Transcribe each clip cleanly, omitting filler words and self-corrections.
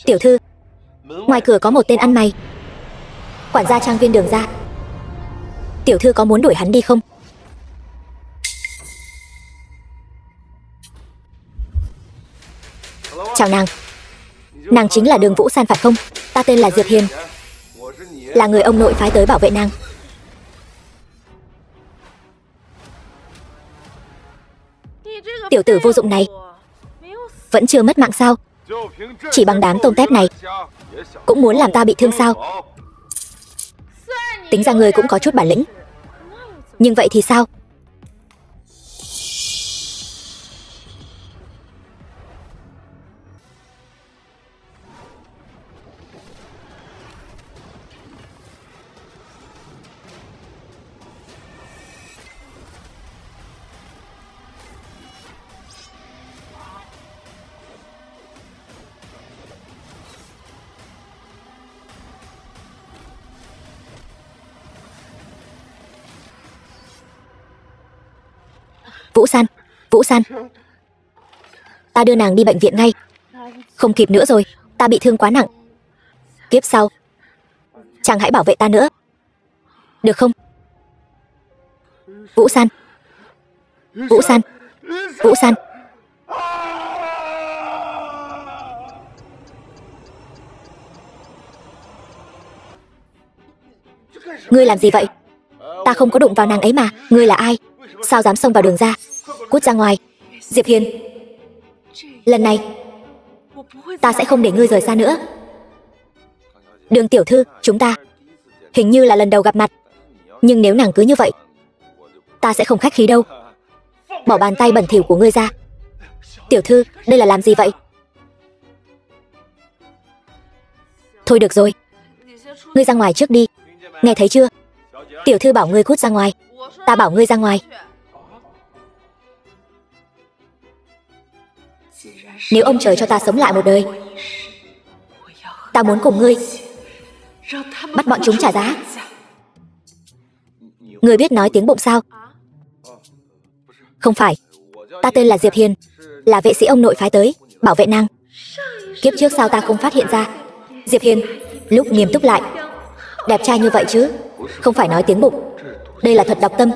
Tiểu thư, ngoài cửa có một tên ăn mày, quản gia trang viên Đường gia. Tiểu thư có muốn đuổi hắn đi không? Chào nàng. Nàng chính là Đường Vũ San phải không? Ta tên là Diệp Hiền, là người ông nội phái tới bảo vệ nàng. Tiểu tử vô dụng này, vẫn chưa mất mạng sao? Chỉ bằng đám tôm tép này cũng muốn làm ta bị thương sao? Tính ra người cũng có chút bản lĩnh, nhưng vậy thì sao? Vũ San, Vũ San, ta đưa nàng đi bệnh viện ngay. Không kịp nữa rồi, ta bị thương quá nặng. Kiếp sau, chàng hãy bảo vệ ta nữa, được không? Vũ San, Vũ San, Vũ San. Ngươi làm gì vậy? Ta không có đụng vào nàng ấy mà. Ngươi là ai? Sao dám xông vào Đường gia? Cút ra ngoài. Diệp Hiền, lần này ta sẽ không để ngươi rời xa nữa. Đường tiểu thư, chúng ta hình như là lần đầu gặp mặt, nhưng nếu nàng cứ như vậy, ta sẽ không khách khí đâu. Bỏ bàn tay bẩn thỉu của ngươi ra. Tiểu thư, đây là làm gì vậy? Thôi được rồi, ngươi ra ngoài trước đi, nghe thấy chưa? Tiểu thư bảo ngươi cút ra ngoài. Ta bảo ngươi ra ngoài. Nếu ông trời cho ta sống lại một đời, ta muốn cùng ngươi bắt bọn chúng trả giá. Ngươi biết nói tiếng bụng sao? Không phải, ta tên là Diệp Hiền, là vệ sĩ ông nội phái tới bảo vệ nàng. Kiếp trước sao ta không phát hiện ra? Diệp Hiền lúc nghiêm túc lại, đẹp trai như vậy chứ, không phải nói tiếng bụng. Đây là thật độc tâm.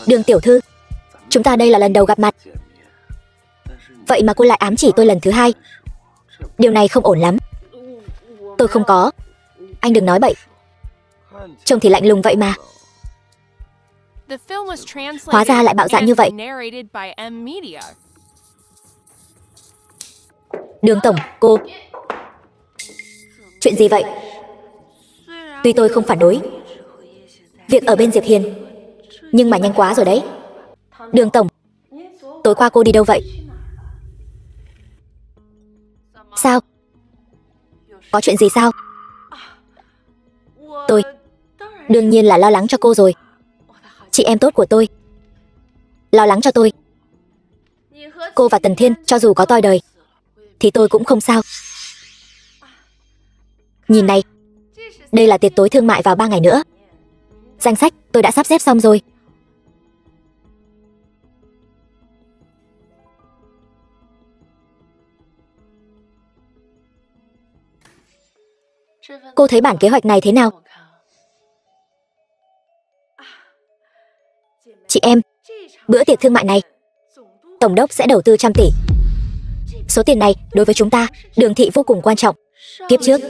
Đường tiểu thư, chúng ta đây là lần đầu gặp mặt, vậy mà cô lại ám chỉ tôi lần thứ hai. Điều này không ổn lắm. Tôi không có. Anh đừng nói bậy. Trông thì lạnh lùng vậy mà. Hóa ra lại bạo dạn như vậy. Đường tổng, cô. Chuyện gì vậy? Tuy tôi không phản đối việc ở bên Diệp Hiền, nhưng mà nhanh quá rồi đấy. Đường tổng, tối qua cô đi đâu vậy? Sao? Có chuyện gì sao? Tôi đương nhiên là lo lắng cho cô rồi. Chị em tốt của tôi lo lắng cho tôi. Cô và Tần Thiên cho dù có toi đời thì tôi cũng không sao. Nhìn này, đây là tiệc tối thương mại vào 3 ngày nữa. Danh sách tôi đã sắp xếp xong rồi. Cô thấy bản kế hoạch này thế nào? Chị em, bữa tiệc thương mại này tổng đốc sẽ đầu tư 100 tỷ. Số tiền này đối với chúng ta, Đường thị vô cùng quan trọng. Kiếp trước,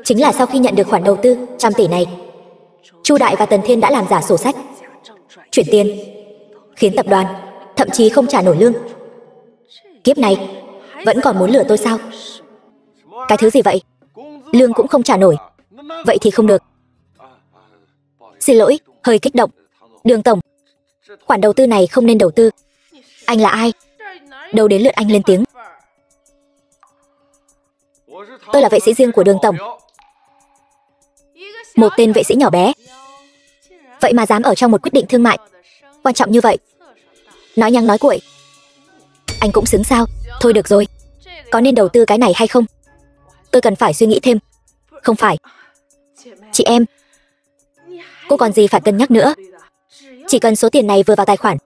chính là sau khi nhận được khoản đầu tư 100 tỷ này, Chu Đại và Tần Thiên đã làm giả sổ sách, chuyển tiền, khiến tập đoàn thậm chí không trả nổi lương. Kiếp này vẫn còn muốn lừa tôi sao? Cái thứ gì vậy? Lương cũng không trả nổi. Vậy thì không được. Xin lỗi, hơi kích động. Đường tổng, khoản đầu tư này không nên đầu tư. Anh là ai? Đâu đến lượt anh lên tiếng. Tôi là vệ sĩ riêng của Đường tổng. Một tên vệ sĩ nhỏ bé, vậy mà dám ở trong một quyết định thương mại quan trọng như vậy, nói nhăng nói cuội. Anh cũng xứng sao? Thôi được rồi, có nên đầu tư cái này hay không? Tôi cần phải suy nghĩ thêm. Không phải. Chị em, cô còn gì phải cân nhắc nữa. Chỉ cần số tiền này vừa vào tài khoản,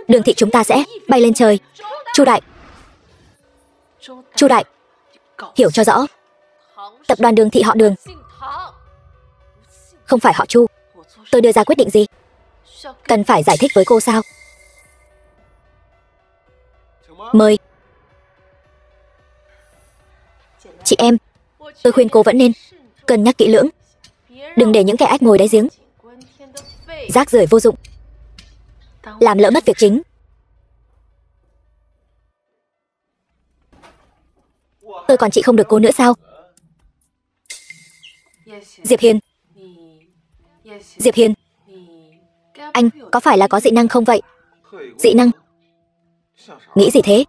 Đường thị chúng ta sẽ bay lên trời. Chu đại, Chu đại, hiểu cho rõ. Tập đoàn Đường thị họ Đường, không phải họ Chu. Tôi đưa ra quyết định gì? Cần phải giải thích với cô sao? Mời. Chị em, tôi khuyên cô vẫn nên cân nhắc kỹ lưỡng. Đừng để những kẻ ách ngồi đáy giếng, rác rưởi vô dụng, làm lỡ mất việc chính. Tôi còn trị không được cô nữa sao? Diệp Hiên, Diệp Hiên, anh có phải là có dị năng không vậy? Dị năng? Nghĩ gì thế?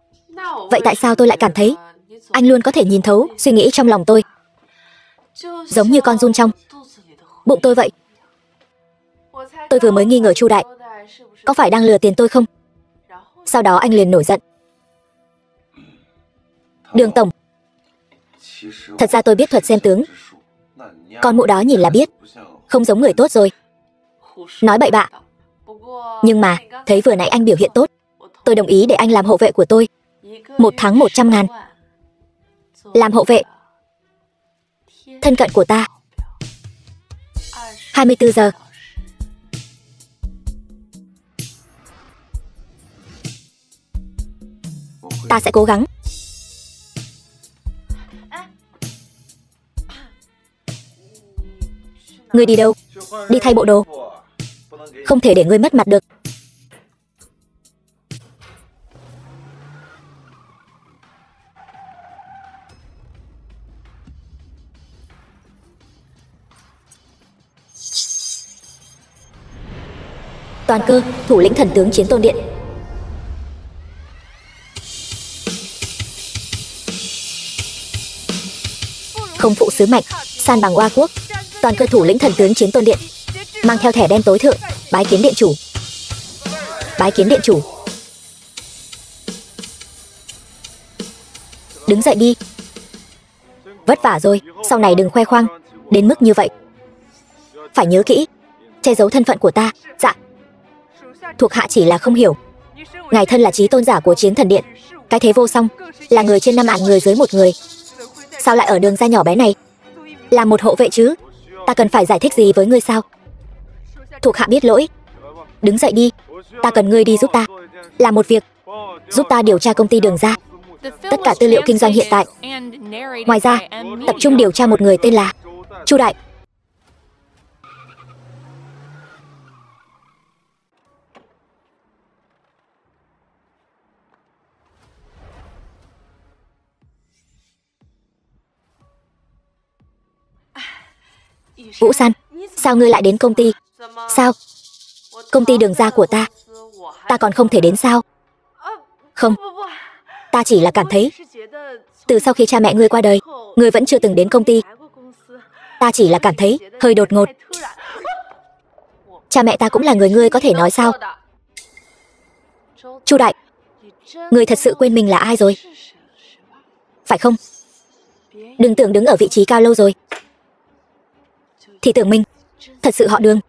Vậy tại sao tôi lại cảm thấy anh luôn có thể nhìn thấu suy nghĩ trong lòng tôi, giống như con giun trong bụng tôi vậy. Tôi vừa mới nghi ngờ Chu đại có phải đang lừa tiền tôi không? Sau đó anh liền nổi giận. Đường tổng, thật ra tôi biết thuật xem tướng. Con mụ đó nhìn là biết không giống người tốt rồi. Nói bậy bạ. Nhưng mà thấy vừa nãy anh biểu hiện tốt, tôi đồng ý để anh làm hộ vệ của tôi. 1 tháng 100.000. Làm hộ vệ thân cận của ta 24 giờ. Ta sẽ cố gắng. Ngươi đi đâu? Đi thay bộ đồ. Không thể để ngươi mất mặt được. Toàn cơ, thủ lĩnh thần tướng Chiến Tôn Điện. Không phụ sứ mệnh, san bằng oa quốc. Toàn cơ thủ lĩnh thần tướng Chiến Tôn Điện, mang theo thẻ đen tối thượng, bái kiến điện chủ. Bái kiến điện chủ. Đứng dậy đi. Vất vả rồi, sau này đừng khoe khoang đến mức như vậy. Phải nhớ kỹ, che giấu thân phận của ta. Dạ. Thuộc hạ chỉ là không hiểu. Ngài thân là chí tôn giả của Chiến Thần Điện, cái thế vô song, là người trên 5 vạn người dưới một người, sao lại ở đường ra nhỏ bé này làm một hộ vệ chứ? Ta cần phải giải thích gì với ngươi sao? Thuộc hạ biết lỗi. Đứng dậy đi. Ta cần ngươi đi giúp ta làm một việc, giúp ta điều tra công ty Đường ra, tất cả tư liệu kinh doanh hiện tại. Ngoài ra, tập trung điều tra một người tên là Chu đại. Vũ San, sao ngươi lại đến công ty? Sao? Công ty Đường ra của ta còn không thể đến sao? Không, ta chỉ là cảm thấy từ sau khi cha mẹ ngươi qua đời, ngươi vẫn chưa từng đến công ty. Ta chỉ là cảm thấy hơi đột ngột. Cha mẹ ta cũng là người ngươi có thể nói sao? Chu đại, ngươi thật sự quên mình là ai rồi, phải không? Đừng tưởng đứng ở vị trí cao lâu rồi thì tưởng mình thật sự họ Đường.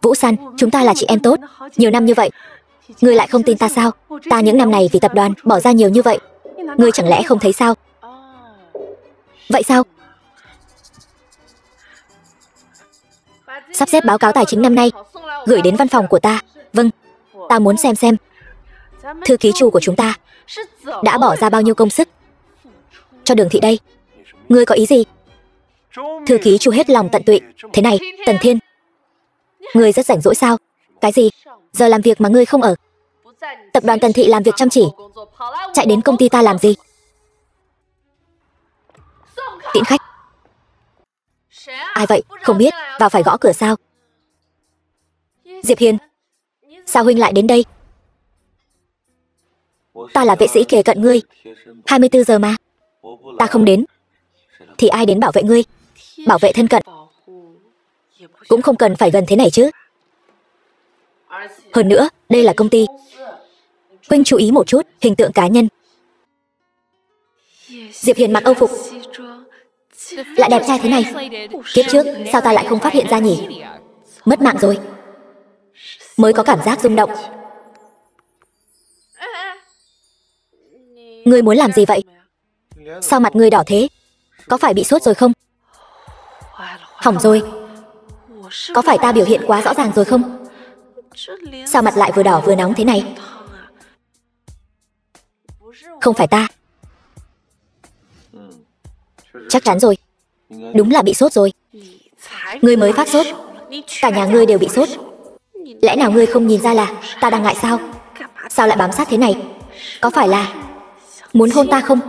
Vũ San, chúng ta là chị em tốt nhiều năm như vậy, ngươi lại không tin ta sao? Ta những năm này vì tập đoàn bỏ ra nhiều như vậy, ngươi chẳng lẽ không thấy sao? Vậy sao? Sắp xếp báo cáo tài chính năm nay gửi đến văn phòng của ta. Vâng, ta muốn xem thư ký Chu của chúng ta đã bỏ ra bao nhiêu công sức cho Đường thị đây. Ngươi có ý gì? Thư ký Chu hết lòng tận tụy. Thế này, Tần Thiên, ngươi rất rảnh rỗi sao? Cái gì? Giờ làm việc mà ngươi không ở tập đoàn Tần thị làm việc chăm chỉ, chạy đến công ty ta làm gì? Tiễn khách. Ai vậy? Không biết, vào phải gõ cửa sao? Diệp Hiên, sao huynh lại đến đây? Ta là vệ sĩ kề cận ngươi 24 giờ mà. Ta không đến thì ai đến bảo vệ ngươi? Bảo vệ thân cận cũng không cần phải gần thế này chứ. Hơn nữa, đây là công ty. Huynh chú ý một chút hình tượng cá nhân. Diệp Hiền mặc âu phục, Lại đẹp trai thế này. Kiếp trước sao ta lại không phát hiện ra nhỉ? Mất mạng rồi. Mới có cảm giác rung động. Ngươi muốn làm gì vậy? Sao mặt ngươi đỏ thế? Có phải bị sốt rồi không? Hỏng rồi. Có phải ta biểu hiện quá rõ ràng rồi không? Sao mặt lại vừa đỏ vừa nóng thế này? Không phải ta. Chắc chắn rồi. Đúng là bị sốt rồi. Ngươi mới phát sốt. Cả nhà ngươi đều bị sốt. Lẽ nào ngươi không nhìn ra là ta đang ngại sao? Sao lại bám sát thế này? Có phải là muốn hôn ta không?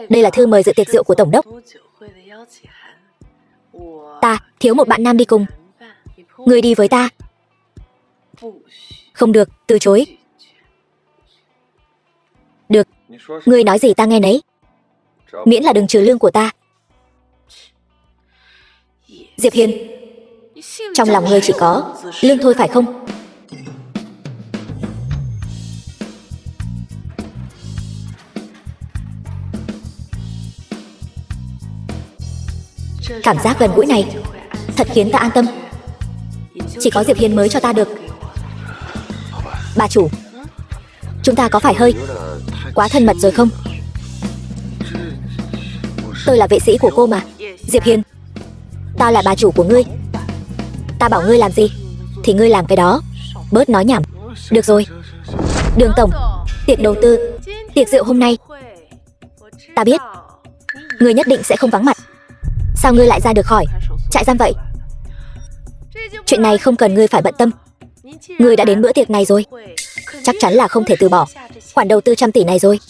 Đây là thư mời dự tiệc rượu của Tổng đốc. Ta thiếu một bạn nam đi cùng. Ngươi đi với ta. Không được, từ chối. Được, ngươi nói gì ta nghe nấy. Miễn là đừng trừ lương của ta. Diệp Hiên, trong lòng ngươi chỉ có lương thôi phải không? Cảm giác gần gũi này thật khiến ta an tâm. Chỉ có Diệp Hiên mới cho ta được. Bà chủ, chúng ta có phải hơi quá thân mật rồi không? Tôi là vệ sĩ của cô mà. Diệp Hiên, tao là bà chủ của ngươi. Ta bảo ngươi làm gì thì ngươi làm cái đó. Bớt nói nhảm. Được rồi. Đường tổng, tiệc đầu tư, tiệc rượu hôm nay. Ta biết ngươi nhất định sẽ không vắng mặt. Sao ngươi lại ra được khỏi trại giam vậy? Chuyện này không cần ngươi phải bận tâm. Ngươi đã đến bữa tiệc này rồi, chắc chắn là không thể từ bỏ khoản đầu tư 100 tỷ này rồi.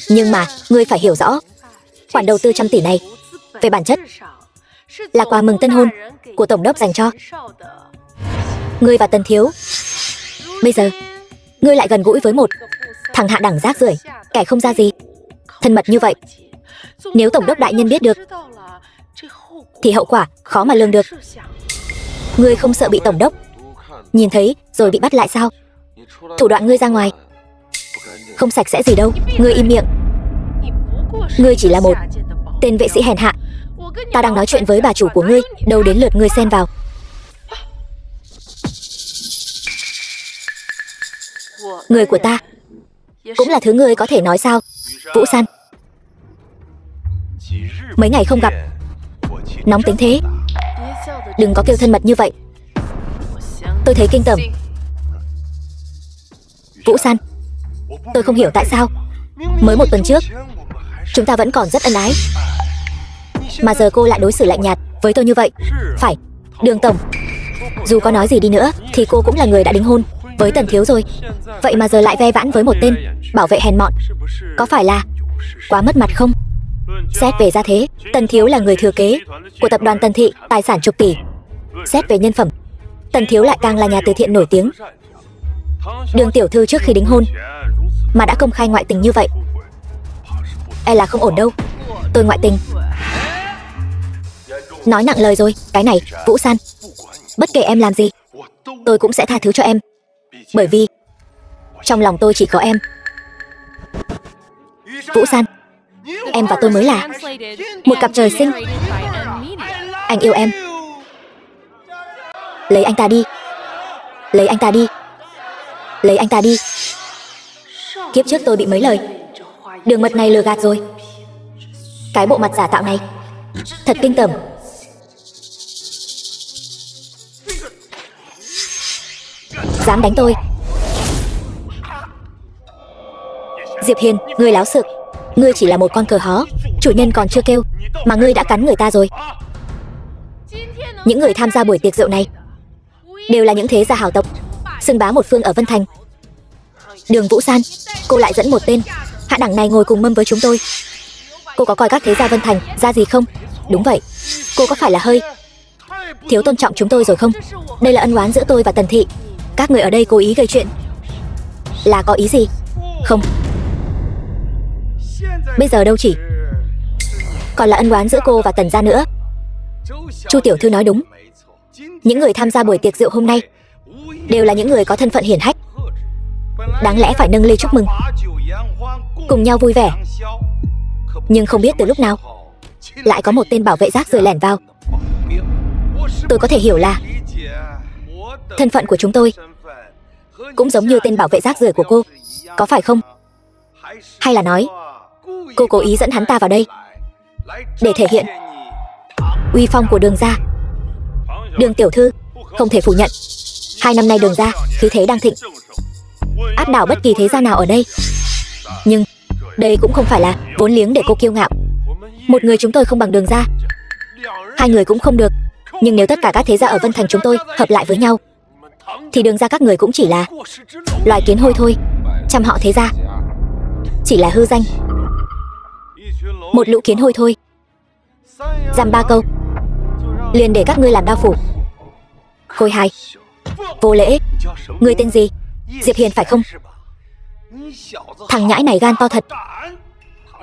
Nhưng mà ngươi phải hiểu rõ, khoản đầu tư 100 tỷ này về bản chất là quà mừng tân hôn của Tổng đốc dành cho ngươi và Tần Thiếu. Bây giờ ngươi lại gần gũi với một thằng hạ đẳng rác rưởi, kẻ không ra gì, thân mật như vậy. Nếu Tổng đốc đại nhân biết được thì hậu quả khó mà lường được. Ngươi không sợ bị Tổng đốc nhìn thấy rồi bị bắt lại sao? Thủ đoạn ngươi ra ngoài không sạch sẽ gì đâu. Ngươi im miệng. Ngươi chỉ là một tên vệ sĩ hèn hạ. Ta đang nói chuyện với bà chủ của ngươi, đâu đến lượt ngươi xen vào. Người của ta cũng là thứ ngươi có thể nói sao? Vũ San, mấy ngày không gặp, nóng tính thế. Đừng có kêu thân mật như vậy, tôi thấy kinh tởm. Vũ San, tôi không hiểu tại sao mới một tuần trước chúng ta vẫn còn rất ân ái, mà giờ cô lại đối xử lạnh nhạt với tôi như vậy. Phải, Đường tổng, dù có nói gì đi nữa thì cô cũng là người đã đính hôn với Tần Thiếu rồi. Vậy mà giờ lại ve vãn với một tên bảo vệ hèn mọn, có phải là quá mất mặt không? Xét về gia thế, Tần Thiếu là người thừa kế của tập đoàn Tần Thị, tài sản chục tỷ. Xét về nhân phẩm, Tần Thiếu lại càng là nhà từ thiện nổi tiếng. Đường tiểu thư trước khi đính hôn mà đã công khai ngoại tình như vậy, e là không ổn đâu. Tôi ngoại tình? Nói nặng lời rồi. Cái này, Vũ San, bất kể em làm gì, tôi cũng sẽ tha thứ cho em. Bởi vì trong lòng tôi chỉ có em. Vũ San, em và tôi mới là một cặp trời sinh. Anh yêu em. Lấy anh ta đi. Lấy anh ta đi. Lấy anh ta đi. Kiếp trước tôi bị mấy lời đường mật này lừa gạt rồi. Cái bộ mặt giả tạo này thật kinh tởm. Dám đánh tôi? Diệp Hiên, ngươi láo xược. Ngươi chỉ là một con cờ hó, chủ nhân còn chưa kêu mà ngươi đã cắn người ta rồi. Những người tham gia buổi tiệc rượu này đều là những thế gia hào tộc, xưng bá một phương ở Vân Thành. Đường Vũ San, cô lại dẫn một tên hạ đẳng này ngồi cùng mâm với chúng tôi. Cô có coi các thế gia Vân Thành ra gì không? Đúng vậy, cô có phải là hơi thiếu tôn trọng chúng tôi rồi không? Đây là ân oán giữa tôi và Tần Thị. Các người ở đây cố ý gây chuyện là có ý gì? Không, bây giờ đâu chỉ còn là ân oán giữa cô và Tần gia nữa. Chu tiểu thư nói đúng. Những người tham gia buổi tiệc rượu hôm nay đều là những người có thân phận hiển hách, đáng lẽ phải nâng ly chúc mừng, cùng nhau vui vẻ. Nhưng không biết từ lúc nào lại có một tên bảo vệ rác rưởi lẻn vào. Tôi có thể hiểu là thân phận của chúng tôi cũng giống như tên bảo vệ rác rưởi của cô, có phải không? Hay là nói cô cố ý dẫn hắn ta vào đây để thể hiện uy phong của Đường gia? Đường tiểu thư không thể phủ nhận, 2 năm nay Đường gia khí thế đang thịnh, áp đảo bất kỳ thế gia nào ở đây. Nhưng đây cũng không phải là vốn liếng để cô kiêu ngạo. Một người chúng tôi không bằng Đường gia, 2 người cũng không được. Nhưng nếu tất cả các thế gia ở Vân Thành chúng tôi hợp lại với nhau thì Đường gia các người cũng chỉ là loài kiến hôi thôi. Trăm họ thế gia chỉ là hư danh, một lũ kiến hôi thôi. Dăm 3 câu liền để các ngươi làm đao phủ. Khôi hài, vô lễ. Ngươi tên gì? Diệp Hiền phải không? Thằng nhãi này gan to thật.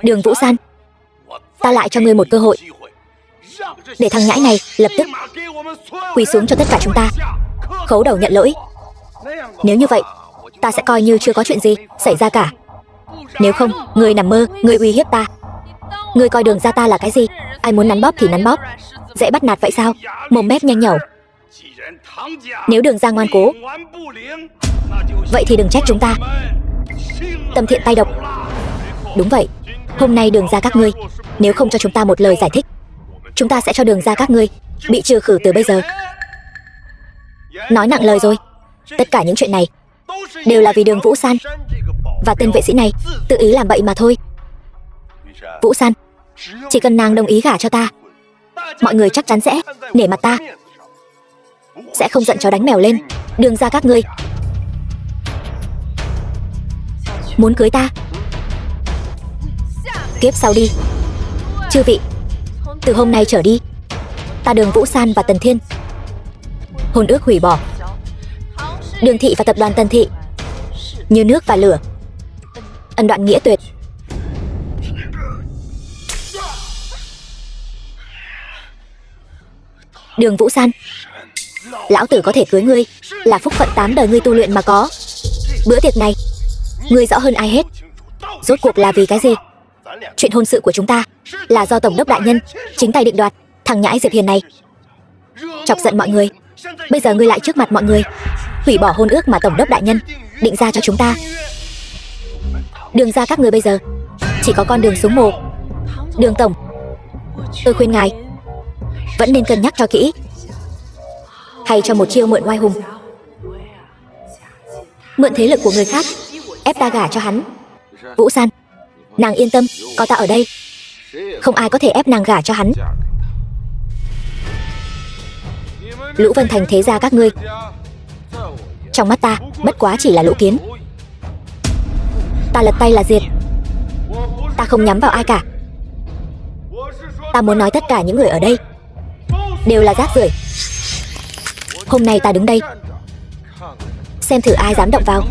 Đường Vũ San, ta lại cho ngươi một cơ hội, để thằng nhãi này lập tức quỳ xuống cho tất cả chúng ta, khấu đầu nhận lỗi. Nếu như vậy, ta sẽ coi như chưa có chuyện gì xảy ra cả. Nếu không, ngươi nằm mơ, ngươi uy hiếp ta. Ngươi coi Đường gia ta là cái gì? Ai muốn nắn bóp thì nắn bóp, dễ bắt nạt vậy sao? Mồm mép nhanh nhẩu. Nếu Đường gia ngoan cố, vậy thì đừng trách chúng ta tâm thiện tay độc. Đúng vậy, hôm nay Đường gia các ngươi nếu không cho chúng ta một lời giải thích, chúng ta sẽ cho Đường gia các ngươi bị trừ khử từ bây giờ. Nói nặng lời rồi. Tất cả những chuyện này đều là vì Đường Vũ San và tên vệ sĩ này tự ý làm bậy mà thôi. Vũ San, chỉ cần nàng đồng ý gả cho ta, mọi người chắc chắn sẽ nể mặt ta, sẽ không giận chó đánh mèo lên. Đường gia các ngươi muốn cưới ta, kiếp sau đi. Chư vị, từ hôm nay trở đi, ta Đường Vũ San và Tần Thiên hôn ước hủy bỏ. Đường thị và tập đoàn Tần thị như nước và lửa, ân đoạn nghĩa tuyệt. Đường Vũ San, lão tử có thể cưới ngươi là phúc phận 8 đời ngươi tu luyện mà có. Bữa tiệc này ngươi rõ hơn ai hết, rốt cuộc là vì cái gì? Chuyện hôn sự của chúng ta là do Tổng đốc đại nhân chính tay định đoạt. Thằng nhãi Diệp Hiền này chọc giận mọi người, bây giờ ngươi lại trước mặt mọi người hủy bỏ hôn ước mà Tổng đốc đại nhân định ra cho chúng ta. Đường gia các ngươi bây giờ chỉ có con đường xuống mồ. Đường tổng, tôi khuyên ngài vẫn nên cân nhắc cho kỹ, hay cho một chiêu mượn oai hùng, mượn thế lực của người khác ép ta gả cho hắn. Vũ San, nàng yên tâm, có ta ở đây, không ai có thể ép nàng gả cho hắn. Lũ Vân Thành thế gia các ngươi trong mắt ta bất quá chỉ là lũ kiến. Ta lật tay là diệt, ta không nhắm vào ai cả. Ta muốn nói tất cả những người ở đây đều là rác rưởi. Hôm nay ta đứng đây xem thử ai dám động vào.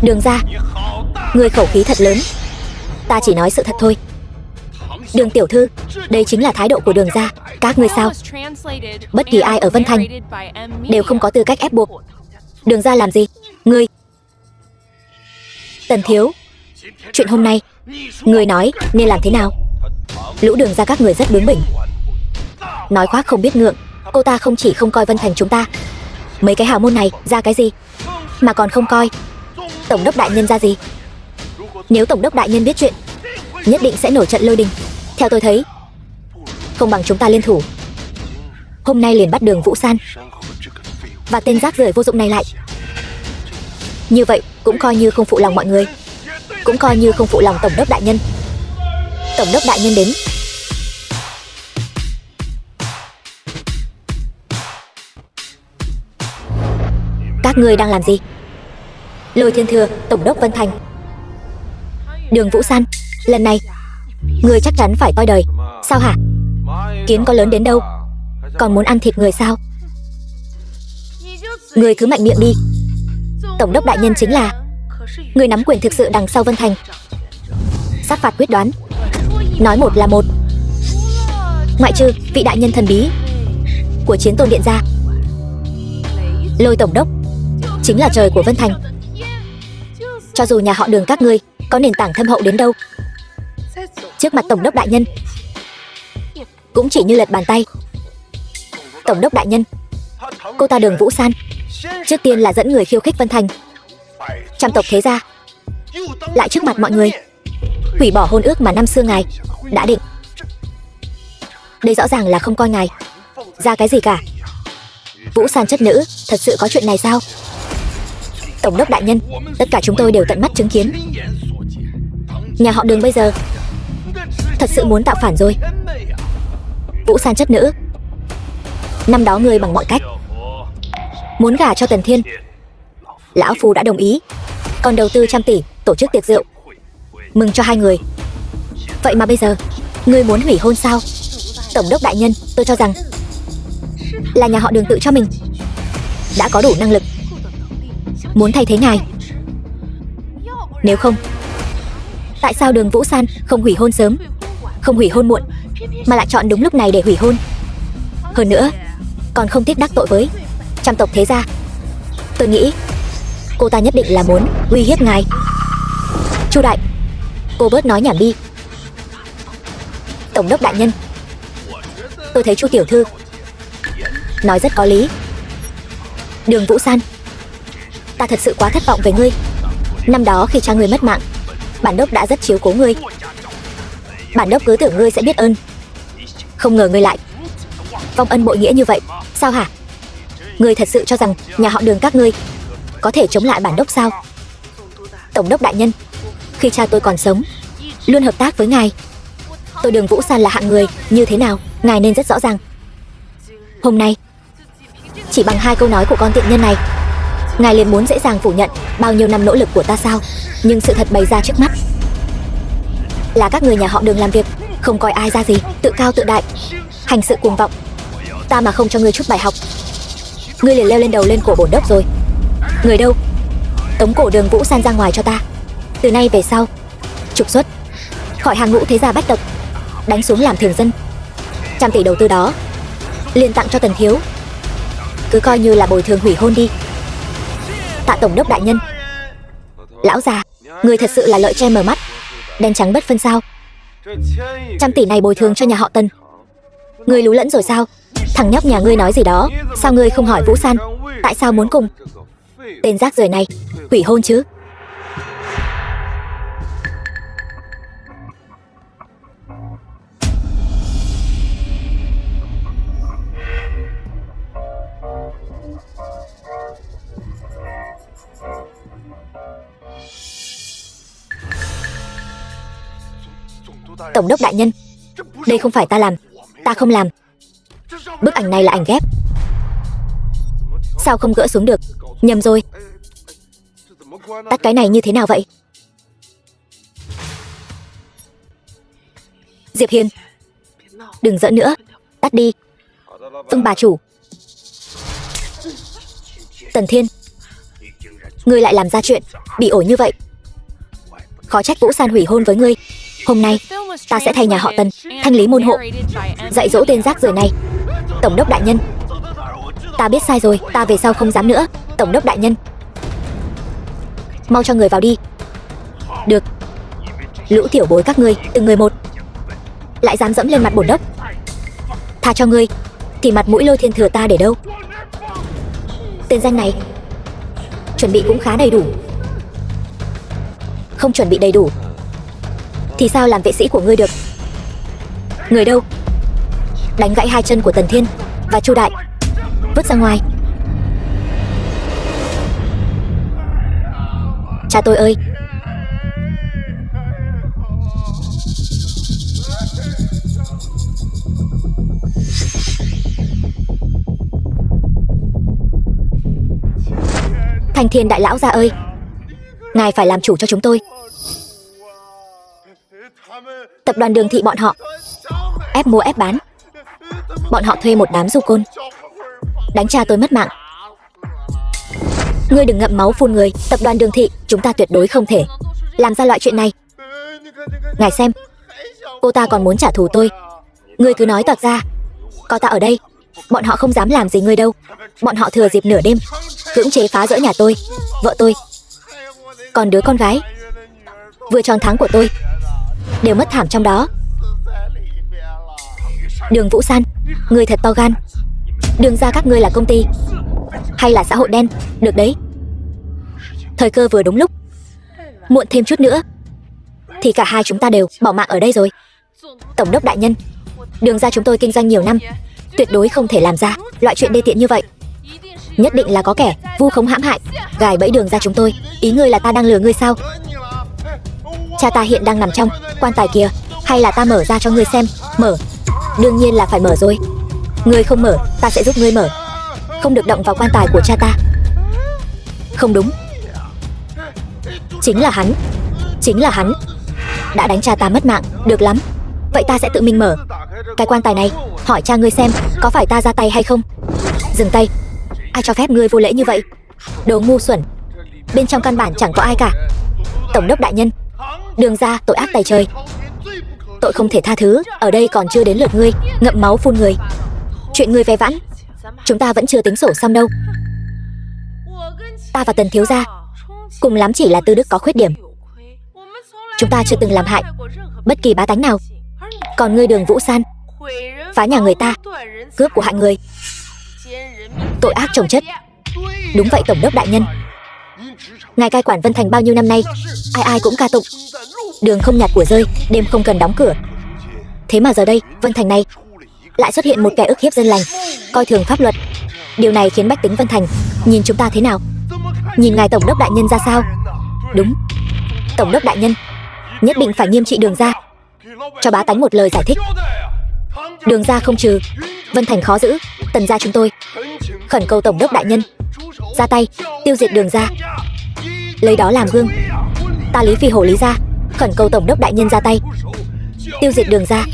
Đường gia, người khẩu khí thật lớn. Ta chỉ nói sự thật thôi. Đường tiểu thư, đây chính là thái độ của Đường gia. Các ngươi sao? Bất kỳ ai ở Vân Thành đều không có tư cách ép buộc Đường gia làm gì. Ngươi, Tần thiếu, chuyện hôm nay ngươi nói nên làm thế nào? Lũ Đường gia các người rất bướng bỉnh, nói khoác không biết ngượng. Cô ta không chỉ không coi Vân Thành chúng ta mấy cái hào môn này ra cái gì, mà còn không coi Tổng đốc đại nhân ra gì. Nếu Tổng đốc đại nhân biết chuyện, nhất định sẽ nổi trận lôi đình. Theo tôi thấy, không bằng chúng ta liên thủ, hôm nay liền bắt Đường Vũ San và tên rác rưởi vô dụng này lại. Như vậy cũng coi như không phụ lòng mọi người, cũng coi như không phụ lòng Tổng đốc đại nhân. Tổng đốc đại nhân đến. Các ngươi đang làm gì? Lôi Thiên Thừa, Tổng đốc Vân Thành. Đường Vũ San, lần này ngươi chắc chắn phải toi đời. Sao hả? Kiến có lớn đến đâu, còn muốn ăn thịt người sao? Ngươi cứ mạnh miệng đi. Tổng đốc đại nhân chính là người nắm quyền thực sự đằng sau Vân Thành, sát phạt quyết đoán, nói một là một. Ngoại trừ vị đại nhân thần bí của Chiến Tôn Điện gia, Lôi tổng đốc chính là trời của Vân Thành. Cho dù nhà họ Đường các ngươi có nền tảng thâm hậu đến đâu, trước mặt tổng đốc đại nhân cũng chỉ như lật bàn tay. Tổng đốc đại nhân, cô ta Đường Vũ San trước tiên là dẫn người khiêu khích Vân Thành, trăm tộc thế gia, lại trước mặt mọi người hủy bỏ hôn ước mà năm xưa ngài đã định. Đây rõ ràng là không coi ngài ra cái gì cả. Vũ San chất nữ, thật sự có chuyện này sao? Tổng đốc đại nhân, tất cả chúng tôi đều tận mắt chứng kiến. Nhà họ Đường bây giờ thật sự muốn tạo phản rồi. Vũ San chất nữ, năm đó ngươi bằng mọi cách muốn gả cho Tần Thiên, lão phu đã đồng ý, còn đầu tư trăm tỷ tổ chức tiệc rượu mừng cho hai người. Vậy mà bây giờ ngươi muốn hủy hôn sao? Tổng đốc đại nhân, tôi cho rằng là nhà họ Đường tự cho mình đã có đủ năng lực muốn thay thế ngài. Nếu không, tại sao Đường Vũ San không hủy hôn sớm, không hủy hôn muộn, mà lại chọn đúng lúc này để hủy hôn? Hơn nữa còn không tiếc đắc tội với trăm tộc thế gia. Tôi nghĩ cô ta nhất định là muốn uy hiếp ngài. Chu đại, cô bớt nói nhảm đi. Tổng đốc đại nhân, tôi thấy Chu tiểu thư nói rất có lý. Đường Vũ San, ta thật sự quá thất vọng về ngươi. Năm đó khi cha ngươi mất mạng, bản đốc đã rất chiếu cố ngươi. Bản đốc cứ tưởng ngươi sẽ biết ơn, không ngờ ngươi lại vong ân bội nghĩa như vậy. Sao hả? Ngươi thật sự cho rằng nhà họ Đường các ngươi có thể chống lại bản đốc sao? Tổng đốc đại nhân, khi cha tôi còn sống luôn hợp tác với ngài. Tôi Đường Vũ San là hạng người như thế nào, ngài nên rất rõ ràng. Hôm nay chỉ bằng 2 câu nói của con tiện nhân này, ngài liền muốn dễ dàng phủ nhận bao nhiêu năm nỗ lực của ta sao? Nhưng sự thật bày ra trước mắt là các người nhà họ Đường làm việc không coi ai ra gì, tự cao tự đại, hành sự cuồng vọng. Ta mà không cho ngươi chút bài học, ngươi liền leo lên đầu lên cổ bổn đốc rồi. Người đâu? Tống cổ Đường Vũ San ra ngoài cho ta. Từ nay về sau trục xuất khỏi hàng ngũ thế gia bách tộc, đánh xuống làm thường dân. Trăm tỷ đầu tư đó liền tặng cho Tần thiếu, cứ coi như là bồi thường hủy hôn đi. Tạ tổng đốc đại nhân. Lão già, người thật sự là lợi che mở mắt, đen trắng bất phân sao? 100 tỷ này bồi thường cho nhà họ Tần, ngươi lú lẫn rồi sao? Thằng nhóc nhà ngươi nói gì đó, sao ngươi không hỏi Vũ San tại sao muốn cùng tên rác rưởi này hủy hôn chứ? Tổng đốc đại nhân, đây không phải ta làm, ta không làm. Bức ảnh này là ảnh ghép, sao không gỡ xuống được? Nhầm rồi. Tắt cái này như thế nào vậy? Diệp Hiền, đừng giỡn nữa, tắt đi. Vâng bà chủ. Tần Thiên, ngươi lại làm ra chuyện bị ổi như vậy. Khó trách Vũ San hủy hôn với ngươi. Hôm nay ta sẽ thay nhà họ Tần thanh lý môn hộ, dạy dỗ tên rác rưởi này. Tổng đốc đại nhân, ta biết sai rồi, ta về sau không dám nữa. Tổng đốc đại nhân, mau cho người vào đi. Được. Lũ tiểu bối các ngươi từng người một lại dám dẫm lên mặt bổn đốc, tha cho ngươi thì mặt mũi Lôi Thiên Thừa ta để đâu? Tên danh này chuẩn bị cũng khá đầy đủ. Không chuẩn bị đầy đủ thì sao làm vệ sĩ của ngươi được? Người đâu? Đánh gãy 2 chân của Tần Thiên và Chu đại, vứt ra ngoài. Cha tôi ơi! Thanh Thiên đại lão gia ơi, ngài phải làm chủ cho chúng tôi. Tập đoàn Đường Thị bọn họ ép mua ép bán, bọn họ thuê một đám du côn đánh cha tôi mất mạng. Ngươi đừng ngậm máu phun người. Tập đoàn Đường Thị chúng ta tuyệt đối không thể làm ra loại chuyện này. Ngài xem, cô ta còn muốn trả thù tôi. Ngươi cứ nói toạc ra, có ta ở đây, bọn họ không dám làm gì ngươi đâu. Bọn họ thừa dịp nửa đêm cưỡng chế phá rỡ nhà tôi, vợ tôi. Còn đứa con gái vừa tròn tháng của tôi đều mất thảm trong đó. Đường Vũ San, ngươi thật to gan. Đường ra các ngươi là công ty hay là xã hội đen? Được đấy. Thời cơ vừa đúng lúc. Muộn thêm chút nữa thì cả hai chúng ta đều bỏ mạng ở đây rồi. Tổng đốc đại nhân, đường ra chúng tôi kinh doanh nhiều năm, tuyệt đối không thể làm ra loại chuyện đê tiện như vậy. Nhất định là có kẻ vu khống hãm hại, gài bẫy đường ra chúng tôi. Ý ngươi là ta đang lừa ngươi sao? Cha ta hiện đang nằm trong quan tài kìa. Hay là ta mở ra cho ngươi xem? Mở? Đương nhiên là phải mở rồi. Ngươi không mở, ta sẽ giúp ngươi mở. Không được động vào quan tài của cha ta. Không đúng. Chính là hắn. Chính là hắn đã đánh cha ta mất mạng. Được lắm, vậy ta sẽ tự mình mở cái quan tài này. Hỏi cha ngươi xem có phải ta ra tay hay không. Dừng tay. Ai cho phép ngươi vô lễ như vậy? Đồ ngu xuẩn. Bên trong căn bản chẳng có ai cả. Tổng đốc đại nhân, đường ra tội ác tày trời, tội không thể tha thứ. Ở đây còn chưa đến lượt ngươi ngậm máu phun người. Chuyện ngươi ve vãn chúng ta vẫn chưa tính sổ xong đâu. Ta và Tần thiếu gia cùng lắm chỉ là tư đức có khuyết điểm. Chúng ta chưa từng làm hại bất kỳ bá tánh nào. Còn ngươi Đường Vũ San, phá nhà người ta, cướp của hại người, tội ác chồng chất. Đúng vậy tổng đốc đại nhân. Ngài cai quản Vân Thành bao nhiêu năm nay, ai ai cũng ca tụng đường không nhặt của rơi, đêm không cần đóng cửa. Thế mà giờ đây Vân Thành này lại xuất hiện một kẻ ức hiếp dân lành, coi thường pháp luật. Điều này khiến bách tính Vân Thành nhìn chúng ta thế nào? Nhìn ngài tổng đốc đại nhân ra sao? Đúng, tổng đốc đại nhân nhất định phải nghiêm trị đường ra, cho bá tánh một lời giải thích. Đường ra không trừ, Vân Thành khó giữ. Tần gia chúng tôi khẩn cầu tổng đốc đại nhân ra tay tiêu diệt đường ra, lấy đó làm gương. Ta Lý Phi Hổ Lý gia khẩn cầu tổng đốc đại nhân ra tay tiêu diệt đường ra,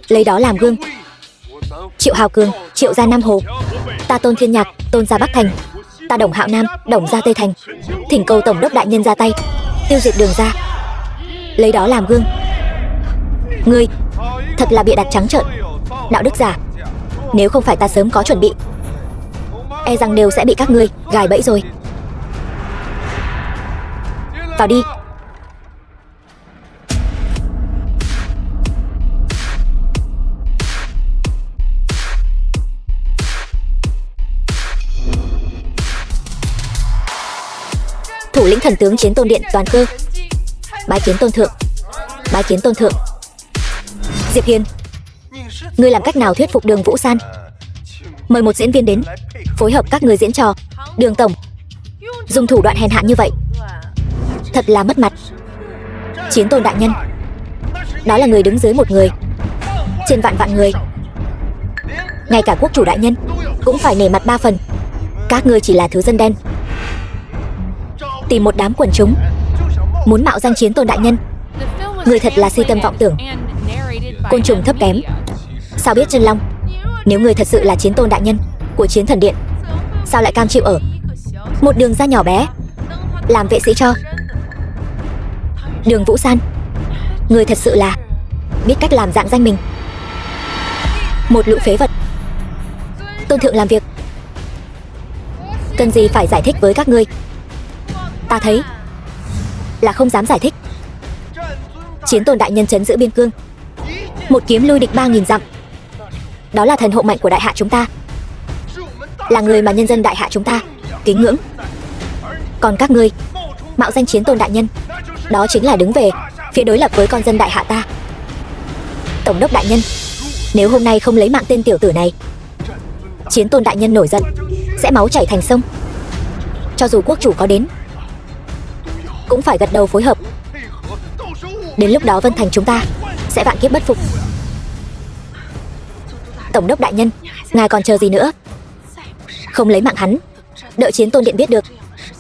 lấy đó làm gương. Triệu Hào Cường, Triệu gia Nam Hồ, ta Tôn Thiên Nhạc, Tôn gia Bắc Thành, ta Đồng Hạo Nam, Đồng gia Tây Thành thỉnh cầu tổng đốc đại nhân ra tay tiêu diệt đường ra, lấy đó làm gương. Ngươi thật là bịa đặt trắng trợn, đạo đức giả. Nếu không phải ta sớm có chuẩn bị, e rằng đều sẽ bị các ngươi gài bẫy rồi. Vào đi. Thủ lĩnh thần tướng Chiến Tôn Điện Toàn Cơ bái kiến tôn thượng. Bái kiến tôn thượng. Diệp Hiền, ngươi làm cách nào thuyết phục Đường Vũ San mời một diễn viên đến phối hợp các người diễn trò? Đường tổng dùng thủ đoạn hèn hạ như vậy thật là mất mặt. Chiến Tôn đại nhân, đó là người đứng dưới một người trên vạn vạn người. Ngay cả quốc chủ đại nhân cũng phải nể mặt 3 phần. Các ngươi chỉ là thứ dân đen, tìm một đám quần chúng muốn mạo danh Chiến Tôn đại nhân. Người thật là si tâm vọng tưởng, côn trùng thấp kém, sao biết chân long. Nếu người thật sự là Chiến Tôn đại nhân của Chiến Thần Điện, sao lại cam chịu ở một đường ra nhỏ bé làm vệ sĩ cho? Đường Vũ San, người thật sự là biết cách làm dạng danh mình, một lũ phế vật. Tôn thượng làm việc cần gì phải giải thích với các ngươi? Ta thấy là không dám giải thích. Chiến Tôn đại nhân trấn giữ biên cương, một kiếm lui địch 3000 dặm. Đó là thần hộ mệnh của đại hạ chúng ta, là người mà nhân dân đại hạ chúng ta kính ngưỡng. Còn các ngươi mạo danh Chiến Tôn đại nhân, đó chính là đứng về phía đối lập với con dân đại hạ ta. Tổng đốc đại nhân, nếu hôm nay không lấy mạng tên tiểu tử này, Chiến Tôn đại nhân nổi giận sẽ máu chảy thành sông. Cho dù quốc chủ có đến cũng phải gật đầu phối hợp. Đến lúc đó Vân Thành chúng ta sẽ vạn kiếp bất phục. Tổng đốc đại nhân, ngài còn chờ gì nữa? Không lấy mạng hắn, đợi Chiến Tôn điện biết được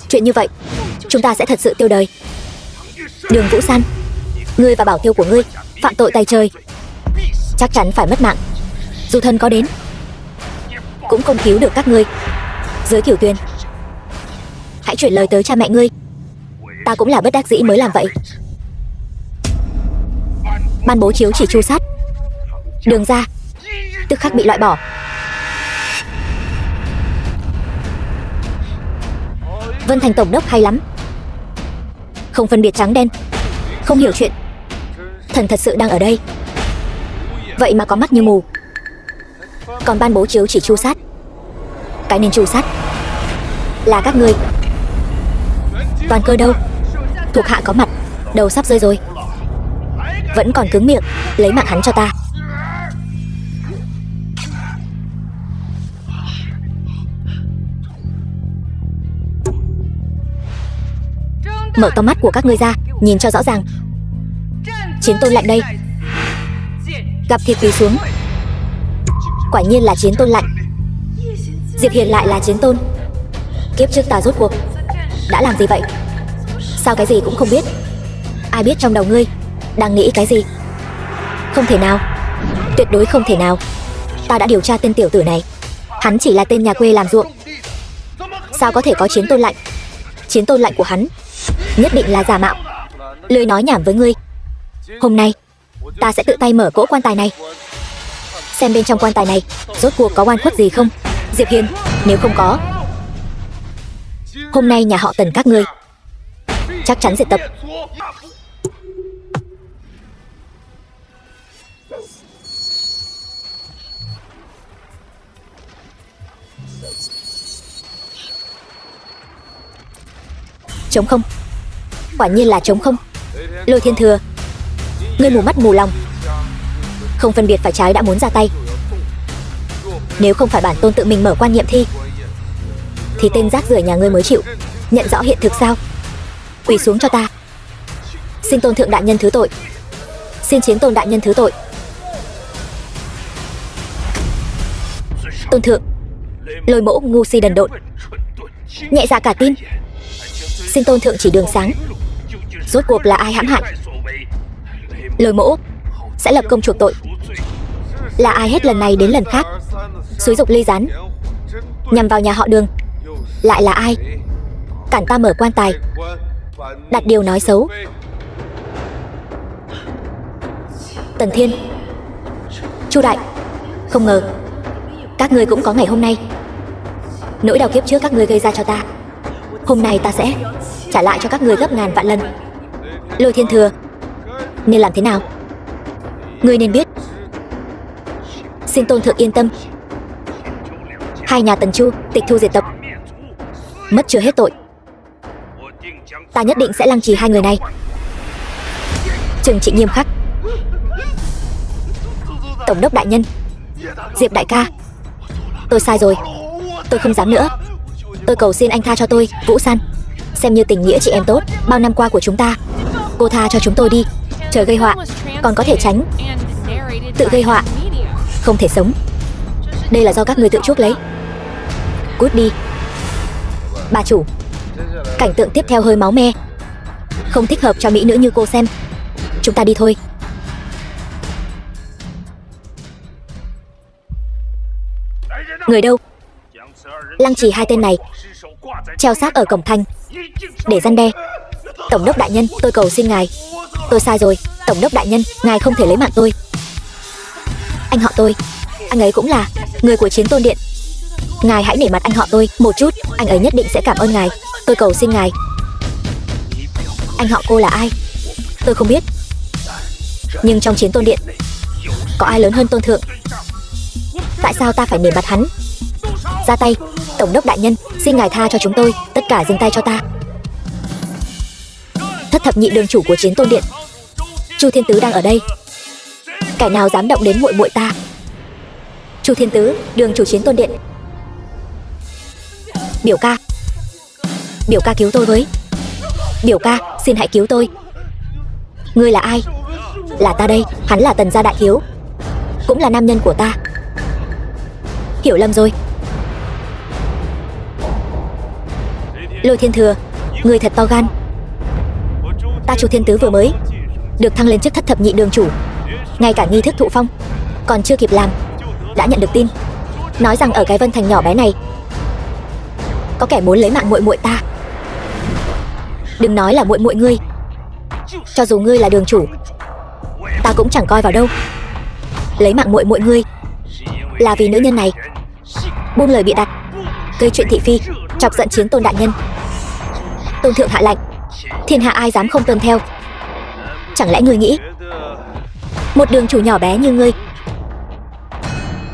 chuyện như vậy, chúng ta sẽ thật sự tiêu đời. Đường Vũ San, ngươi và bảo tiêu của ngươi phạm tội tày trời, chắc chắn phải mất mạng. Dù thân có đến cũng không cứu được các ngươi. Dưới Cửu Tuyền, hãy chuyển lời tới cha mẹ ngươi. Ta cũng là bất đắc dĩ mới làm vậy. Ban bố chiếu chỉ tru sát đường ra, tức khắc bị loại bỏ. Vân Thành tổng đốc hay lắm, không phân biệt trắng đen, không hiểu chuyện. Thần thật sự đang ở đây, vậy mà có mắt như mù, còn ban bố chiếu chỉ tru sát. Cái nên tru sát là các ngươi. Toàn cơ đâu? Thuộc hạ có mặt, đầu sắp rơi rồi, vẫn còn cứng miệng, lấy mạng hắn cho ta. Mở to mắt của các ngươi ra, nhìn cho rõ ràng. Chiến tôn lạnh đây. Gặp thì quỳ xuống. Quả nhiên là chiến tôn lạnh. Diệp Hiền lại là chiến tôn. Kiếp trước ta rốt cuộc đã làm gì vậy? Sao cái gì cũng không biết? Ai biết trong đầu ngươi đang nghĩ cái gì? Không thể nào, tuyệt đối không thể nào. Ta đã điều tra tên tiểu tử này, hắn chỉ là tên nhà quê làm ruộng. Sao có thể có chiến tôn lạnh? Chiến tôn lạnh của hắn nhất định là giả mạo. Lười nói nhảm với ngươi. Hôm nay ta sẽ tự tay mở cỗ quan tài này, xem bên trong quan tài này rốt cuộc có oan khuất gì không. Diệp Hiền, nếu không có, hôm nay nhà họ Tần các ngươi chắc chắn diệt tộc. Trống không, quả nhiên là trống không. Lôi Thiên Thừa, ngươi mù mắt mù lòng, không phân biệt phải trái đã muốn ra tay. Nếu không phải bản tôn tự mình mở quan nghiệm thi, thì tên rác rưởi nhà ngươi mới chịu nhận rõ hiện thực sao? Quỳ xuống cho ta. Xin tôn thượng đại nhân thứ tội, xin chiến tôn đại nhân thứ tội. Tôn thượng, Lôi Mỗ ngu si đần độn, nhẹ dạ cả tin, xin tôn thượng chỉ đường sáng. Rốt cuộc là ai hãm hại? Lôi Mỗ sẽ lập công chuộc tội. Là ai hết lần này đến lần khác xúi dục ly gián nhằm vào nhà họ Đường? Lại là ai cản ta mở quan tài, đặt điều nói xấu? Tần Thiên, Chu Đại, không ngờ các ngươi cũng có ngày hôm nay. Nỗi đau kiếp trước các ngươi gây ra cho ta, hôm nay ta sẽ trả lại cho các ngươi gấp ngàn vạn lần. Lôi Thiên Thừa, nên làm thế nào? Ngươi nên biết. Xin tôn thượng yên tâm, hai nhà Tần Chu tịch thu diệt tộc, mất chưa hết tội. Ta nhất định sẽ lăng trì hai người này, trừng trị nghiêm khắc. Tổng đốc đại nhân, Diệp đại ca, tôi sai rồi, tôi không dám nữa. Tôi cầu xin anh tha cho tôi. Vũ San, xem như tình nghĩa chị em tốt bao năm qua của chúng ta, cô tha cho chúng tôi đi. Trời gây họa còn có thể tránh, tự gây họa không thể sống. Đây là do các người tự chuốc lấy. Cút đi. Bà chủ, cảnh tượng tiếp theo hơi máu me, không thích hợp cho mỹ nữ như cô xem. Chúng ta đi thôi. Người đâu? Lăng trì hai tên này, treo xác ở cổng thành để răn đe. Tổng đốc đại nhân, tôi cầu xin ngài, tôi sai rồi. Tổng đốc đại nhân, ngài không thể lấy mạng tôi. Anh họ tôi, anh ấy cũng là người của Chiến Tôn Điện. Ngài hãy nể mặt anh họ tôi một chút, anh ấy nhất định sẽ cảm ơn ngài. Tôi cầu xin ngài. Anh họ cô là ai? Tôi không biết, nhưng trong Chiến Tôn Điện có ai lớn hơn tôn thượng? Tại sao ta phải nể mặt hắn? Ra tay. Tổng đốc đại nhân, xin ngài tha cho chúng tôi, tất cả dừng tay cho ta. Thất thập nhị đường chủ của Chiến Tôn Điện, Chu Thiên Tứ đang ở đây. Kẻ nào dám động đến muội muội ta? Chu Thiên Tứ, đường chủ Chiến Tôn Điện. Biểu ca, biểu ca cứu tôi với. Biểu ca, xin hãy cứu tôi. Ngươi là ai? Là ta đây, hắn là Tần gia đại thiếu, cũng là nam nhân của ta. Hiểu lầm rồi. Lôi Thiên Thừa, ngươi thật to gan. Ta Chu Thiên Tứ vừa mới được thăng lên chức thất thập nhị đường chủ, ngay cả nghi thức thụ phong còn chưa kịp làm đã nhận được tin, nói rằng ở cái Vân Thành nhỏ bé này có kẻ muốn lấy mạng muội muội ta. Đừng nói là muội muội ngươi, cho dù ngươi là đường chủ, ta cũng chẳng coi vào đâu. Lấy mạng muội muội ngươi là vì nữ nhân này, buông lời bịa đặt, gây chuyện thị phi, chọc giận Chiến Tôn đại nhân. Tôn thượng hạ lệnh, Thiên hạ ai dám không tuân theo? Chẳng lẽ ngươi nghĩ một đường chủ nhỏ bé như ngươi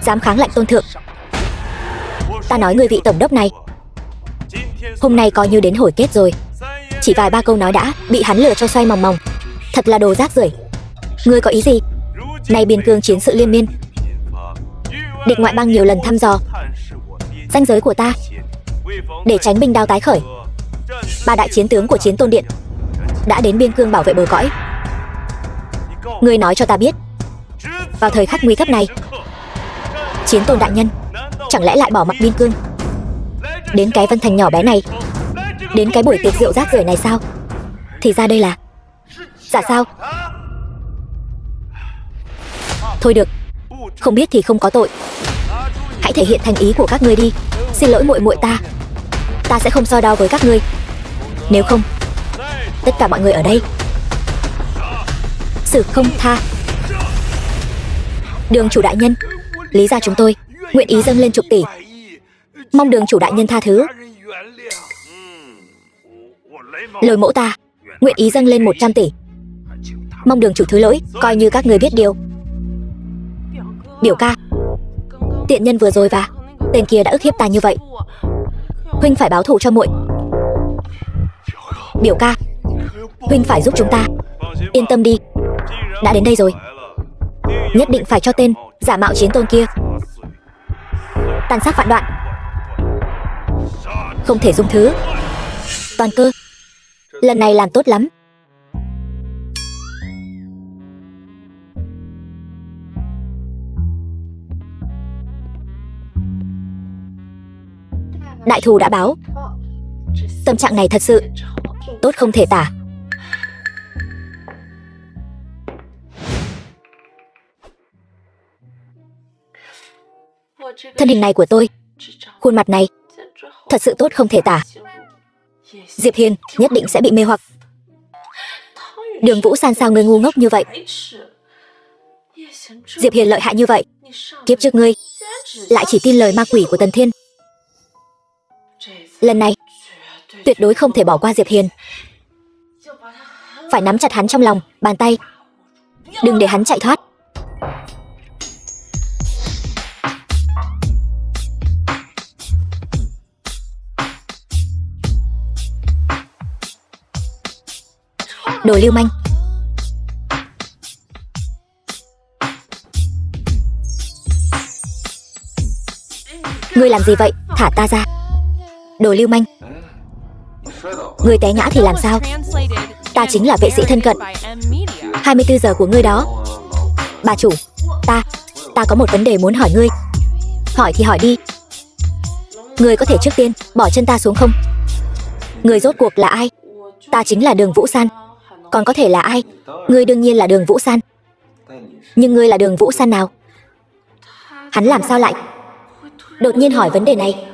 dám kháng lệnh tôn thượng? Ta nói ngươi vị tổng đốc này, hôm nay coi như đến hồi kết rồi. Chỉ vài ba câu nói đã bị hắn lừa cho xoay mòng mòng. Thật là đồ rác rưởi. Ngươi có ý gì? Nay biên cương chiến sự liên miên, địch ngoại bang nhiều lần thăm dò ranh giới của ta để tránh binh đao tái khởi. Ba đại chiến tướng của Chiến Tôn Điện đã đến biên cương bảo vệ bờ cõi. Ngươi nói cho ta biết, vào thời khắc nguy cấp này, Chiến Tôn đại nhân chẳng lẽ lại bỏ mặc biên cương đến cái Vân Thành nhỏ bé này, đến cái buổi tiệc rượu rác rưởi này sao? Thì ra đây là... Dạ sao? Thôi được, không biết thì không có tội. Hãy thể hiện thành ý của các ngươi đi. Xin lỗi muội muội ta sẽ không so đo với các ngươi. Nếu không, tất cả mọi người ở đây xử không tha. Đường chủ đại nhân, lý gia chúng tôi nguyện ý dâng lên chục tỷ, mong đường chủ đại nhân tha thứ. Lôi mẫu ta nguyện ý dâng lên 100 tỷ, mong đường chủ thứ lỗi. Coi như các người biết điều. Biểu ca, tiện nhân vừa rồi và tên kia đã ức hiếp ta như vậy, huynh phải báo thù cho muội. Biểu ca, huynh phải giúp chúng ta. Yên tâm đi, đã đến đây rồi, nhất định phải cho tên giả mạo Chiến Tôn kia tàn sát vạn đoạn, không thể dung thứ. Toàn cơ, lần này làm tốt lắm. Đại thù đã báo, tâm trạng này thật sự tốt không thể tả. Thân hình này của tôi, khuôn mặt này thật sự tốt không thể tả. Diệp Hiên nhất định sẽ bị mê hoặc. Đường Vũ San, sao ngươi ngu ngốc như vậy? Diệp Hiên lợi hại như vậy, kiếp trước ngươi lại chỉ tin lời ma quỷ của Tần Thiên. Lần này tuyệt đối không thể bỏ qua Diệp Hiên, phải nắm chặt hắn trong lòng bàn tay, đừng để hắn chạy thoát. Đồ lưu manh. Ngươi làm gì vậy? Thả ta ra. Đồ lưu manh. Ngươi té ngã thì làm sao? Ta chính là vệ sĩ thân cận 24 giờ của ngươi đó. Bà chủ, ta có một vấn đề muốn hỏi ngươi. Hỏi thì hỏi đi. Ngươi có thể trước tiên bỏ chân ta xuống không? Ngươi rốt cuộc là ai? Ta chính là Đường Vũ San. Còn có thể là ai? Ngươi đương nhiên là Đường Vũ San. Nhưng ngươi là Đường Vũ San nào? Hắn làm sao lại đột nhiên hỏi vấn đề này?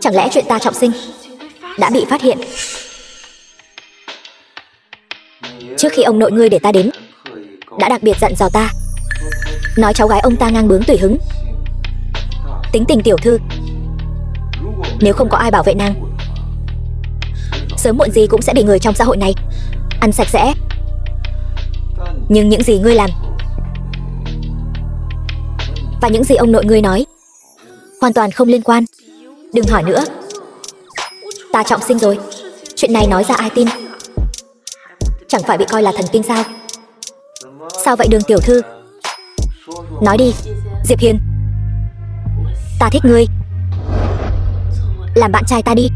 Chẳng lẽ chuyện ta trọng sinh đã bị phát hiện? Trước khi ông nội ngươi để ta đến, đã đặc biệt dặn dò ta, nói cháu gái ông ta ngang bướng tùy hứng, tính tình tiểu thư, nếu không có ai bảo vệ nàng, sớm muộn gì cũng sẽ bị người trong xã hội này ăn sạch sẽ. Nhưng những gì ngươi làm và những gì ông nội ngươi nói hoàn toàn không liên quan. Đừng hỏi nữa. Ta trọng sinh rồi, chuyện này nói ra ai tin? Chẳng phải bị coi là thần kinh sao? Sao vậy Đường tiểu thư? Nói đi. Diệp Hiên, ta thích ngươi, làm bạn trai ta đi.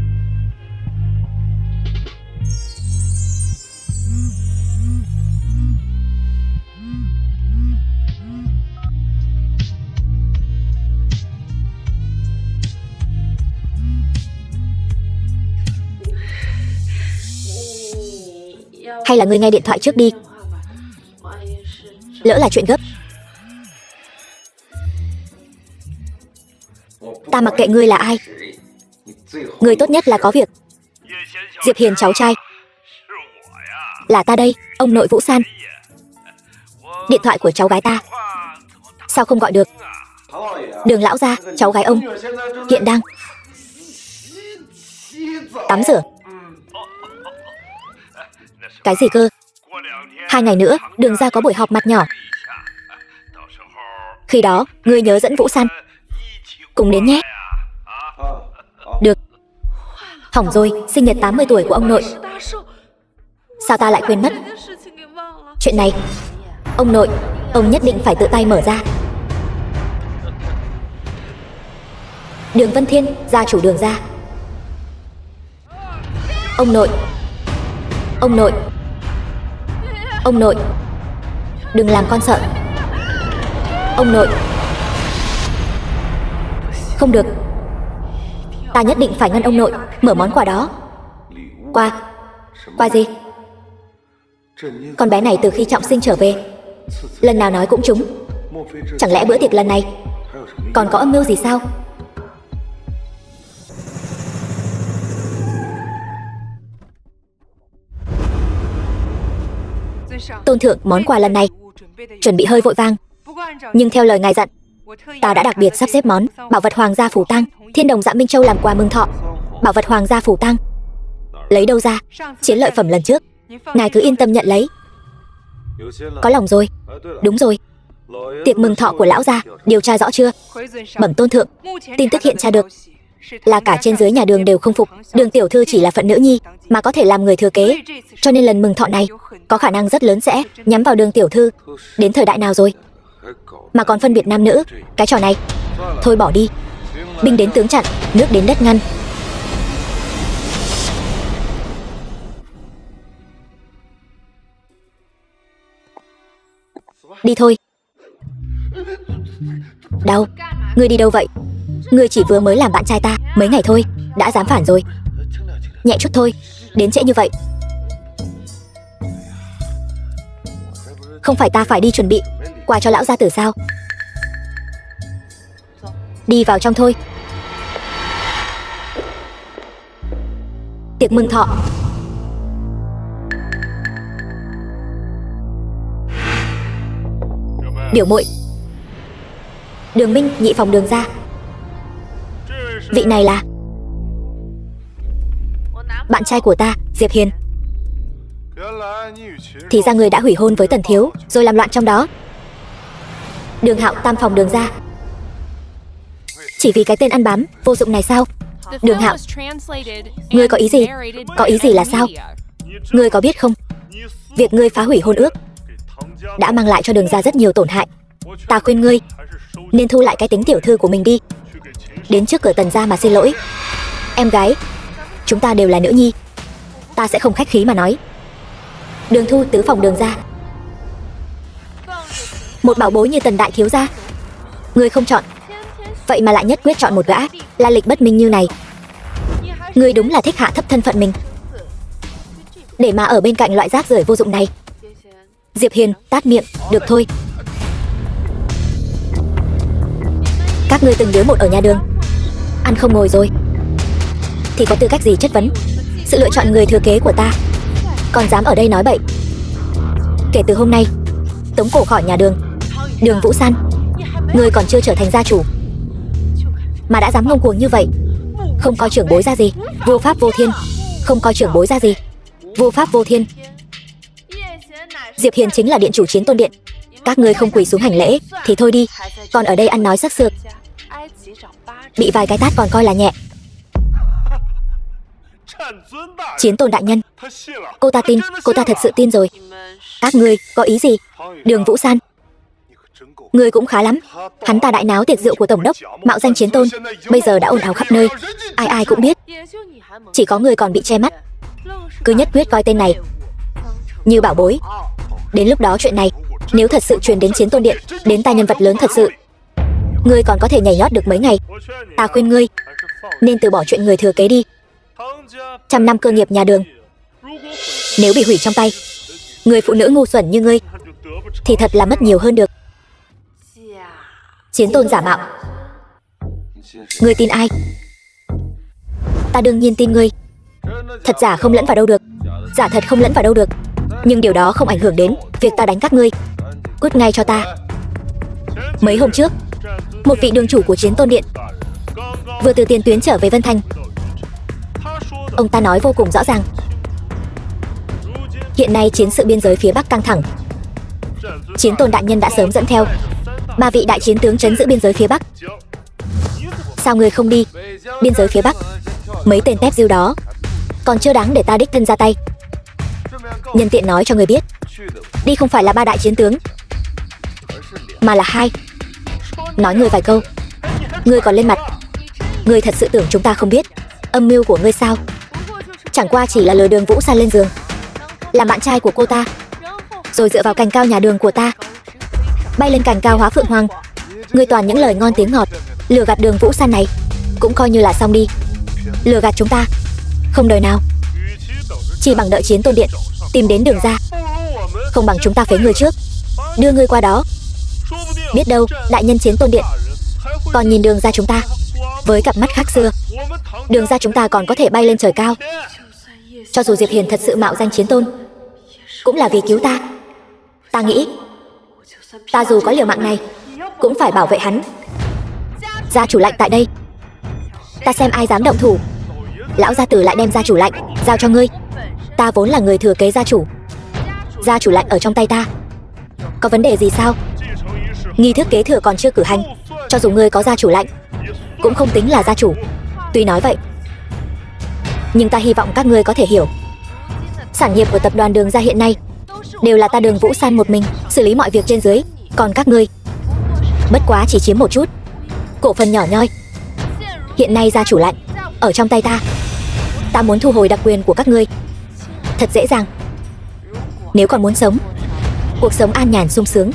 Hay là ngươi nghe điện thoại trước đi, lỡ là chuyện gấp. Ta mặc kệ ngươi là ai, ngươi tốt nhất là có việc. Diệp Hiền cháu trai, là ta đây, ông nội Vũ San. Điện thoại của cháu gái ta sao không gọi được? Đường lão gia, cháu gái ông hiện đang tắm rửa. Cái gì cơ? 2 ngày nữa, Đường gia có buổi họp mặt nhỏ. Khi đó, ngươi nhớ dẫn Vũ San cùng đến nhé. Được. Hỏng rồi, sinh nhật 80 tuổi của ông nội. Sao ta lại quên mất? Chuyện này, ông nội, ông nhất định phải tự tay mở ra. Đường Vân Thiên, gia chủ Đường gia. Ông nội, ông nội, ông nội, đừng làm con sợ. Ông nội. Không được, ta nhất định phải ngăn ông nội mở món quà đó. Quà gì? Con bé này từ khi trọng sinh trở về, lần nào nói cũng trúng. Chẳng lẽ bữa tiệc lần này còn có âm mưu gì sao? Tôn thượng, món quà lần này chuẩn bị hơi vội vàng, nhưng theo lời ngài dặn, ta đã đặc biệt sắp xếp món bảo vật Hoàng gia Phủ Tang, Thiên Đồng Dạ Minh Châu làm quà mừng thọ. Bảo vật Hoàng gia Phủ Tang lấy đâu ra? Chiến lợi phẩm lần trước, ngài cứ yên tâm nhận lấy. Có lòng rồi. Đúng rồi, tiệc mừng thọ của lão gia điều tra rõ chưa? Bẩm tôn thượng, tin tức hiện tra được là cả trên dưới nhà Đường đều không phục Đường tiểu thư chỉ là phận nữ nhi mà có thể làm người thừa kế, cho nên lần mừng thọ này có khả năng rất lớn sẽ nhắm vào Đường tiểu thư. Đến thời đại nào rồi mà còn phân biệt nam nữ? Cái trò này thôi bỏ đi. Binh đến tướng chặn, nước đến đất ngăn. Đi thôi. Đau. Ngươi đi đâu vậy? Ngươi chỉ vừa mới làm bạn trai ta mấy ngày thôi đã dám phản rồi. Nhẹ chút thôi, đến trễ như vậy. Không phải ta phải đi chuẩn bị quà cho lão gia tử sao? Đi vào trong thôi. Tiệc mừng thọ. Biểu muội. Đường Minh, nhị phòng Đường gia. Vị này là bạn trai của ta, Diệp Hiền. Thì ra người đã hủy hôn với Tần thiếu rồi làm loạn trong đó. Đường Hạo, tam phòng Đường gia. Chỉ vì cái tên ăn bám vô dụng này sao? Đường Hạo, ngươi có ý gì? Có ý gì là sao? Ngươi có biết không, việc ngươi phá hủy hôn ước đã mang lại cho Đường gia rất nhiều tổn hại. Ta khuyên ngươi nên thu lại cái tính tiểu thư của mình đi, đến trước cửa Tần gia mà xin lỗi. Em gái, chúng ta đều là nữ nhi, ta sẽ không khách khí mà nói. Đường Thu, tứ phòng Đường gia. Một bảo bối như Tần đại thiếu gia ngươi không chọn, vậy mà lại nhất quyết chọn một gã la lịch bất minh như này. Ngươi đúng là thích hạ thấp thân phận mình để mà ở bên cạnh loại rác rưởi vô dụng này. Diệp Hiền, tát miệng. Được thôi. Các ngươi từng đứa một ở nhà Đường, ăn không ngồi rồi thì có tư cách gì chất vấn sự lựa chọn người thừa kế của ta? Còn dám ở đây nói bậy. Kể từ hôm nay tống cổ khỏi nhà Đường. Đường Vũ San, ngươi còn chưa trở thành gia chủ mà đã dám ngông cuồng như vậy. Không coi trưởng bối ra gì, vô pháp vô thiên. Không coi trưởng bối ra gì, vô pháp vô thiên. Diệp Hiền chính là điện chủ Chiến Tôn Điện. Các ngươi không quỳ xuống hành lễ thì thôi đi, còn ở đây ăn nói sắc sược, bị vài cái tát còn coi là nhẹ. Chiến Tôn đại nhân, cô ta tin, cô ta thật sự tin rồi. Các ngươi có ý gì? Đường Vũ San, ngươi cũng khá lắm. Hắn ta đại náo tiệc rượu của tổng đốc, mạo danh Chiến Tôn, bây giờ đã ồn ào khắp nơi, ai ai cũng biết. Chỉ có ngươi còn bị che mắt, cứ nhất quyết coi tên này như bảo bối. Đến lúc đó chuyện này nếu thật sự truyền đến Chiến Tôn Điện, đến tai nhân vật lớn thật sự, ngươi còn có thể nhảy nhót được mấy ngày. Ta khuyên ngươi nên từ bỏ chuyện người thừa kế đi. 100 năm cơ nghiệp nhà Đường nếu bị hủy trong tay người phụ nữ ngu xuẩn như ngươi thì thật là mất nhiều hơn được. Chiến Tôn giả mạo, ngươi tin ai? Ta đương nhiên tin ngươi. Thật giả không lẫn vào đâu được, giả thật không lẫn vào đâu được. Nhưng điều đó không ảnh hưởng đến việc ta đánh các ngươi. Cút ngay cho ta. Mấy hôm trước, một vị đường chủ của Chiến Tôn Điện vừa từ tiền tuyến trở về Vân Thành. Ông ta nói vô cùng rõ ràng, Hiện nay chiến sự biên giới phía Bắc căng thẳng. Chiến tôn đại nhân đã sớm dẫn theo 3 vị đại chiến tướng trấn giữ biên giới phía Bắc. Sao người không đi? Biên giới phía Bắc, mấy tên tép diêu đó còn chưa đáng để ta đích thân ra tay. Nhân tiện nói cho người biết, đi không phải là 3 đại chiến tướng, mà là 2. Nói người vài câu, ngươi còn lên mặt. Ngươi thật sự tưởng chúng ta không biết âm mưu của ngươi sao? Chẳng qua chỉ là lừa Đường Vũ San lên giường, làm bạn trai của cô ta, rồi dựa vào cành cao nhà Đường của ta bay lên cành cao Hóa Phượng Hoàng. Ngươi toàn những lời ngon tiếng ngọt, lừa gạt Đường Vũ San này cũng coi như là xong đi. Lừa gạt chúng ta không đời nào. Chỉ bằng đợi chiến tôn điện tìm đến Đường ra, không bằng chúng ta phế người trước, đưa ngươi qua đó. Biết đâu đại nhân chiến tôn điện còn nhìn Đường ra chúng ta với cặp mắt khác xưa. Đường ra chúng ta còn có thể bay lên trời cao. Cho dù Diệp Hiền thật sự mạo danh chiến tôn, cũng là vì cứu ta. Ta nghĩ ta dù có liều mạng này cũng phải bảo vệ hắn. Gia chủ lạnh tại đây, ta xem ai dám động thủ. Lão gia tử lại đem gia chủ lạnh giao cho ngươi. Ta vốn là người thừa kế gia chủ, gia chủ lạnh ở trong tay ta. Có vấn đề gì sao? Nghi thức kế thừa còn chưa cử hành, cho dù ngươi có gia chủ lạnh cũng không tính là gia chủ. Tuy nói vậy, nhưng ta hy vọng các ngươi có thể hiểu, sản nghiệp của tập đoàn Đường gia hiện nay đều là ta Đường Vũ San một mình xử lý mọi việc trên dưới. Còn các ngươi bất quá chỉ chiếm một chút cổ phần nhỏ nhoi. Hiện nay gia chủ lạnh ở trong tay ta, ta muốn thu hồi đặc quyền của các ngươi thật dễ dàng. Nếu còn muốn sống cuộc sống an nhàn sung sướng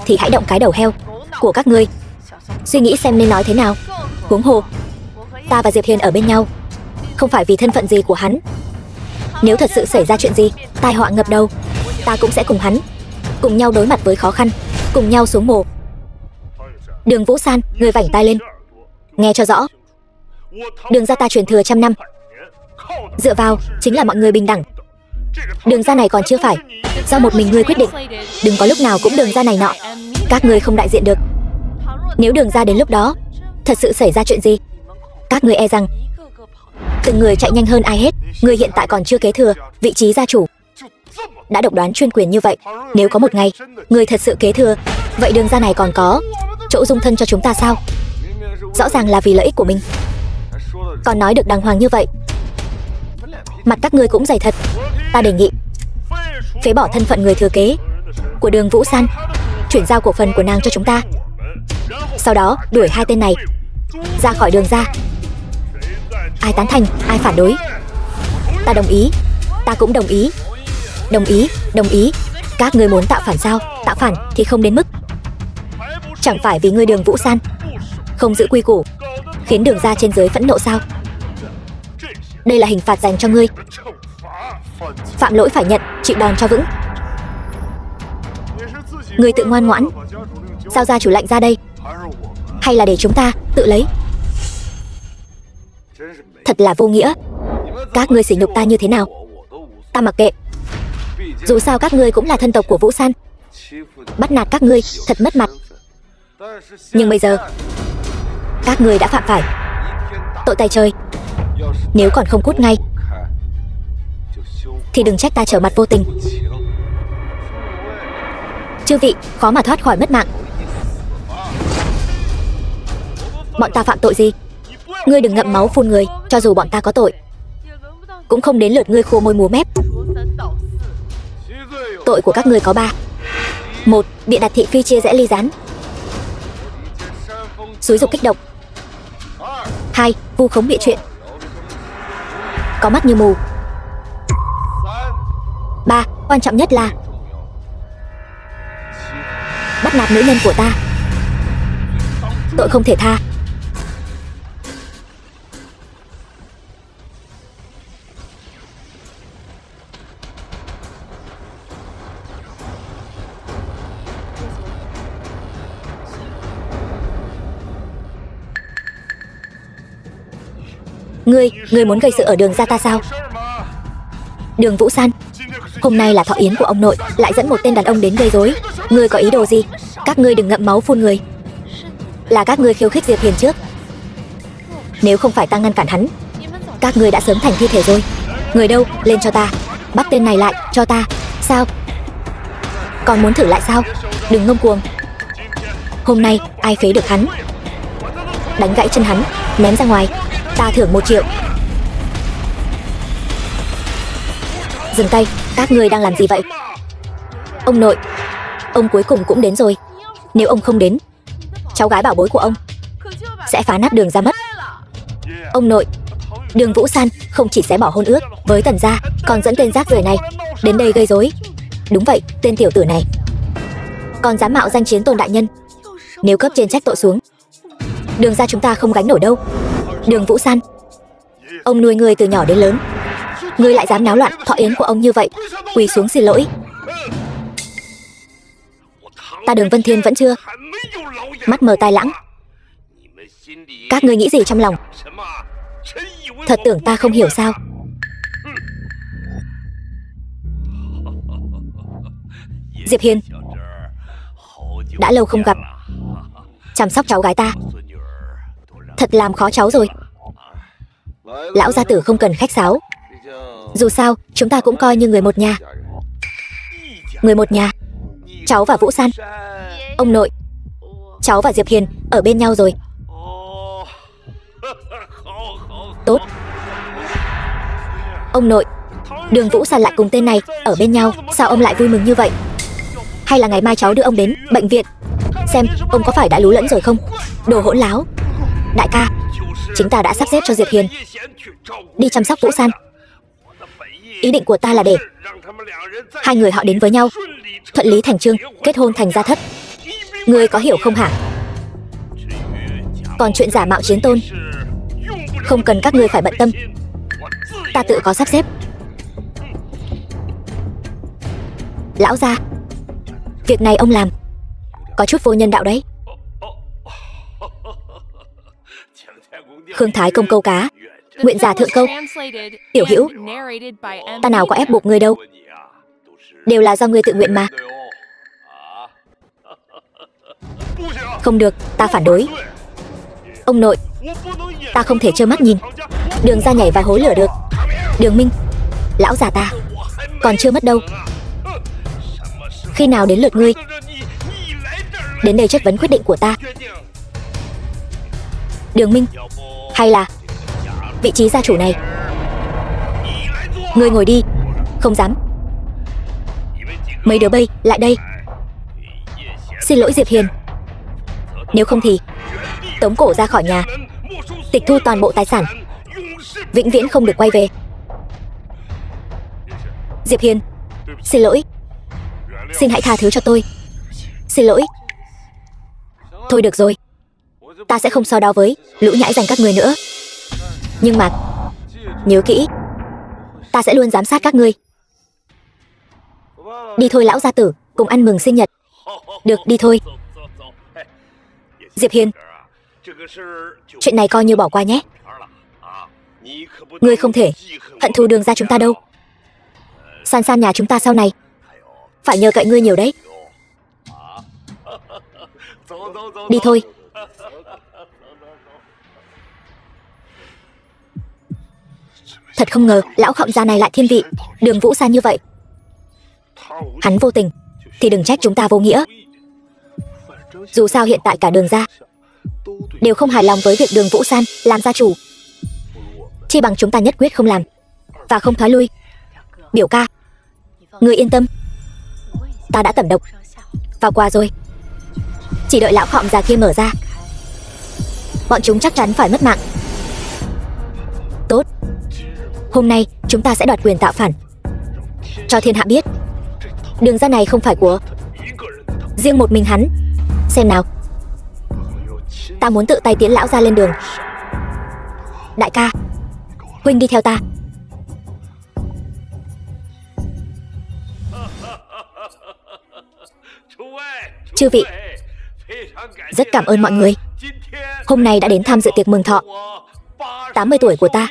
thì hãy động cái đầu heo của các ngươi, suy nghĩ xem nên nói thế nào. Huống hồ ta và Diệp Hiền ở bên nhau không phải vì thân phận gì của hắn. Nếu thật sự xảy ra chuyện gì, tai họa ngập đầu, ta cũng sẽ cùng hắn cùng nhau đối mặt với khó khăn, cùng nhau xuống mồ. Đường Vũ San, người vảnh tai lên, nghe cho rõ. Đường gia ta truyền thừa 100 năm, dựa vào chính là mọi người bình đẳng. Đường gia này còn chưa phải do một mình ngươi quyết định. Đừng có lúc nào cũng đường gia này nọ, các ngươi không đại diện được. Nếu Đường gia đến lúc đó thật sự xảy ra chuyện gì, các ngươi e rằng từng người chạy nhanh hơn ai hết. Ngươi hiện tại còn chưa kế thừa vị trí gia chủ, đã độc đoán chuyên quyền như vậy. Nếu có một ngày ngươi thật sự kế thừa, vậy Đường gia này còn có chỗ dung thân cho chúng ta sao? Rõ ràng là vì lợi ích của mình, còn nói được đàng hoàng như vậy. Mặt các ngươi cũng dày thật. Ta đề nghị phế bỏ thân phận người thừa kế của Đường Vũ San, chuyển giao cổ phần của nàng cho chúng ta. Sau đó đuổi 2 tên này ra khỏi Đường gia. Ai tán thành, ai phản đối? Ta đồng ý. Ta cũng đồng ý. Đồng ý, đồng ý. Các ngươi muốn tạo phản sao? Tạo phản thì không đến mức. Chẳng phải vì ngươi Đường Vũ San không giữ quy củ khiến Đường gia trên dưới phẫn nộ sao? Đây là hình phạt dành cho ngươi. Phạm lỗi phải nhận, chịu đòn cho vững. Ngươi tự ngoan ngoãn giao gia chủ lạnh ra đây, hay là để chúng ta tự lấy? Thật là vô nghĩa. Các ngươi sỉ nhục ta như thế nào ta mặc kệ. Dù sao các ngươi cũng là thân tộc của Vũ San, bắt nạt các ngươi thật mất mặt. Nhưng bây giờ các ngươi đã phạm phải tội tay trời. Nếu còn không cút ngay thì đừng trách ta trở mặt vô tình. Chư vị khó mà thoát khỏi mất mạng. Bọn ta phạm tội gì? Ngươi đừng ngậm máu phun người. Cho dù bọn ta có tội, cũng không đến lượt ngươi khô môi múa mép. Tội của các ngươi có 3. 1. Bịa đặt thị phi chia rẽ ly gián, xúi dục kích động. 2. Vu khống bịa chuyện, có mắt như mù. 3. Quan trọng nhất là bắt nạt nữ nhân của ta. Tội không thể tha. Ngươi muốn gây sự ở Đường gia ta sao? Đường Vũ San, hôm nay là thọ yến của ông nội, lại dẫn một tên đàn ông đến gây rối. Ngươi có ý đồ gì? Các ngươi đừng ngậm máu phun người. Là các ngươi khiêu khích Diệp Hiền trước. Nếu không phải ta ngăn cản hắn, các ngươi đã sớm thành thi thể rồi. Người đâu? Lên cho ta. Bắt tên này lại cho ta. Sao? Còn muốn thử lại sao? Đừng ngông cuồng. Hôm nay ai phế được hắn, đánh gãy chân hắn, ném ra ngoài, ta thưởng 1 triệu. Dừng tay, các ngươi đang làm gì vậy? Ông nội, ông cuối cùng cũng đến rồi. Nếu ông không đến, cháu gái bảo bối của ông sẽ phá nát Đường gia mất. Ông nội, Đường Vũ San không chỉ sẽ bỏ hôn ước với Tần gia, còn dẫn tên rác rưởi này đến đây gây rối. Đúng vậy, tên tiểu tử này còn dám mạo danh Chiến Tôn đại nhân. Nếu cấp trên trách tội xuống, Đường gia chúng ta không gánh nổi đâu. Đường Vũ San, ông nuôi ngươi từ nhỏ đến lớn, ngươi lại dám náo loạn thọ yến của ông như vậy. Quỳ xuống xin lỗi. Ta Đường Vân Thiên vẫn chưa mắt mờ tai lãng. Các ngươi nghĩ gì trong lòng? Thật tưởng ta không hiểu sao? Diệp Hiên, đã lâu không gặp, chăm sóc cháu gái ta thật làm khó cháu rồi. Lão gia tử không cần khách sáo, dù sao chúng ta cũng coi như người một nhà. Người một nhà? Cháu và Vũ San. Ông nội, cháu và Diệp Hiên ở bên nhau rồi. Tốt. Ông nội, Đường Vũ San lại cùng tên này ở bên nhau, sao ông lại vui mừng như vậy? Hay là ngày mai cháu đưa ông đến bệnh viện xem ông có phải đã lú lẫn rồi không? Đồ hỗn láo. Đại ca, chính ta đã sắp xếp cho Diệp Hiên đi chăm sóc Vũ San. Ý định của ta là để hai người họ đến với nhau, thuận lý thành chương, kết hôn thành gia thất. Ngươi có hiểu không hả? Còn chuyện giả mạo Chiến Tôn, không cần các ngươi phải bận tâm, ta tự có sắp xếp. Lão gia, việc này ông làm có chút vô nhân đạo đấy. Khương Thái công câu cá, nguyện giả thượng câu. Tiểu Hữu, ta nào có ép buộc ngươi đâu, đều là do ngươi tự nguyện mà. Không được, ta phản đối. Ông nội, ta không thể trơ mắt nhìn Đường gia nhảy vào hố lửa được. Đường Minh, lão già ta còn chưa mất đâu. Khi nào đến lượt ngươi đến đây chất vấn quyết định của ta? Đường Minh, hay là vị trí gia chủ này ngươi ngồi đi. Không dám. Mấy đứa bay lại đây. Xin lỗi Diệp Hiên, nếu không thì tống cổ ra khỏi nhà, tịch thu toàn bộ tài sản, vĩnh viễn không được quay về. Diệp Hiên, xin lỗi, xin hãy tha thứ cho tôi. Xin lỗi. Thôi được rồi, ta sẽ không so đo với lũ nhãi danh các ngươi nữa. Nhưng mà nhớ kỹ, ta sẽ luôn giám sát các ngươi. Đi thôi lão gia tử, cùng ăn mừng sinh nhật. Được, đi thôi. Diệp Hiên, chuyện này coi như bỏ qua nhé. Ngươi không thể hận thù Đường gia chúng ta đâu. San San nhà chúng ta sau này phải nhờ cậy ngươi nhiều đấy. Đi thôi. Thật không ngờ lão khổng gia này lại thiên vị Đường Vũ San như vậy. Hắn vô tình thì đừng trách chúng ta vô nghĩa. Dù sao hiện tại cả Đường gia đều không hài lòng với việc Đường Vũ San làm gia chủ. Chi bằng chúng ta nhất quyết không làm và không thoái lui. Biểu ca, ngươi yên tâm, ta đã tẩm độc vào quà rồi. Chỉ đợi lão khổng già kia mở ra, bọn chúng chắc chắn phải mất mạng. Tốt, hôm nay chúng ta sẽ đoạt quyền tạo phản, cho thiên hạ biết Đường gia này không phải của riêng một mình hắn. Xem nào, ta muốn tự tay tiến lão gia lên đường. Đại ca, huynh đi theo ta. Chư vị, rất cảm ơn mọi người hôm nay đã đến tham dự tiệc mừng thọ 80 tuổi của ta.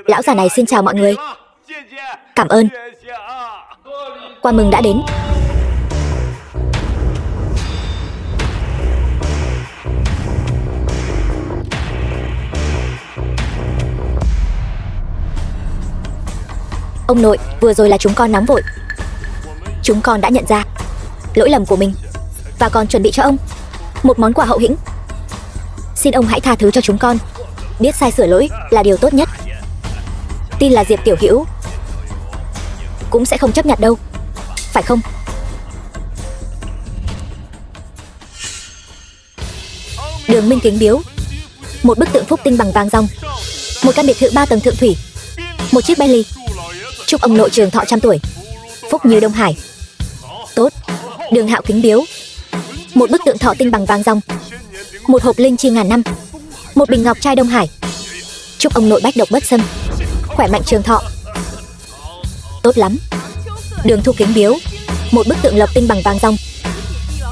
Lão già này xin chào mọi người. Cảm ơn. Qua mừng đã đến. Ông nội, vừa rồi là chúng con nóng vội. Chúng con đã nhận ra lỗi lầm của mình và còn chuẩn bị cho ông một món quà hậu hĩnh. Xin ông hãy tha thứ cho chúng con. Biết sai sửa lỗi là điều tốt nhất. Tin là Diệp tiểu hữu cũng sẽ không chấp nhận đâu, phải không? Đường Minh kính biếu một bức tượng phúc tinh bằng vàng ròng, một căn biệt thự 3 tầng thượng thủy, một chiếc Bentley. Chúc ông nội trường thọ trăm tuổi, phúc như Đông Hải. Tốt. Đường Hạo kính biếu một bức tượng thọ tinh bằng vàng ròng, một hộp linh chi ngàn năm, một bình ngọc trai Đông Hải. Chúc ông nội bách độc bất xâm, khỏe mạnh trường thọ. Tốt lắm. Đường Thu kính biếu một bức tượng lộc tinh bằng vàng ròng,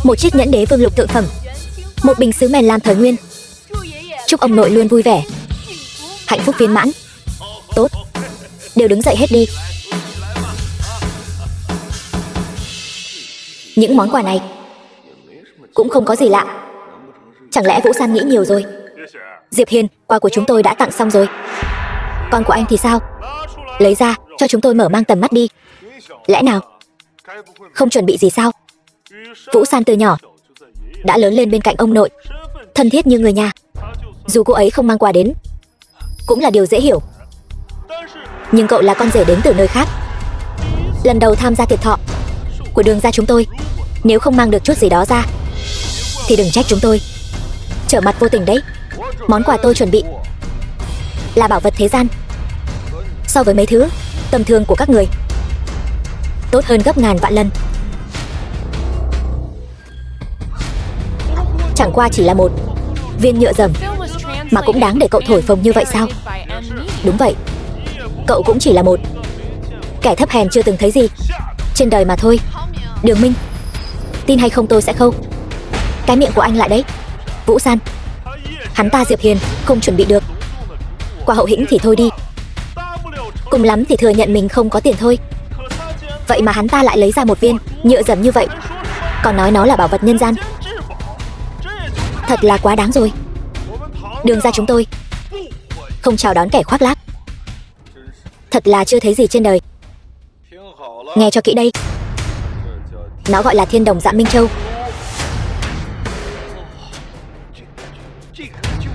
một chiếc nhẫn đế vương lục tượng phẩm, một bình sứ mèn lam thời nguyên. Chúc ông nội luôn vui vẻ, hạnh phúc viên mãn. Tốt. Đều đứng dậy hết đi. Những món quà này cũng không có gì lạ. Chẳng lẽ Vũ San nghĩ nhiều rồi? Diệp Hiền, quà của chúng tôi đã tặng xong rồi. Con của anh thì sao? Lấy ra cho chúng tôi mở mang tầm mắt đi. Lẽ nào không chuẩn bị gì sao? Vũ San từ nhỏ đã lớn lên bên cạnh ông nội, thân thiết như người nhà. Dù cô ấy không mang quà đến cũng là điều dễ hiểu. Nhưng cậu là con rể đến từ nơi khác, lần đầu tham gia tiệc thọ của Đường gia chúng tôi, nếu không mang được chút gì đó ra thì đừng trách chúng tôi trở mặt vô tình đấy. Món quà tôi chuẩn bị là bảo vật thế gian, so với mấy thứ tầm thường của các người tốt hơn gấp ngàn vạn lần. Chẳng qua chỉ là một viên nhựa dầm mà cũng đáng để cậu thổi phồng như vậy sao? Đúng vậy, cậu cũng chỉ là một kẻ thấp hèn chưa từng thấy gì trên đời mà thôi. Đường Minh, tin hay không tôi sẽ khâu cái miệng của anh lại đấy. Vũ San, hắn ta Diệp Hiền không chuẩn bị được quà hậu hĩnh thì thôi đi, cùng lắm thì thừa nhận mình không có tiền thôi. Vậy mà hắn ta lại lấy ra một viên nhựa dầm như vậy, còn nói nó là bảo vật nhân gian. Thật là quá đáng rồi. Đường gia chúng tôi không chào đón kẻ khoác lác, thật là chưa thấy gì trên đời. Nghe cho kỹ đây, nó gọi là Thiên Đồng Dạ Minh Châu.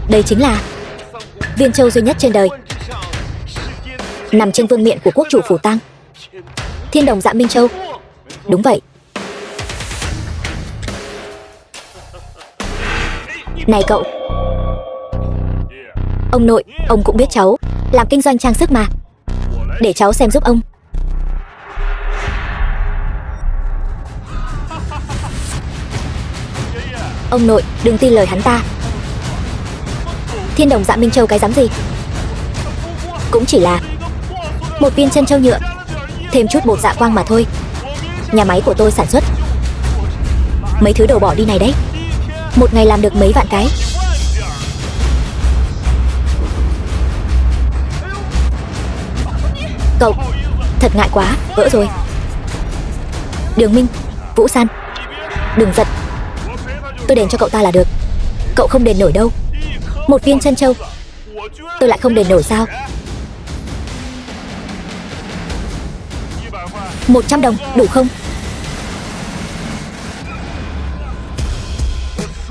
Đây chính là viên châu duy nhất trên đời, nằm trên vương miện của quốc chủ Phủ Tang. Thiên Đồng Dạ Minh Châu. Đúng vậy. Này cậu. Ông nội, ông cũng biết cháu làm kinh doanh trang sức mà, để cháu xem giúp ông. Ông nội, đừng tin lời hắn ta. Thiên Đồng Dạ Minh Châu cái dám gì? Cũng chỉ là một viên chân châu nhựa, thêm chút bột dạ quang mà thôi. Nhà máy của tôi sản xuất mấy thứ đồ bỏ đi này đấy, một ngày làm được mấy vạn cái. Cậu, thật ngại quá, vỡ rồi. Đường Minh, Vũ San, đừng giận, tôi đền cho cậu ta là được. Cậu không đền nổi đâu. Một viên chân châu tôi lại không đền nổi sao? 100 đồng đủ không?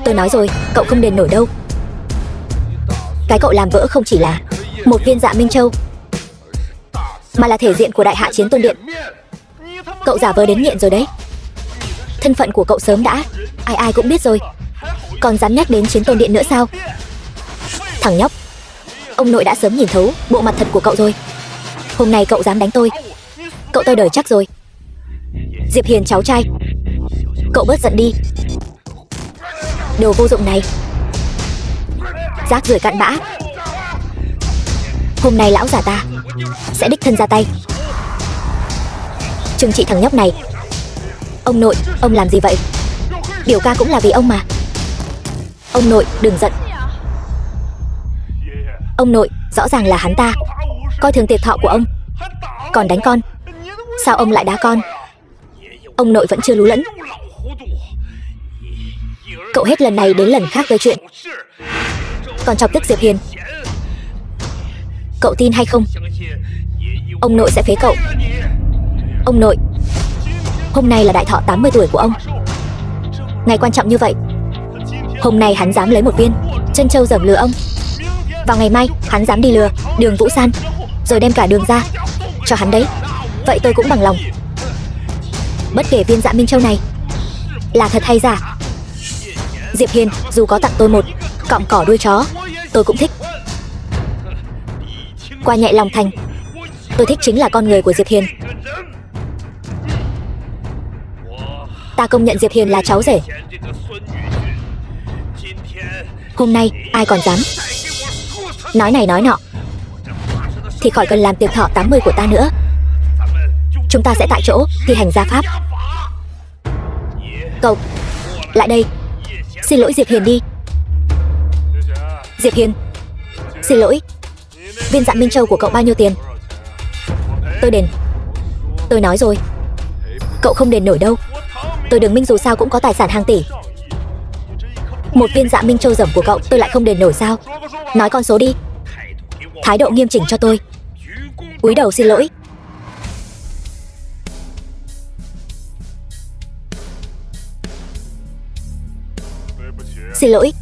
Tôi nói rồi, cậu không đền nổi đâu. Cái cậu làm vỡ không chỉ là một viên Dạ Minh Châu, mà là thể diện của Đại Hạ Chiến Tôn Điện. Cậu giả vờ đến nghiện rồi đấy. Thân phận của cậu sớm đã ai ai cũng biết rồi, còn dám nhắc đến Chiến Tôn Điện nữa sao? Thằng nhóc, ông nội đã sớm nhìn thấu bộ mặt thật của cậu rồi. Hôm nay cậu dám đánh tôi đời chắc rồi. Diệp Hiền cháu trai, cậu bớt giận đi. Đồ vô dụng này, rác rưởi cặn bã. Hôm nay lão già ta sẽ đích thân ra tay trừng trị thằng nhóc này. Ông nội, ông làm gì vậy? Biểu ca cũng là vì ông mà. Ông nội, đừng giận. Ông nội, rõ ràng là hắn ta coi thường tiệc thọ của ông, còn đánh con. Sao ông lại đá con? Ông nội vẫn chưa lú lẫn. Cậu hết lần này đến lần khác gây chuyện, còn chọc tức Diệp Hiền. Cậu tin hay không? ông nội sẽ phế cậu. Ông nội, hôm nay là đại thọ 80 tuổi của ông. Ngày quan trọng như vậy, hôm nay hắn dám lấy một viên chân châu dởm lừa ông. Vào ngày mai hắn dám đi lừa Đường Vũ San, rồi đem cả Đường ra cho hắn đấy. Vậy tôi cũng bằng lòng. Bất kể viên Dạ Minh Châu này là thật hay giả, Diệp Hiền dù có tặng tôi một cọng cỏ đuôi chó, tôi cũng thích. Qua nhẹ lòng thành, tôi thích chính là con người của Diệp Hiền. Ta công nhận Diệp Hiền là cháu rể. Hôm nay ai còn dám nói này nói nọ thì khỏi cần làm tiệc thọ 80 của ta nữa. Chúng ta sẽ tại chỗ thi hành gia pháp. Cậu lại đây. Xin lỗi Diệp Hiền đi. Diệp Hiền, xin lỗi. Viên Dạ Minh Châu của cậu bao nhiêu tiền? Tôi đền. Tôi nói rồi, cậu không đền nổi đâu. Tôi Đường Minh dù sao cũng có tài sản hàng tỷ. Một viên Dạ Minh Châu dởm của cậu tôi lại không đền nổi sao? Nói con số đi. Thái độ nghiêm chỉnh cho tôi. Cúi đầu xin lỗi. Xin lỗi.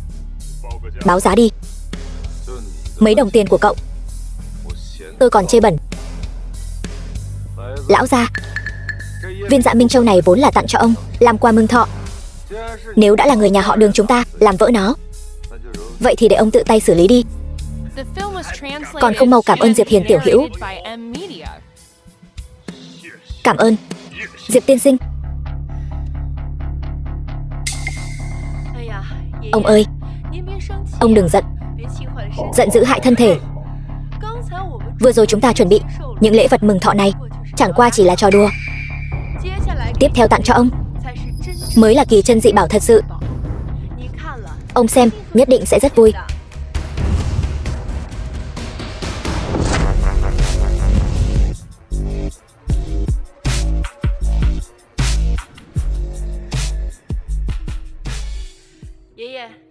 Báo giá đi. Mấy đồng tiền của cậu tôi còn chê bẩn. Lão gia, viên Dạ Minh Châu này vốn là tặng cho ông làm quà mừng thọ. Nếu đã là người nhà họ Đường chúng ta làm vỡ nó, vậy thì để ông tự tay xử lý đi. Còn không mau cảm ơn Diệp Hiền tiểu hữu. Cảm ơn Diệp tiên sinh. Ông ơi, ông đừng giận. Giận dữ hại thân thể. Vừa rồi chúng ta chuẩn bị những lễ vật mừng thọ này chẳng qua chỉ là trò đùa. Tiếp theo tặng cho ông mới là kỳ chân dị bảo thật sự. Ông xem nhất định sẽ rất vui.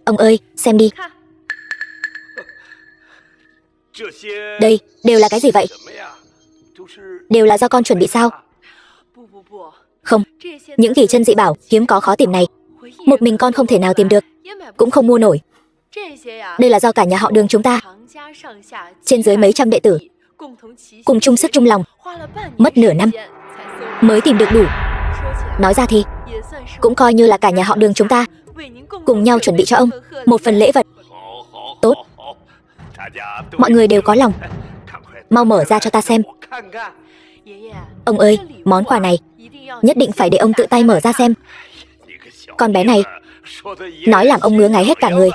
Ông ơi, xem đi. Đây, đều là cái gì vậy? Đều là do con chuẩn bị sao? Không, những kỳ chân dị bảo hiếm có khó tìm này, một mình con không thể nào tìm được, cũng không mua nổi. Đây là do cả nhà họ Đường chúng ta, trên dưới mấy trăm đệ tử, cùng chung sức chung lòng, mất nửa năm mới tìm được đủ. Nói ra thì cũng coi như là cả nhà họ Đường chúng ta cùng nhau chuẩn bị cho ông một phần lễ vật. Tốt, mọi người đều có lòng, mau mở ra cho ta xem. Ông ơi, món quà này nhất định phải để ông tự tay mở ra xem. Con bé này nói làm ông ngứa ngáy hết cả người.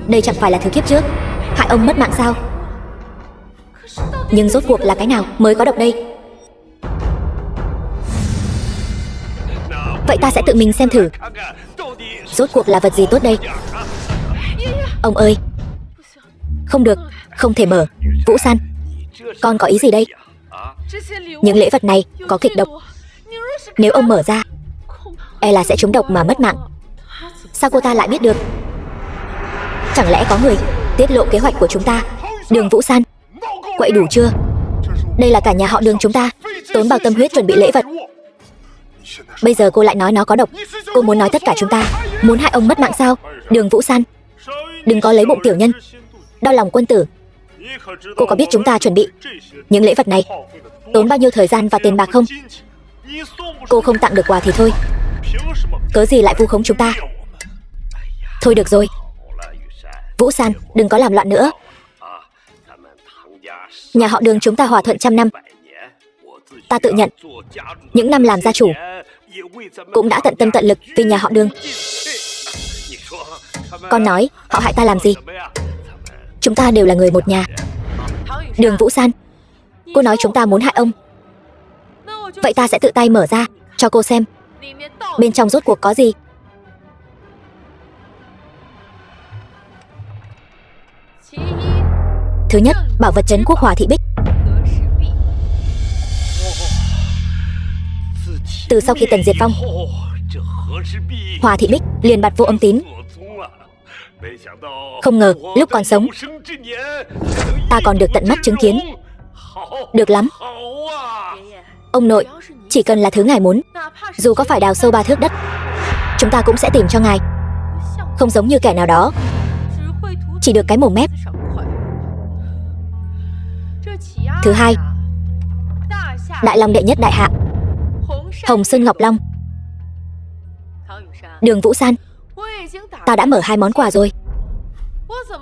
Đây chẳng phải là thứ kiếp trước hại ông mất mạng sao? Nhưng rốt cuộc là cái nào mới có độc đây? Vậy ta sẽ tự mình xem thử, rốt cuộc là vật gì tốt đây. Ông ơi, không được, không thể mở. Vũ San, con có ý gì đây? Những lễ vật này có kịch độc, nếu ông mở ra e là sẽ trúng độc mà mất mạng. Sao cô ta lại biết được? Chẳng lẽ có người tiết lộ kế hoạch của chúng ta? Đường Vũ San, quậy đủ chưa? Đây là cả nhà họ Đường chúng ta tốn bao tâm huyết chuẩn bị lễ vật, bây giờ cô lại nói nó có độc. Cô muốn nói tất cả chúng ta muốn hại ông mất mạng sao? Đường Vũ San, đừng có lấy bụng tiểu nhân, đau lòng quân tử. Cô có biết chúng ta chuẩn bị những lễ vật này tốn bao nhiêu thời gian và tiền bạc không? Cô không tặng được quà thì thôi, cớ gì lại vu khống chúng ta? Thôi được rồi, Vũ San, đừng có làm loạn nữa. Nhà họ Đường chúng ta hòa thuận 100 năm. Ta tự nhận những năm làm gia chủ cũng đã tận tâm tận lực vì nhà họ Đường. Con nói họ hại ta làm gì? Chúng ta đều là người một nhà. Đường Vũ San, cô nói chúng ta muốn hại ông, vậy ta sẽ tự tay mở ra cho cô xem bên trong rốt cuộc có gì. Thứ nhất, bảo vật trấn quốc Hòa Thị Bích. Từ sau khi Tần diệt vong, Hòa Thị Bích liền bạt vô âm tín. Không ngờ lúc còn sống ta còn được tận mắt chứng kiến. Được lắm. Ông nội, chỉ cần là thứ ngài muốn, dù có phải đào sâu 3 thước đất, chúng ta cũng sẽ tìm cho ngài. Không giống như kẻ nào đó chỉ được cái mồm mép. Thứ hai, Đại Long đệ nhất đại hạ, Hồng Sơn Ngọc Long, Đường Vũ San, ta đã mở 2 món quà rồi.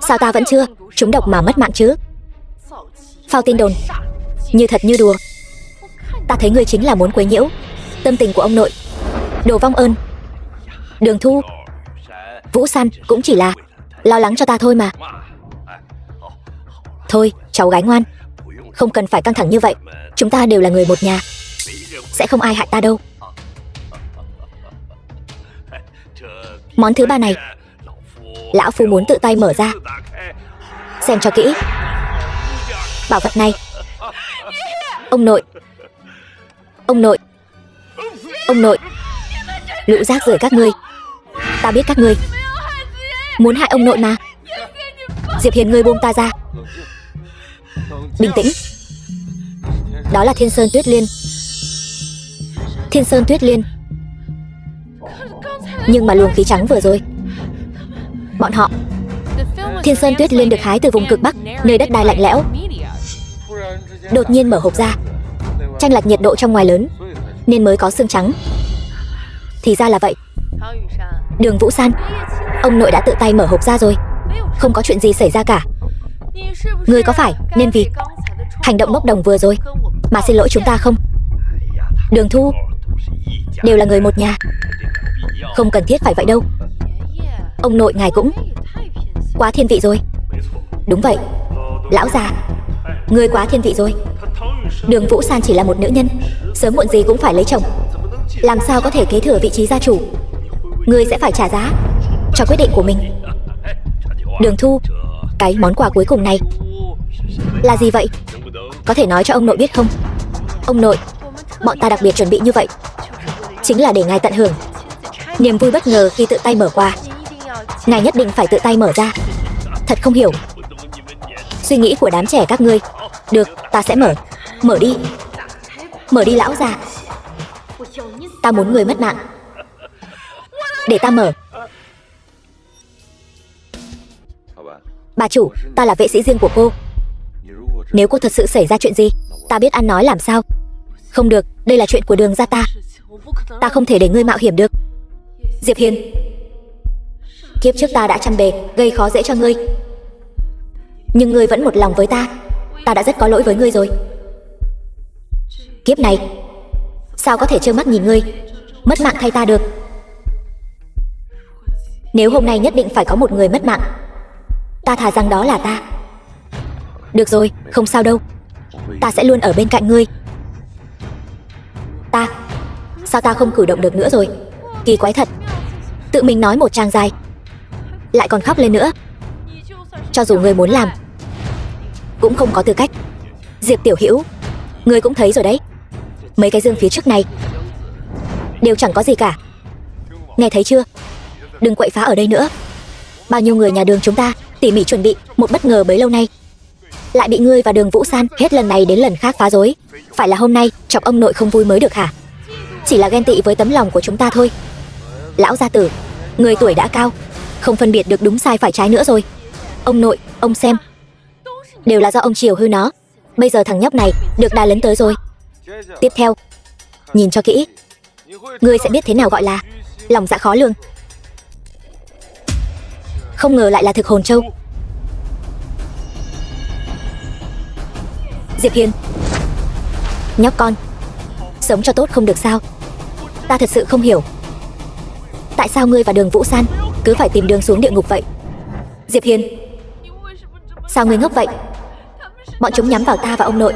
Sao ta vẫn chưa trúng độc mà mất mạng chứ? Phao tin đồn, như thật như đùa. Ta thấy ngươi chính là muốn quấy nhiễu tâm tình của ông nội. Đồ vong ơn. Đường Thu, Vũ San cũng chỉ là lo lắng cho ta thôi mà. Thôi, cháu gái ngoan, không cần phải căng thẳng như vậy. Chúng ta đều là người một nhà, sẽ không ai hại ta đâu. Món thứ 3 này, lão phu muốn tự tay mở ra. Xem cho kỹ. Bảo vật này. Ông nội, ông nội, ông nội, lũ rác rưởi các ngươi. Ta biết các ngươi muốn hại ông nội mà. Diệp Hiền, ngươi buông ta ra. Bình tĩnh. Đó là Thiên Sơn Tuyết Liên. Thiên Sơn Tuyết Liên. Nhưng mà luồng khí trắng vừa rồi, bọn họ, Thiên Sơn Tuyết Liên được hái từ vùng cực Bắc, nơi đất đai lạnh lẽo. Đột nhiên mở hộp ra, chênh lệch nhiệt độ trong ngoài lớn, nên mới có xương trắng. Thì ra là vậy. Đường Vũ San, ông nội đã tự tay mở hộp ra rồi, không có chuyện gì xảy ra cả. Ngươi có phải nên vì hành động bốc đồng vừa rồi mà xin lỗi chúng ta không? Đường Thu, đều là người một nhà, không cần thiết phải vậy đâu. Ông nội ngài cũng quá thiên vị rồi. Đúng vậy, lão già, ngươi quá thiên vị rồi. Đường Vũ San chỉ là một nữ nhân, sớm muộn gì cũng phải lấy chồng, làm sao có thể kế thừa vị trí gia chủ. Ngươi sẽ phải trả giá cho quyết định của mình. Đường Thu, cái món quà cuối cùng này là gì vậy? Có thể nói cho ông nội biết không? Ông nội, bọn ta đặc biệt chuẩn bị như vậy chính là để ngài tận hưởng niềm vui bất ngờ khi tự tay mở quà. Ngài nhất định phải tự tay mở ra. Thật không hiểu suy nghĩ của đám trẻ các ngươi. Được, ta sẽ mở. Mở đi. Mở đi lão già. Ta muốn người mất mạng. Để ta mở. Bà chủ, ta là vệ sĩ riêng của cô. Nếu cô thật sự xảy ra chuyện gì, ta biết ăn nói làm sao. Không được, đây là chuyện của Đường gia ta. Ta không thể để ngươi mạo hiểm được. Diệp Hiền, kiếp trước ta đã trăm bề gây khó dễ cho ngươi, nhưng ngươi vẫn một lòng với ta. Ta đã rất có lỗi với ngươi rồi. Kiếp này, sao có thể trơ mắt nhìn ngươi mất mạng thay ta được? Nếu hôm nay nhất định phải có một người mất mạng, ta thà rằng đó là ta. Được rồi, không sao đâu. Ta sẽ luôn ở bên cạnh ngươi. Sao ta không cử động được nữa rồi? Kỳ quái thật. Tự mình nói một trang dài, lại còn khóc lên nữa. Cho dù ngươi muốn làm, cũng không có tư cách. Diệp tiểu hữu, ngươi cũng thấy rồi đấy, mấy cái dương phía trước này đều chẳng có gì cả. Nghe thấy chưa? Đừng quậy phá ở đây nữa. Bao nhiêu người nhà Đường chúng ta tỉ mỉ chuẩn bị một bất ngờ bấy lâu nay, lại bị ngươi và Đường Vũ San hết lần này đến lần khác phá rối. Phải là hôm nay chọc ông nội không vui mới được hả? Chỉ là ghen tị với tấm lòng của chúng ta thôi. Lão gia tử, người tuổi đã cao, không phân biệt được đúng sai phải trái nữa rồi. Ông nội, ông xem, đều là do ông chiều hư nó. Bây giờ thằng nhóc này được đà lấn tới rồi. Tiếp theo, nhìn cho kỹ, ngươi sẽ biết thế nào gọi là lòng dạ khó lường. Không ngờ lại là thực hồn châu. Diệp Hiền, nhóc con, sống cho tốt không được sao? Ta thật sự không hiểu, tại sao ngươi và Đường Vũ San cứ phải tìm đường xuống địa ngục vậy? Diệp Hiền, sao ngươi ngốc vậy? Bọn chúng nhắm vào ta và ông nội.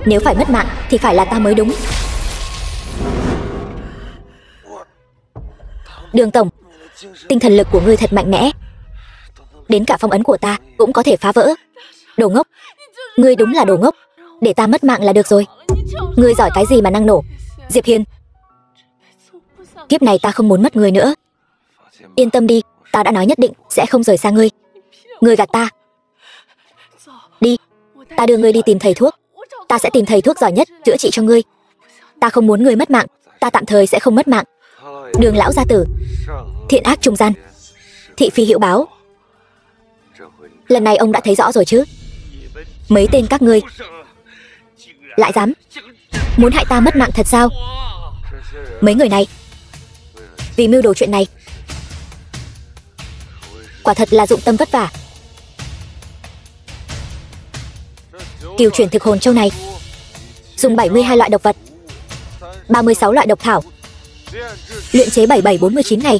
Nếu phải mất mạng thì phải là ta mới đúng. Đường tổng, tinh thần lực của ngươi thật mạnh mẽ, đến cả phong ấn của ta cũng có thể phá vỡ. Đồ ngốc, ngươi đúng là đồ ngốc. Để ta mất mạng là được rồi. Ngươi giỏi cái gì mà năng nổ? Diệp Hiền, kiếp này ta không muốn mất ngươi nữa. Yên tâm đi, ta đã nói nhất định sẽ không rời xa ngươi. Ngươi gạt ta. Ta đưa ngươi đi tìm thầy thuốc. Ta sẽ tìm thầy thuốc giỏi nhất chữa trị cho ngươi. Ta không muốn ngươi mất mạng. Ta tạm thời sẽ không mất mạng. Đường lão gia tử, thiện ác trung gian, thị phi hữu báo. Lần này ông đã thấy rõ rồi chứ? Mấy tên các ngươi lại dám muốn hại ta mất mạng thật sao? Mấy người này vì mưu đồ chuyện này quả thật là dụng tâm vất vả. Cửu chuyển thực hồn châu này dùng 72 loại độc vật, 36 loại độc thảo luyện chế 7749 ngày,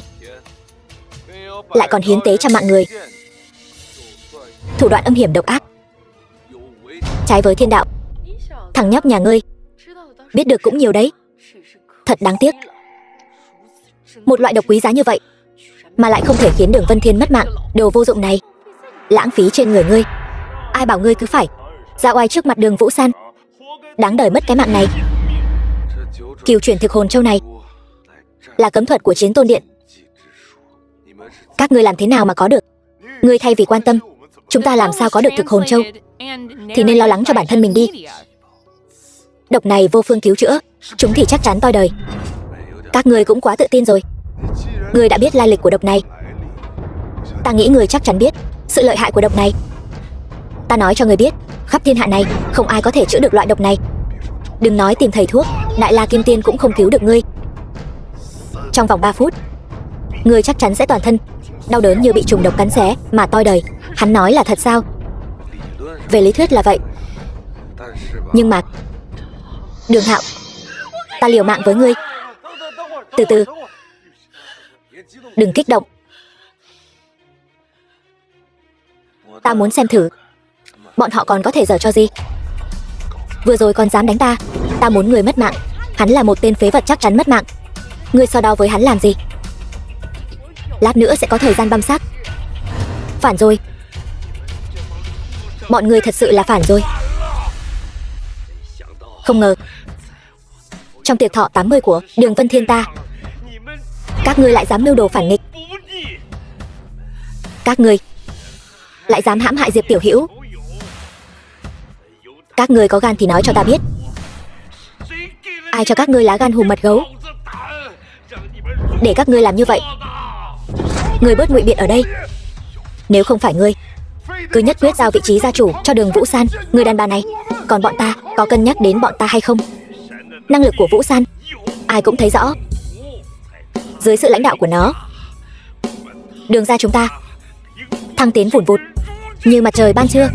lại còn hiến tế trăm mạng người. Thủ đoạn âm hiểm độc ác, trái với thiên đạo. Thằng nhóc nhà ngươi biết được cũng nhiều đấy. Thật đáng tiếc. Một loại độc quý giá như vậy mà lại không thể khiến Đường Vân Thiên mất mạng. Đồ vô dụng này, lãng phí trên người ngươi. Ai bảo ngươi cứ phải ra oai trước mặt Đường Vũ San. Đáng đời mất cái mạng này. Cửu chuyển thực hồn châu này là cấm thuật của Chiến Tôn Điện. Các ngươi làm thế nào mà có được? Ngươi thay vì quan tâm chúng ta làm sao có được thực hồn châu thì nên lo lắng cho bản thân mình đi. Độc này vô phương cứu chữa, chúng thì chắc chắn toi đời. Các ngươi cũng quá tự tin rồi. Ngươi đã biết lai lịch của độc này. Ta nghĩ ngươi chắc chắn biết sự lợi hại của độc này. Ta nói cho ngươi biết, khắp thiên hạ này không ai có thể chữa được loại độc này. Đừng nói tìm thầy thuốc, Đại La Kim Tiên cũng không cứu được ngươi. Trong vòng 3 phút, ngươi chắc chắn sẽ toàn thân đau đớn như bị trùng độc cắn xé mà toi đời. Hắn nói là thật sao? Về lý thuyết là vậy, nhưng mà Đường Hạo, ta liều mạng với ngươi. Từ từ, đừng kích động. Ta muốn xem thử bọn họ còn có thể giở cho gì. Vừa rồi còn dám đánh ta. Ta muốn người mất mạng. Hắn là một tên phế vật chắc chắn mất mạng. Ngươi so đo với hắn làm gì? Lát nữa sẽ có thời gian băm xác. Phản rồi. Bọn ngươi thật sự là phản rồi. Không ngờ trong tiệc thọ 80 của Đường Vân Thiên ta, các ngươi lại dám mưu đồ phản nghịch. Các ngươi lại dám hãm hại Diệp Tiểu Hữu. Các ngươi có gan thì nói cho ta biết, ai cho các ngươi lá gan hùm mật gấu để các ngươi làm như vậy? Ngươi bớt ngụy biện ở đây. Nếu không phải ngươi, cứ nhất quyết giao vị trí gia chủ cho Đường Vũ San. Người đàn bà này, còn bọn ta có cân nhắc đến bọn ta hay không? Năng lực của Vũ San ai cũng thấy rõ. Dưới sự lãnh đạo của nó, Đường gia chúng ta thăng tiến vùn vụt như mặt trời ban trưa,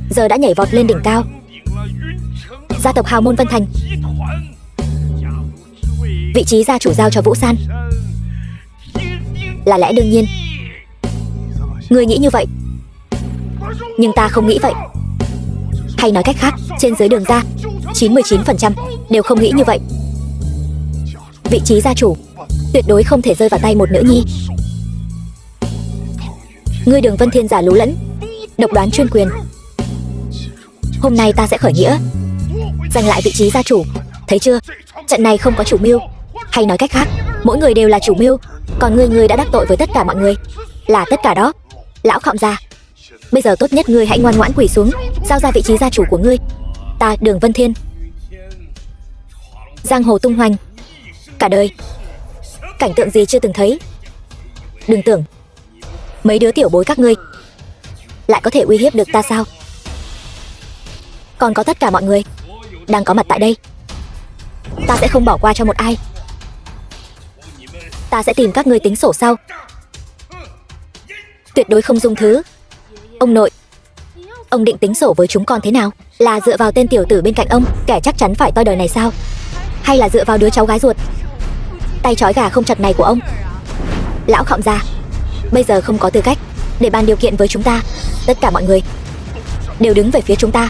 giờ đã nhảy vọt lên đỉnh cao. Gia tộc hào môn Vân Thành, vị trí gia chủ giao cho Vũ San là lẽ đương nhiên. Ngươi nghĩ như vậy, nhưng ta không nghĩ vậy. Hay nói cách khác, trên dưới Đường gia 99% đều không nghĩ như vậy. Vị trí gia chủ tuyệt đối không thể rơi vào tay một nữ nhi. Ngươi Đường Vân Thiên giả lú lẫn, độc đoán chuyên quyền. Hôm nay ta sẽ khởi nghĩa giành lại vị trí gia chủ. Thấy chưa, trận này không có chủ mưu. Hay nói cách khác, mỗi người đều là chủ mưu. Còn ngươi đã đắc tội với tất cả mọi người. Là tất cả đó. Lão Khọm gia, bây giờ tốt nhất ngươi hãy ngoan ngoãn quỳ xuống, giao ra vị trí gia chủ của ngươi. Ta Đường Vân Thiên, giang hồ tung hoành cả đời, cảnh tượng gì chưa từng thấy. Đừng tưởng mấy đứa tiểu bối các ngươi lại có thể uy hiếp được ta sao? Còn có tất cả mọi người đang có mặt tại đây, ta sẽ không bỏ qua cho một ai. Ta sẽ tìm các ngươi tính sổ sau. Tuyệt đối không dung thứ. Ông nội, ông định tính sổ với chúng con thế nào? Là dựa vào tên tiểu tử bên cạnh ông, kẻ chắc chắn phải toi đời này sao? Hay là dựa vào đứa cháu gái ruột tay trói gà không chặt này của ông? Lão Khọm gia bây giờ không có tư cách để bàn điều kiện với chúng ta. Tất cả mọi người đều đứng về phía chúng ta.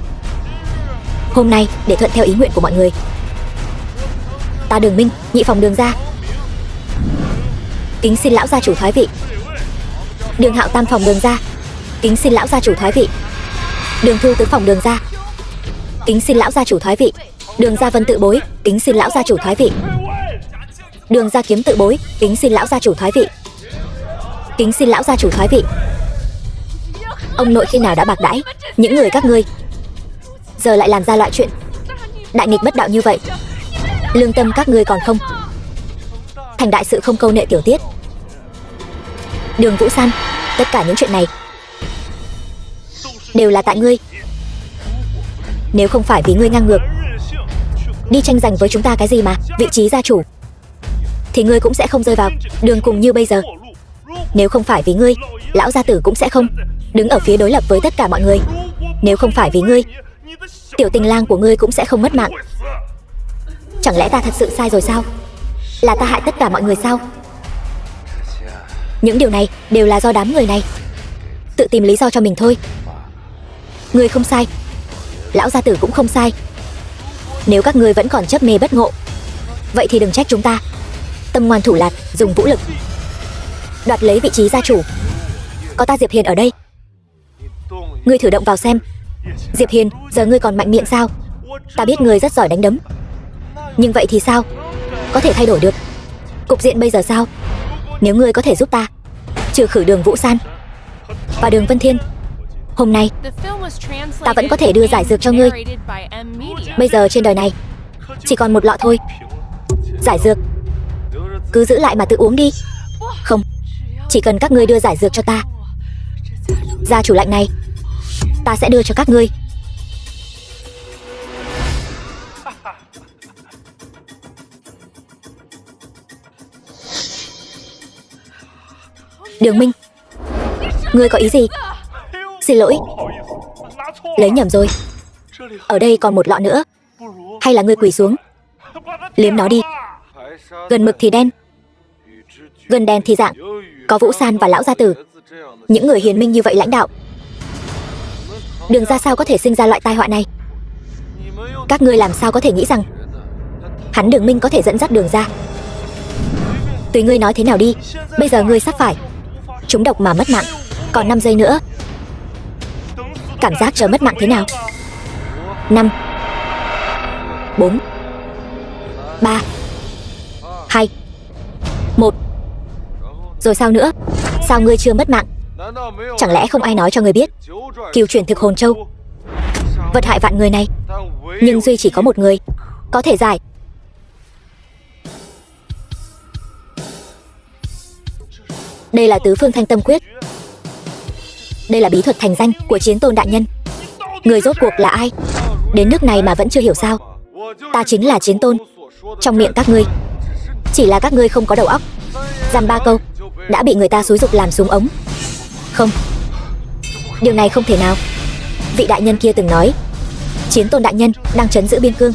Hôm nay để thuận theo ý nguyện của mọi người, ta Đường Minh, nhị phòng Đường gia, kính xin lão gia chủ thoái vị. Đường Hạo tam phòng Đường gia, kính xin lão gia chủ thoái vị. Đường Thu tứ phòng Đường gia, kính xin lão gia chủ thoái vị. Đường gia Vân tự bối, kính xin lão gia chủ thoái vị. Đường gia Kiếm tự bối, kính xin lão gia chủ thoái vị. Kính xin lão gia chủ thoái vị. Ông nội khi nào đã bạc đãi những người các ngươi giờ lại làm ra loại chuyện đại nghịch bất đạo như vậy. Lương tâm các ngươi còn không? Thành đại sự không câu nệ tiểu tiết. Đường Vũ San, tất cả những chuyện này đều là tại ngươi. Nếu không phải vì ngươi ngang ngược đi tranh giành với chúng ta cái gì mà vị trí gia chủ, thì ngươi cũng sẽ không rơi vào đường cùng như bây giờ. Nếu không phải vì ngươi, lão gia tử cũng sẽ không đứng ở phía đối lập với tất cả mọi người. Nếu không phải vì ngươi, tiểu tình lang của ngươi cũng sẽ không mất mạng. Chẳng lẽ ta thật sự sai rồi sao? Là ta hại tất cả mọi người sao? Những điều này đều là do đám người này tự tìm lý do cho mình thôi. Ngươi không sai, lão gia tử cũng không sai. Nếu các ngươi vẫn còn chấp mê bất ngộ, vậy thì đừng trách chúng ta tâm ngoan thủ lạt, dùng vũ lực đoạt lấy vị trí gia chủ. Có ta Diệp Hiền ở đây, ngươi thử động vào xem. Diệp Hiền, giờ ngươi còn mạnh miệng sao? Ta biết ngươi rất giỏi đánh đấm, nhưng vậy thì sao? Có thể thay đổi được cục diện bây giờ sao? Nếu ngươi có thể giúp ta trừ khử Đường Vũ San và Đường Vân Thiên, hôm nay ta vẫn có thể đưa giải dược cho ngươi. Bây giờ trên đời này chỉ còn một lọ thôi. Giải dược cứ giữ lại mà tự uống đi. Không, chỉ cần các ngươi đưa giải dược cho ta, gia chủ lạnh này ta sẽ đưa cho các ngươi. Đường Minh, ngươi có ý gì? Xin lỗi, lấy nhầm rồi. Ở đây còn một lọ nữa. Hay là ngươi quỳ xuống liếm nó đi. Gần mực thì đen, gần đèn thì dạng. Có Vũ San và lão gia tử, những người hiền minh như vậy lãnh đạo, Đường ra sao có thể sinh ra loại tai họa này? Các ngươi làm sao có thể nghĩ rằng hắn Đường Minh có thể dẫn dắt Đường ra? Tùy ngươi nói thế nào đi. Bây giờ ngươi sắp phải trúng độc mà mất mạng, còn 5 giây nữa. Cảm giác chờ mất mạng thế nào? 5 4 3 2 1. Rồi sao nữa? Sao ngươi chưa mất mạng? Chẳng lẽ không ai nói cho ngươi biết cửu chuyển thực hồn châu vật hại vạn người này, nhưng duy chỉ có một người có thể giải. Đây là tứ phương thanh tâm quyết. Đây là bí thuật thành danh của Chiến Tôn đại nhân. Người rốt cuộc là ai? Đến nước này mà vẫn chưa hiểu sao? Ta chính là Chiến Tôn. Trong miệng các ngươi chỉ là các ngươi không có đầu óc. Dăm ba câu đã bị người ta xúi giục làm súng ống. Không, điều này không thể nào. Vị đại nhân kia từng nói Chiến Tôn đại nhân đang trấn giữ biên cương,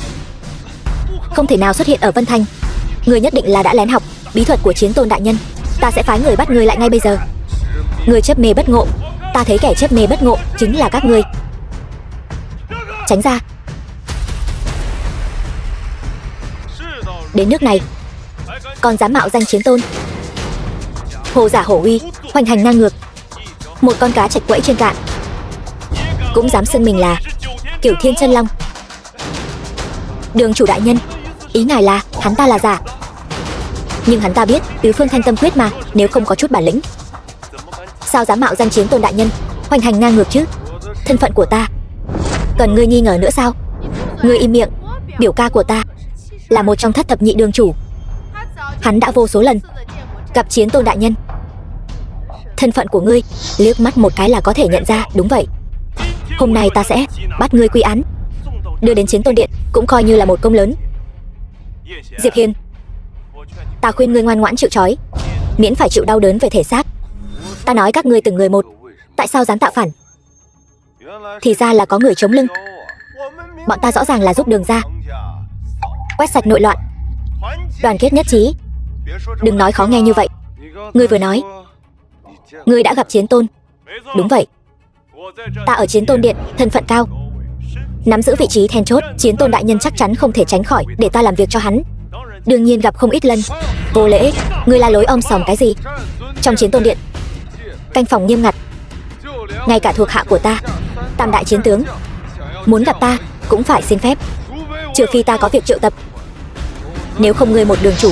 không thể nào xuất hiện ở Vân Thành. Người nhất định là đã lén học bí thuật của Chiến Tôn đại nhân. Ta sẽ phái người bắt người lại ngay bây giờ. Người chấp mê bất ngộ, ta thấy kẻ chấp mê bất ngộ chính là các ngươi. Tránh ra. Đến nước này còn dám mạo danh Chiến Tôn, hồ giả hổ uy, hoành hành ngang ngược. Một con cá chạch quẫy trên cạn cũng dám xưng mình là Cửu Thiên Chân Long. Đường chủ đại nhân, ý ngài là hắn ta là giả? Nhưng hắn ta biết tứ phương thanh tâm quyết mà. Nếu không có chút bản lĩnh, sao dám mạo danh Chiến Tôn đại nhân, hoành hành ngang ngược chứ? Thân phận của ta cần ngươi nghi ngờ nữa sao? Ngươi im miệng. Biểu ca của ta là một trong thất thập nhị đường chủ. Hắn đã vô số lần gặp Chiến Tôn đại nhân. Thân phận của ngươi liếc mắt một cái là có thể nhận ra. Đúng vậy, hôm nay ta sẽ bắt ngươi quy án, đưa đến Chiến Tôn điện, cũng coi như là một công lớn. Diệp Hiền, ta khuyên ngươi ngoan ngoãn chịu trói, miễn phải chịu đau đớn về thể xác. Ta nói các ngươi từng người một, tại sao dám tạo phản? Thì ra là có người chống lưng. Bọn ta rõ ràng là giúp Đường ra quét sạch nội loạn, đoàn kết nhất trí. Đừng nói khó nghe như vậy. Ngươi vừa nói ngươi đã gặp Chiến Tôn. Đúng vậy, ta ở Chiến Tôn điện thân phận cao, nắm giữ vị trí then chốt. Chiến Tôn đại nhân chắc chắn không thể tránh khỏi để ta làm việc cho hắn. Đương nhiên gặp không ít lần. Vô lễ, ngươi la lối om sòm cái gì? Trong Chiến Tôn điện canh phòng nghiêm ngặt, ngay cả thuộc hạ của ta, tam đại chiến tướng, muốn gặp ta cũng phải xin phép, trừ phi ta có việc triệu tập. Nếu không, ngươi một đường chủ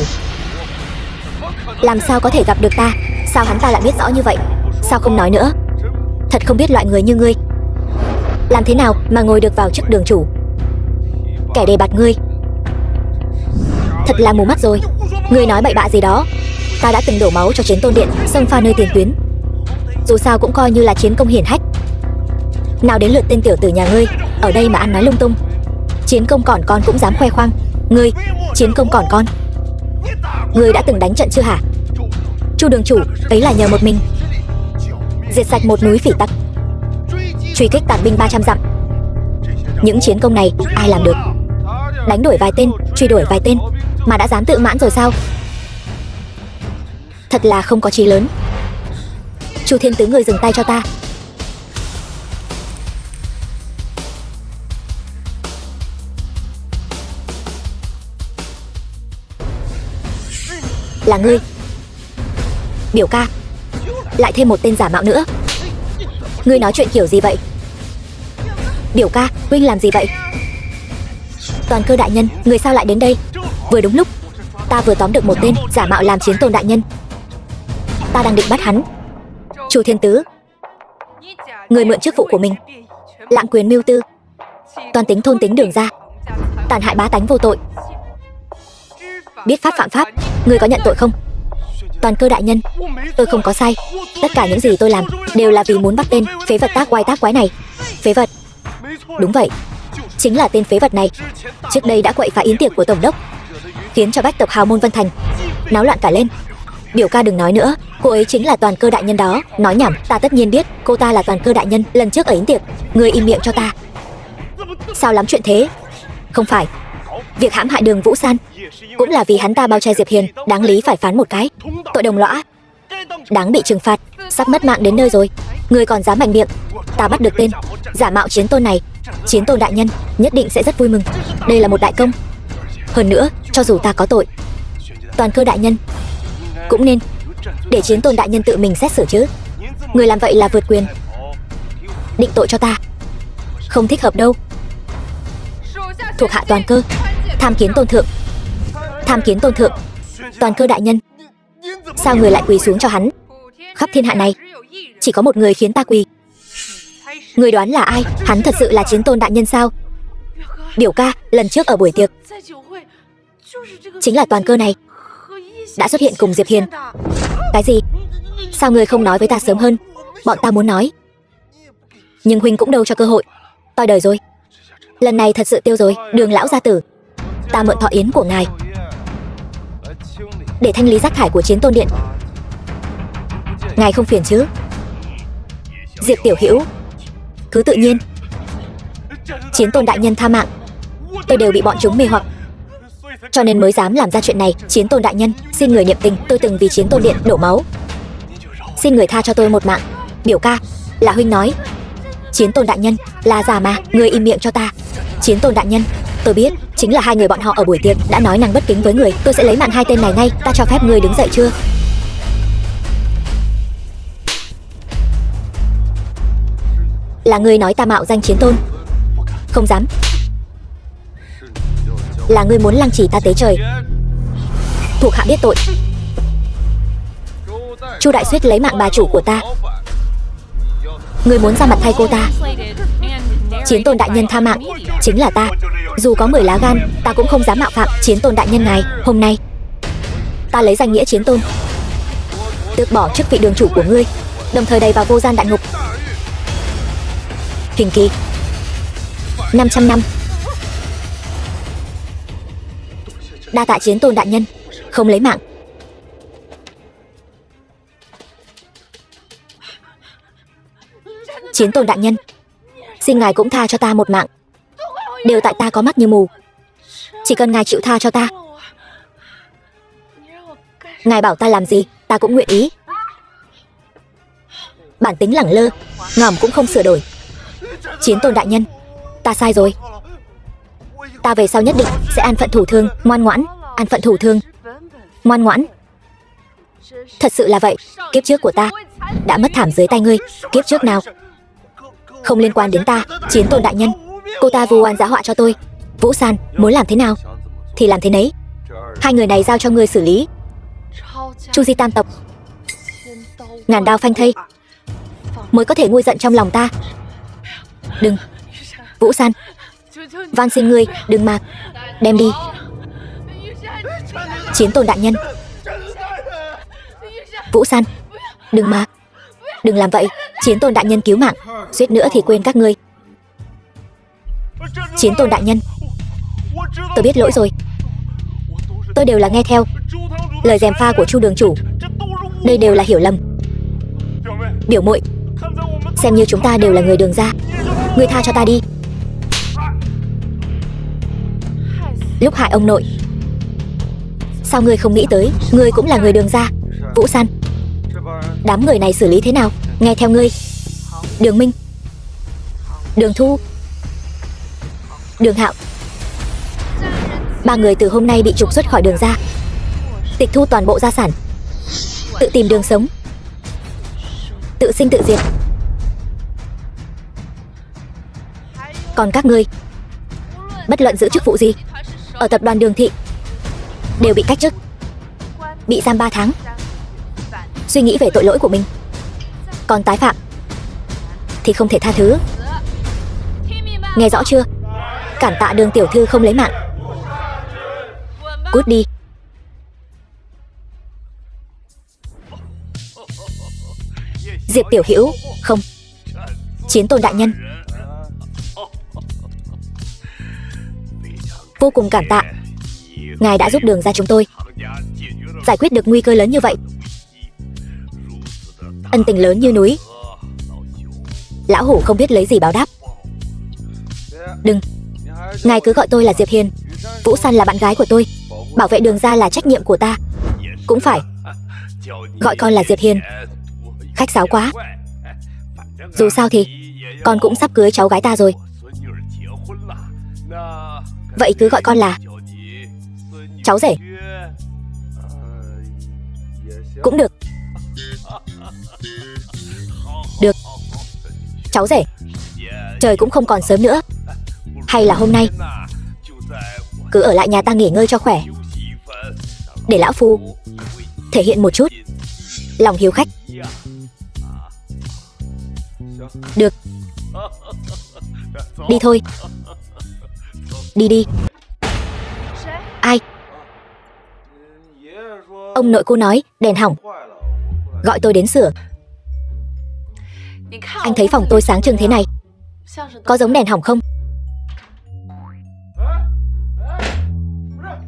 làm sao có thể gặp được ta? Sao hắn ta lại biết rõ như vậy? Sao không nói nữa? Thật không biết loại người như ngươi Làm thế nào mà ngồi được vào chức đường chủ? Kẻ đề bạt ngươi thật là mù mắt rồi. Ngươi nói bậy bạ gì đó? Ta đã từng đổ máu cho Chiến Tôn Điện, xông pha nơi tiền tuyến. Dù sao cũng coi như là chiến công hiển hách. Nào đến lượt tên tiểu tử nhà ngươi ở đây mà ăn nói lung tung. Chiến công còn con cũng dám khoe khoang. Ngươi, chiến công còn con. Ngươi đã từng đánh trận chưa hả? Chu đường chủ, ấy là nhờ một mình diệt sạch một núi phỉ tặc, truy kích tàn binh 300 dặm. Những chiến công này ai làm được? Đánh đuổi vài tên, truy đuổi vài tên mà đã dám tự mãn rồi sao? Thật là không có chí lớn. Chu Thiên Tứ, ngươi dừng tay cho ta. Là ngươi. Biểu ca, lại thêm một tên giả mạo nữa. Ngươi nói chuyện kiểu gì vậy? Biểu ca, huynh làm gì vậy? Toàn Cơ đại nhân, người sao lại đến đây? Vừa đúng lúc, ta vừa tóm được một tên giả mạo làm Chiến Tôn đại nhân. Ta đang định bắt hắn. Chu Thiên Tứ, người mượn chức vụ của mình, lạm quyền mưu tư, toàn tính thôn tính đường ra, tàn hại bá tánh vô tội, biết pháp phạm pháp. Ngươi có nhận tội không? Toàn Cơ đại nhân, tôi không có sai. Tất cả những gì tôi làm đều là vì muốn bắt tên phế vật tác quái này. Phế vật? Đúng vậy, chính là tên phế vật này. Trước đây đã quậy phá yến tiệc của tổng đốc, khiến cho bách tộc hào môn Vân Thành náo loạn cả lên. Biểu ca đừng nói nữa, cô ấy chính là Toàn Cơ đại nhân đó. Nói nhảm, ta tất nhiên biết cô ta là Toàn Cơ đại nhân lần trước ở yến tiệc. Ngươi im miệng cho ta. Sao lắm chuyện thế? Không phải, việc hãm hại Đường Vũ San cũng là vì hắn ta bao che Diệp Hiền, đáng lý phải phán một cái tội đồng lõa, đáng bị trừng phạt. Sắp mất mạng đến nơi rồi, ngươi còn dám mạnh miệng. Ta bắt được tên giả mạo Chiến Tôn này, Chiến Tôn đại nhân nhất định sẽ rất vui mừng. Đây là một đại công. Hơn nữa, cho dù ta có tội, Toàn Cơ đại nhân cũng nên để Chiến Tôn đại nhân tự mình xét xử chứ. Người làm vậy là vượt quyền, định tội cho ta. Không thích hợp đâu. Thuộc hạ Toàn Cơ tham kiến tôn thượng. Tham kiến tôn thượng. Toàn Cơ đại nhân, sao người lại quỳ xuống cho hắn? Khắp thiên hạ này chỉ có một người khiến ta quỳ. Người đoán là ai? Hắn thật sự là Chiến Tôn đại nhân sao? Biểu ca, lần trước ở buổi tiệc chính là Toàn Cơ này đã xuất hiện cùng Diệp Hiền. Cái gì? Sao người không nói với ta sớm hơn? Bọn ta muốn nói, nhưng huynh cũng đâu cho cơ hội. Toi đời rồi. Lần này thật sự tiêu rồi. Đường lão gia tử, ta mượn thọ yến của ngài để thanh lý rác thải của Chiến Tôn điện. Ngài không phiền chứ? Diệp tiểu hữu, cứ tự nhiên. Chiến Tôn đại nhân tha mạng, tôi đều bị bọn chúng mê hoặc, cho nên mới dám làm ra chuyện này. Chiến Tôn đại nhân, xin người niệm tình, tôi từng vì Chiến Tôn điện đổ máu, xin người tha cho tôi một mạng. Biểu ca, là huynh nói Chiến Tôn đại nhân là giả mà. Người im miệng cho ta. Chiến Tôn đại nhân, tôi biết, chính là hai người bọn họ ở buổi tiệc đã nói năng bất kính với người. Tôi sẽ lấy mạng hai tên này ngay. Ta cho phép người đứng dậy chưa? Là ngươi nói ta mạo danh Chiến Tôn? Không dám. Là ngươi muốn lăng trì ta tế trời? Thuộc hạ biết tội. Chu Đại Suyết lấy mạng bà chủ của ta, ngươi muốn ra mặt thay cô ta? Chiến Tôn đại nhân tha mạng, chính là ta. Dù có 10 lá gan, ta cũng không dám mạo phạm Chiến Tôn đại nhân ngài. Hôm nay ta lấy danh nghĩa Chiến Tôn tước bỏ chức vị đường chủ của ngươi, đồng thời đày vào vô gian đại ngục. Hình kỳ 500 năm. Đa tạ Chiến Tôn đại nhân, không lấy mạng. Chiến Tôn đại nhân, xin ngài cũng tha cho ta một mạng. Đều tại ta có mắt như mù. Chỉ cần ngài chịu tha cho ta, ngài bảo ta làm gì ta cũng nguyện ý. Bản tính lẳng lơ ngòm cũng không sửa đổi. Chiến Tôn đại nhân, ta sai rồi. Ta về sau nhất định sẽ an phận thủ thường, ngoan ngoãn. An phận thủ thường, ngoan ngoãn. Thật sự là vậy. Kiếp trước của ta đã mất thảm dưới tay ngươi. Kiếp trước nào không liên quan đến ta. Chiến Tôn đại nhân, cô ta vu oan giá họa cho tôi. Vũ San muốn làm thế nào thì làm thế nấy. Hai người này giao cho ngươi xử lý. Chu Di tam tộc ngàn đao phanh thây mới có thể nguôi giận trong lòng ta. Đừng, Vũ San, van xin ngươi, đừng mà. Đem đi. Chiến Tôn đại nhân. Vũ San, đừng mà. Đừng làm vậy. Chiến Tôn đại nhân cứu mạng, suýt nữa thì quên các ngươi. Chiến Tôn đại nhân, tôi biết lỗi rồi. Tôi đều là nghe theo lời gièm pha của Chu đường chủ. Đây đều là hiểu lầm. Biểu muội, xem như chúng ta đều là người Đường gia, ngươi tha cho ta đi. Lúc hại ông nội, sao ngươi không nghĩ tới ngươi cũng là người Đường gia? Vũ San, đám người này xử lý thế nào? Nghe theo ngươi. Đường Minh, Đường Thu, Đường Hạo, 3 người từ hôm nay bị trục xuất khỏi Đường gia, tịch thu toàn bộ gia sản, tự tìm đường sống, tự sinh tự diệt. Còn các ngươi, bất luận giữ chức vụ gì ở tập đoàn Đường thị, đều bị cách chức, bị giam 3 tháng. Suy nghĩ về tội lỗi của mình, còn tái phạm thì không thể tha thứ. Nghe rõ chưa? Cản tạ Đường tiểu thư không lấy mạng. Cút đi. Diệp tiểu hữu, không. Chiến Tôn đại nhân, vô cùng cảm tạ. Ngài đã giúp Đường gia chúng tôi giải quyết được nguy cơ lớn như vậy. Ân tình lớn như núi, lão hủ không biết lấy gì báo đáp. Đừng, ngài cứ gọi tôi là Diệp Hiền. Vũ San là bạn gái của tôi, bảo vệ Đường gia là trách nhiệm của ta. Cũng phải gọi con là Diệp Hiền, khách sáo quá. Dù sao thì con cũng sắp cưới cháu gái ta rồi. Vậy cứ gọi con là cháu rể cũng được. Được, cháu rể. Trời cũng không còn sớm nữa, hay là hôm nay cứ ở lại nhà ta nghỉ ngơi cho khỏe, để lão phu thể hiện một chút lòng hiếu khách. Được, đi thôi. Đi đi. Ai? Ông nội cô nói đèn hỏng, gọi tôi đến sửa. Anh thấy phòng tôi sáng trưng thế này, có giống đèn hỏng không?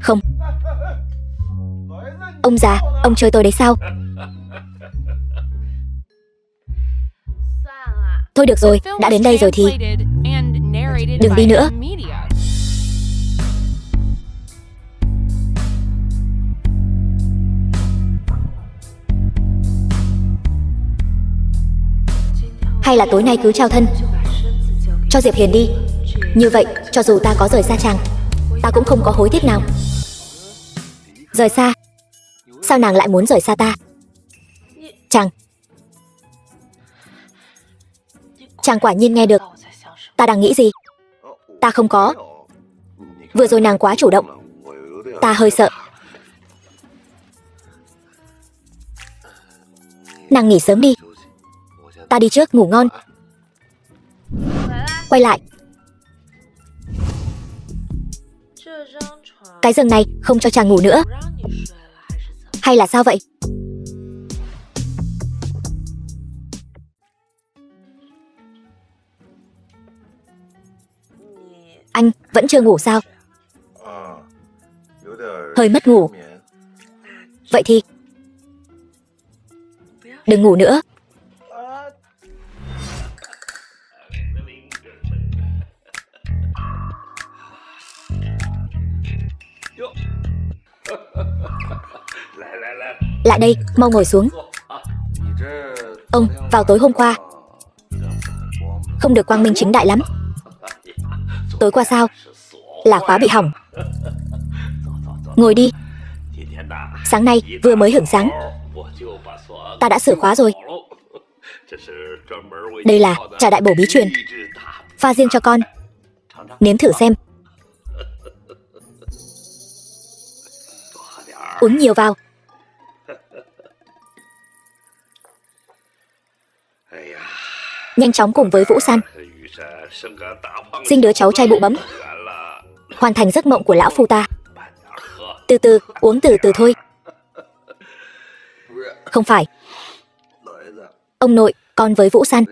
Không. Ông già, ông chơi tôi đấy sao? Thôi được rồi, đã đến đây rồi thì đừng đi nữa. Hay là tối nay cứ trao thân cho Diệp Hiền đi. Như vậy, cho dù ta có rời xa chàng, ta cũng không có hối tiếc nào. Rời xa? Sao nàng lại muốn rời xa ta? Chàng quả nhiên nghe được ta đang nghĩ gì. Ta không có. Vừa rồi nàng quá chủ động, ta hơi sợ. Nàng nghỉ sớm đi, ta đi trước, ngủ ngon. Quay lại. Cái giường này không cho chàng ngủ nữa, hay là sao vậy? Anh vẫn chưa ngủ sao? Hơi mất ngủ. Vậy thì đừng ngủ nữa. Lại đây, mau ngồi xuống. Ông vào tối hôm qua không được quang minh chính đại lắm. Tối qua sao? Là khóa bị hỏng. Ngồi đi. Sáng nay vừa mới hửng sáng, ta đã sửa khóa rồi. Đây là trà đại bổ bí truyền, pha riêng cho con, nếm thử xem. Uống nhiều vào. Nhanh chóng cùng với Vũ San sinh đứa cháu trai bụ bấm, hoàn thành giấc mộng của lão phu ta. Từ từ, uống từ từ thôi. Không phải. Ông nội, con với Vũ San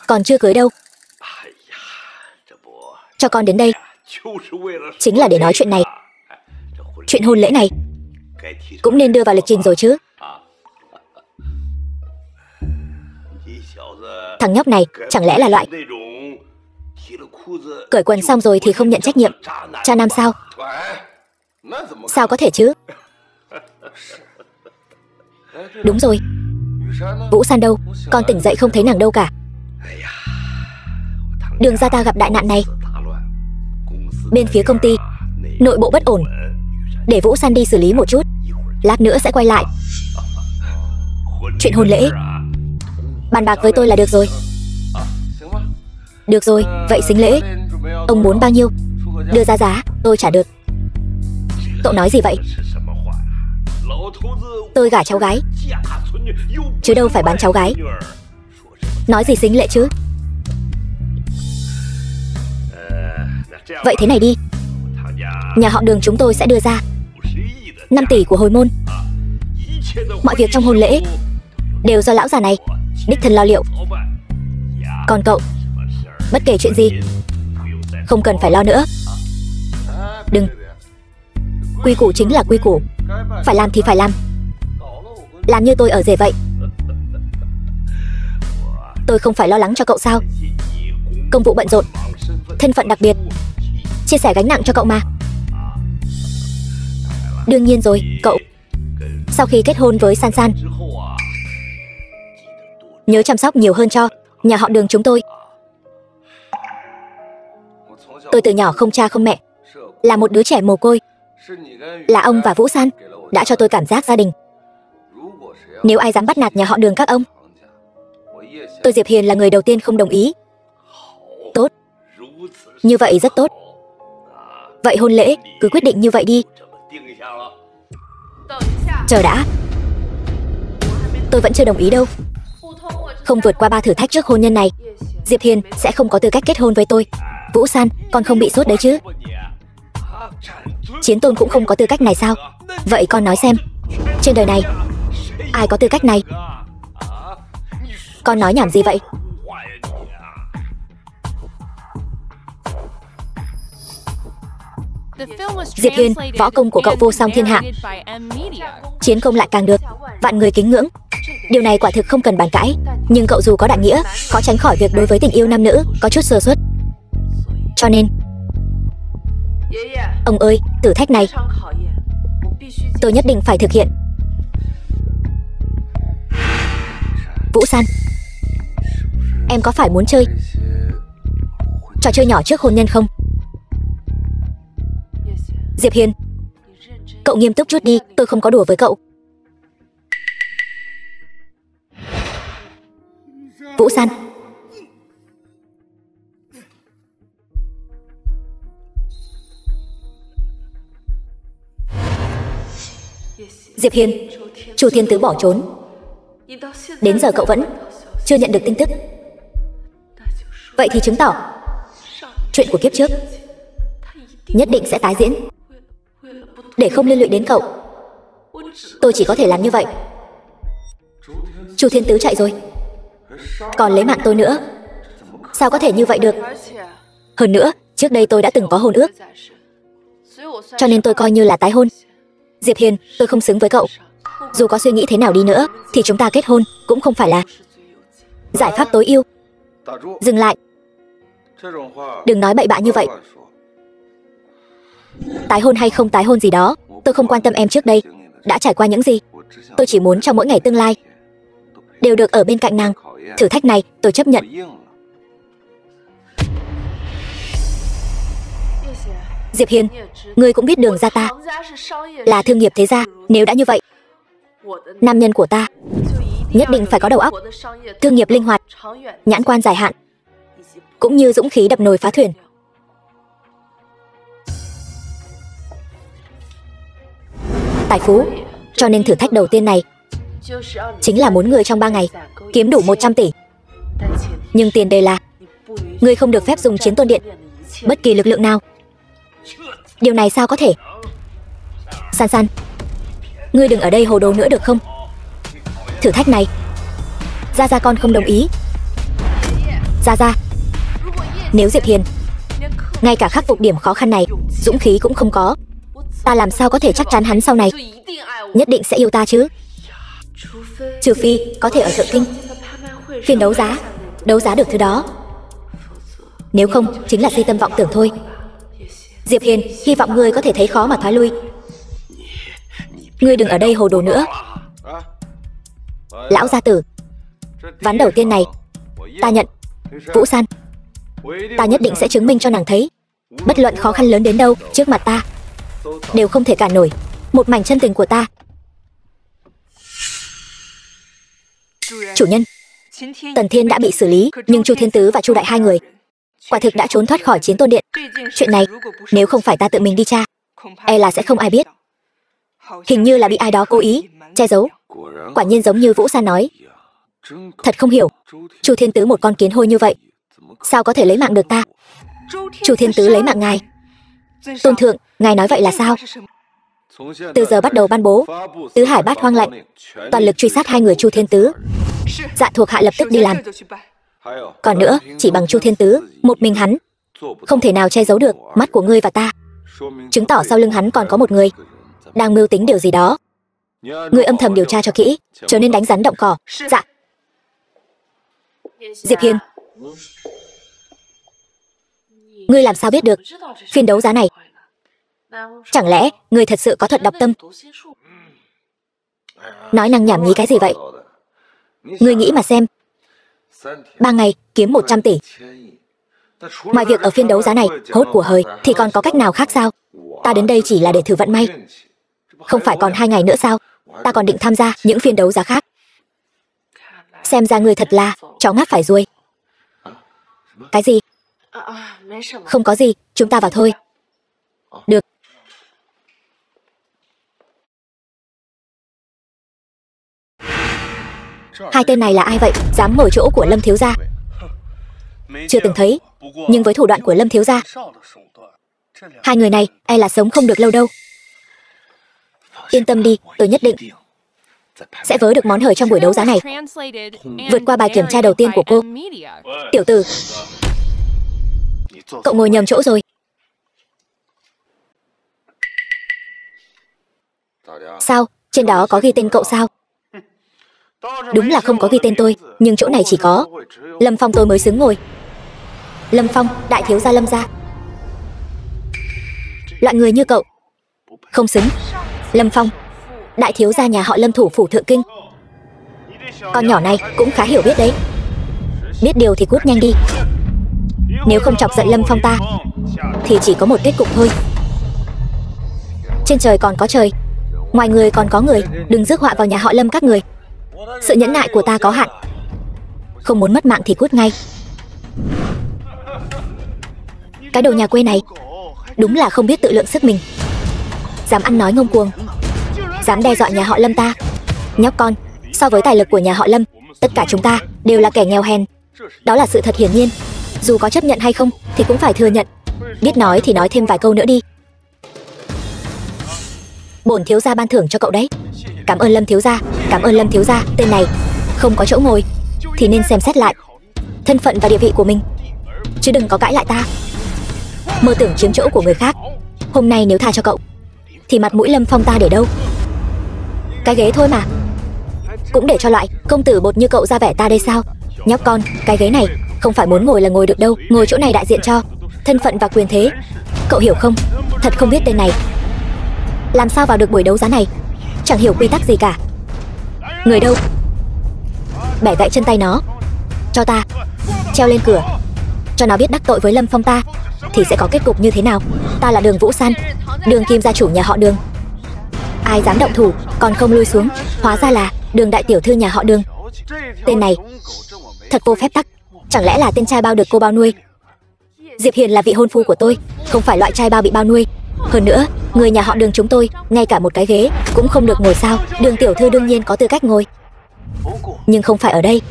còn chưa cưới đâu. Cho con đến đây chính là để nói chuyện này. Chuyện hôn lễ này cũng nên đưa vào lịch trình rồi chứ. Thằng nhóc này chẳng lẽ là loại cởi quần xong rồi thì không nhận trách nhiệm cha nam sao? Sao có thể chứ? Đúng rồi, Vũ San đâu? Con tỉnh dậy không thấy nàng đâu cả. Đường ra ta gặp đại nạn này. Bên phía công ty nội bộ bất ổn. Để Vũ San đi xử lý một chút, lát nữa sẽ quay lại. Chuyện hôn lễ bàn bạc với tôi là được rồi. Được rồi, vậy sính lễ ông muốn bao nhiêu? Đưa ra giá, tôi trả được. Cậu nói gì vậy? Tôi gả cháu gái chứ đâu phải bán cháu gái. Nói gì sính lễ chứ? Vậy thế này đi, nhà họ Đường chúng tôi sẽ đưa ra 5 tỷ của hồi môn. Mọi việc trong hôn lễ đều do lão già này đích thân lo liệu. Còn cậu, bất kể chuyện gì không cần phải lo nữa. Đừng. Quy củ chính là quy củ, phải làm thì phải làm. Làm như tôi ở rể vậy. Tôi không phải lo lắng cho cậu sao? Công vụ bận rộn, thân phận đặc biệt, chia sẻ gánh nặng cho cậu mà. Đương nhiên rồi, cậu sau khi kết hôn với San San nhớ chăm sóc nhiều hơn cho nhà họ Đường chúng tôi. Tôi từ nhỏ không cha không mẹ, là một đứa trẻ mồ côi. Là ông và Vũ San đã cho tôi cảm giác gia đình. Nếu ai dám bắt nạt nhà họ Đường các ông, tôi Diệp Hiền là người đầu tiên không đồng ý. Tốt, như vậy rất tốt. Vậy hôn lễ cứ quyết định như vậy đi. Chờ đã, tôi vẫn chưa đồng ý đâu. Không vượt qua 3 thử thách trước hôn nhân này, Diệp Hiền sẽ không có tư cách kết hôn với tôi. Vũ San, con không bị sốt đấy chứ? Chiến Tôn cũng không có tư cách này sao? Vậy con nói xem, trên đời này ai có tư cách này? Con nói nhảm gì vậy? Diệp Hiên, võ công của cậu vô song thiên hạ, chiến công lại càng được vạn người kính ngưỡng. Điều này quả thực không cần bàn cãi. Nhưng cậu dù có đại nghĩa, khó tránh khỏi việc đối với tình yêu nam nữ có chút sơ suất. Cho nên, ông ơi, thử thách này tôi nhất định phải thực hiện. Vũ San, em có phải muốn chơi trò chơi nhỏ trước hôn nhân không? Diệp Hiên, cậu nghiêm túc chút đi, tôi không có đùa với cậu. Vũ San, Diệp Hiên, Chu Thiên Tứ bỏ trốn, đến giờ cậu vẫn chưa nhận được tin tức. Vậy thì chứng tỏ chuyện của kiếp trước nhất định sẽ tái diễn. Để không liên lụy đến cậu, tôi chỉ có thể làm như vậy. Chu Thiên Tứ chạy rồi, còn lấy mạng tôi nữa. Sao có thể như vậy được? Hơn nữa, trước đây tôi đã từng có hôn ước, cho nên tôi coi như là tái hôn. Diệp Hiền, tôi không xứng với cậu. Dù có suy nghĩ thế nào đi nữa, thì chúng ta kết hôn cũng không phải là giải pháp tối ưu. Dừng lại, đừng nói bậy bạ như vậy. Tái hôn hay không tái hôn gì đó, tôi không quan tâm em trước đây đã trải qua những gì. Tôi chỉ muốn trong mỗi ngày tương lai đều được ở bên cạnh nàng. Thử thách này tôi chấp nhận. Diệp Hiền, ngươi cũng biết Đường gia ta là thương nghiệp thế gia. Nếu đã như vậy, nam nhân của ta nhất định phải có đầu óc, thương nghiệp linh hoạt, nhãn quan dài hạn, cũng như dũng khí đập nồi phá thuyền. Tài phú. Cho nên thử thách đầu tiên này chính là muốn người trong 3 ngày kiếm đủ 100 tỷ. Nhưng tiền đề là ngươi không được phép dùng Chiến Tôn Điện bất kỳ lực lượng nào. Điều này sao có thể? San San, ngươi đừng ở đây hồ đồ nữa được không? Thử thách này Gia Gia con không đồng ý. Gia Gia, nếu Diệp Hiền ngay cả khắc phục điểm khó khăn này dũng khí cũng không có, ta làm sao có thể chắc chắn hắn sau này nhất định sẽ yêu ta chứ? Trừ phi có thể ở Thượng Kinh phiên đấu giá được thứ đó. Nếu không chính là si tâm vọng tưởng thôi. Diệp Hiền, hy vọng ngươi có thể thấy khó mà thoái lui. Ngươi đừng ở đây hồ đồ nữa. Lão gia tử, ván đầu tiên này ta nhận. Vũ San, ta nhất định sẽ chứng minh cho nàng thấy, bất luận khó khăn lớn đến đâu trước mặt ta đều không thể cản nổi một mảnh chân tình của ta. Chủ nhân, Tần Thiên đã bị xử lý, nhưng Chu Thiên Tứ và Chu Đại hai người quả thực đã trốn thoát khỏi Chiến Tôn Điện. Chuyện này nếu không phải ta tự mình đi tra, e là sẽ không ai biết. Hình như là bị ai đó cố ý che giấu. Quả nhiên giống như Vũ San nói. Thật không hiểu, Chu Thiên Tứ một con kiến hôi như vậy sao có thể lấy mạng được ta? Chu Thiên Tứ lấy mạng ngài? Tôn thượng, ngài nói vậy là sao? Từ giờ bắt đầu ban bố tứ hải bát hoang lệnh, toàn lực truy sát hai người Chu Thiên Tứ. Dạ thuộc hạ lập tức đi làm. Còn nữa, chỉ bằng Chu Thiên Tứ một mình hắn không thể nào che giấu được mắt của ngươi và ta, chứng tỏ sau lưng hắn còn có một người đang mưu tính điều gì đó. Ngươi âm thầm điều tra cho kỹ, trở nên đánh rắn động cỏ. Dạ. Diệp Hiền, ngươi làm sao biết được phiên đấu giá này? Chẳng lẽ ngươi thật sự có thuật đọc tâm? Nói năng nhảm nhí cái gì vậy? Ngươi nghĩ mà xem, 3 ngày kiếm 100 tỷ. Ngoài việc ở phiên đấu giá này hốt của hời thì còn có cách nào khác sao? Ta đến đây chỉ là để thử vận may. Không phải còn 2 ngày nữa sao? Ta còn định tham gia những phiên đấu giá khác. Xem ra ngươi thật là chó ngáp phải ruồi. Cái gì? Không có gì, chúng ta vào thôi. Được. Hai tên này là ai vậy? Dám mở chỗ của Lâm thiếu gia? Chưa từng thấy, nhưng với thủ đoạn của Lâm thiếu gia, hai người này e là sống không được lâu đâu. Yên tâm đi, tôi nhất định sẽ vớ được món hời trong buổi đấu giá này, vượt qua bài kiểm tra đầu tiên của cô. Tiểu tử, cậu ngồi nhầm chỗ rồi. Sao? Trên đó có ghi tên cậu sao? Đúng là không có ghi tên tôi, nhưng chỗ này chỉ có Lâm Phong tôi mới xứng ngồi. Lâm Phong, đại thiếu gia Lâm gia. Loại người như cậu không xứng. Lâm Phong, đại thiếu gia nhà họ Lâm thủ phủ Thượng Kinh. Con nhỏ này cũng khá hiểu biết đấy. Biết điều thì cút nhanh đi. Nếu không chọc giận Lâm Phong ta thì chỉ có một kết cục thôi. Trên trời còn có trời, ngoài người còn có người. Đừng rước họa vào nhà họ Lâm các người. Sự nhẫn nại của ta có hạn. Không muốn mất mạng thì cút ngay. Cái đồ nhà quê này đúng là không biết tự lượng sức mình. Dám ăn nói ngông cuồng, dám đe dọa nhà họ Lâm ta. Nhóc con, so với tài lực của nhà họ Lâm, tất cả chúng ta đều là kẻ nghèo hèn. Đó là sự thật hiển nhiên. Dù có chấp nhận hay không thì cũng phải thừa nhận. Biết nói thì nói thêm vài câu nữa đi. Bổn thiếu gia ban thưởng cho cậu đấy. Cảm ơn Lâm thiếu gia, cảm ơn Lâm thiếu gia. Tên này không có chỗ ngồi thì nên xem xét lại thân phận và địa vị của mình, chứ đừng có cãi lại ta. Mơ tưởng chiếm chỗ của người khác. Hôm nay nếu tha cho cậu thì mặt mũi Lâm Phong ta để đâu? Cái ghế thôi mà, cũng để cho loại công tử bột như cậu ra vẻ ta đây sao? Nhóc con, cái ghế này không phải muốn ngồi là ngồi được đâu. Ngồi chỗ này đại diện cho thân phận và quyền thế. Cậu hiểu không? Thật không biết tên này làm sao vào được buổi đấu giá này. Chẳng hiểu quy tắc gì cả. Người đâu? Bẻ gãy chân tay nó, cho ta treo lên cửa, cho nó biết đắc tội với Lâm Phong ta thì sẽ có kết cục như thế nào. Ta là Đường Vũ San, Đường kim gia chủ nhà họ Đường. Ai dám động thủ còn không lui xuống. Hóa ra là Đường đại tiểu thư nhà họ Đường. Tên này thật vô phép tắc. Chẳng lẽ là tên trai bao được cô bao nuôi? Diệp Hiền là vị hôn phu của tôi, không phải loại trai bao bị bao nuôi. Hơn nữa, người nhà họ Đường chúng tôi ngay cả một cái ghế cũng không được ngồi sao? Đường tiểu thư đương nhiên có tư cách ngồi, nhưng không phải ở đây.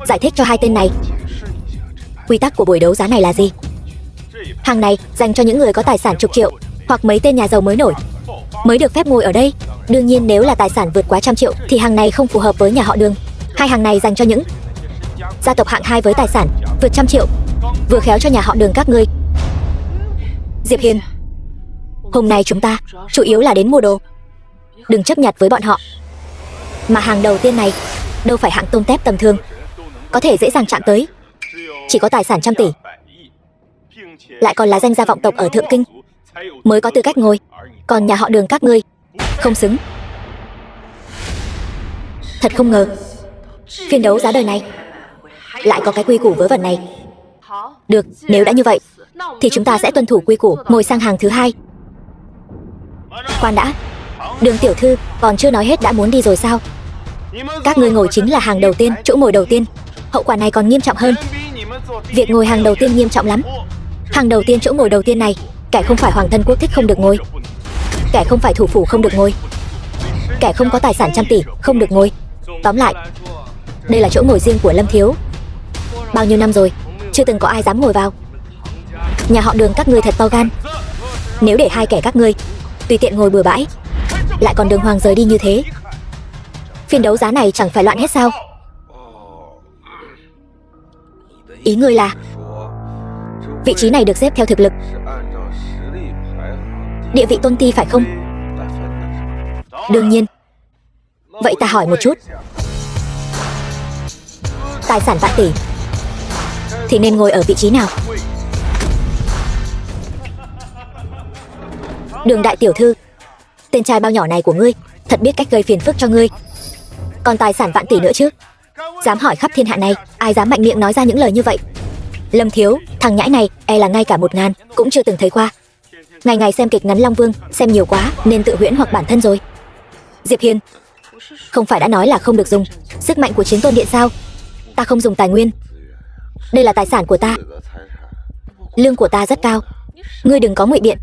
giải thích cho hai tên này quy tắc của buổi đấu giá này là gì. Hàng này dành cho những người có tài sản chục triệu hoặc mấy tên nhà giàu mới nổi mới được phép ngồi ở đây. Đương nhiên nếu là tài sản vượt quá 100 triệu thì hàng này không phù hợp với nhà họ Đường. Hai hàng này dành cho những gia tộc hạng 2 với tài sản vượt 100 triệu, vừa khéo cho nhà họ Đường các ngươi. Diệp Hiên, hôm nay chúng ta chủ yếu là đến mua đồ, đừng chấp nhặt với bọn họ. Mà hàng đầu tiên này đâu phải hạng tôm tép tầm thường, có thể dễ dàng chạm tới. Chỉ có tài sản 100 tỷ, lại còn là danh gia vọng tộc ở Thượng Kinh mới có tư cách ngồi, còn nhà họ Đường các ngươi không xứng. Thật không ngờ phiên đấu giá đời này lại có cái quy củ vớ vẩn này. Được, nếu đã như vậy thì chúng ta sẽ tuân thủ quy củ, ngồi sang hàng thứ hai. Khoan đã, Đường tiểu thư còn chưa nói hết đã muốn đi rồi sao? Các ngươi ngồi chính là hàng đầu tiên, chỗ ngồi đầu tiên. Hậu quả này còn nghiêm trọng hơn. Việc ngồi hàng đầu tiên nghiêm trọng lắm. Hàng đầu tiên, chỗ ngồi đầu tiên này, kẻ không phải hoàng thân quốc thích không được ngồi, kẻ không phải thủ phủ không được ngồi, kẻ không có tài sản 100 tỷ không được ngồi. Tóm lại, đây là chỗ ngồi riêng của Lâm thiếu. Bao nhiêu năm rồi chưa từng có ai dám ngồi vào. Nhà họ Đường các ngươi thật to gan. Nếu để hai kẻ các ngươi tùy tiện ngồi bừa bãi, lại còn đường hoàng rời đi như thế, phiên đấu giá này chẳng phải loạn hết sao? Ý ngươi là vị trí này được xếp theo thực lực, địa vị tôn ti phải không? Đương nhiên. Vậy ta hỏi một chút, tài sản vạn tỷ thì nên ngồi ở vị trí nào? Đường đại tiểu thư, tên trai bao nhỏ này của ngươi thật biết cách gây phiền phức cho ngươi. Còn tài sản vạn tỷ nữa chứ? Dám hỏi khắp thiên hạ này, ai dám mạnh miệng nói ra những lời như vậy? Lâm thiếu, thằng nhãi này e là ngay cả 1000 cũng chưa từng thấy qua. Ngày ngày xem kịch ngắn Long Vương xem nhiều quá nên tự huyễn hoặc bản thân rồi. Diệp Hiên, không phải đã nói là không được dùng sức mạnh của Chiến Tôn Điện sao? Ta không dùng tài nguyên, đây là tài sản của ta, lương của ta rất cao. Ngươi đừng có ngụy biện,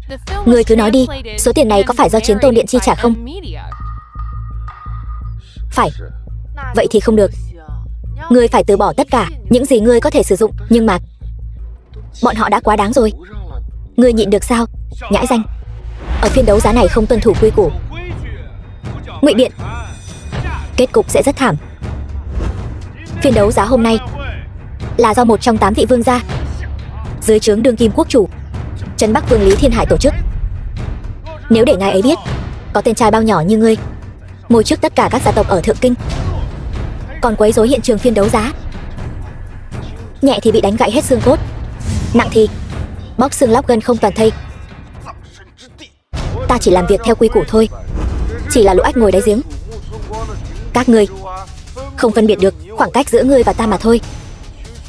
ngươi cứ nói đi, số tiền này có phải do Chiến Tôn Điện chi trả không? Phải. Vậy thì không được. Ngươi phải từ bỏ tất cả những gì ngươi có thể sử dụng. Nhưng mà bọn họ đã quá đáng rồi. Ngươi nhịn được sao? Nhãi danh. Ở phiên đấu giá này không tuân thủ quy củ, ngụy biện, kết cục sẽ rất thảm. Phiên đấu giá hôm nay là do một trong 8 vị vương gia dưới trướng đương kim quốc chủ Trấn Bắc Vương Lý Thiên Hải tổ chức. Nếu để ngài ấy biết có tên trai bao nhỏ như ngươi ngồi trước tất cả các gia tộc ở Thượng Kinh, còn quấy rối hiện trường phiên đấu giá, nhẹ thì bị đánh gãy hết xương cốt, nặng thì bóc xương lóc gân không toàn thây. Ta chỉ làm việc theo quy củ thôi, chỉ là lũ ếch ngồi đáy giếng. Các ngươi không phân biệt được khoảng cách giữa ngươi và ta mà thôi.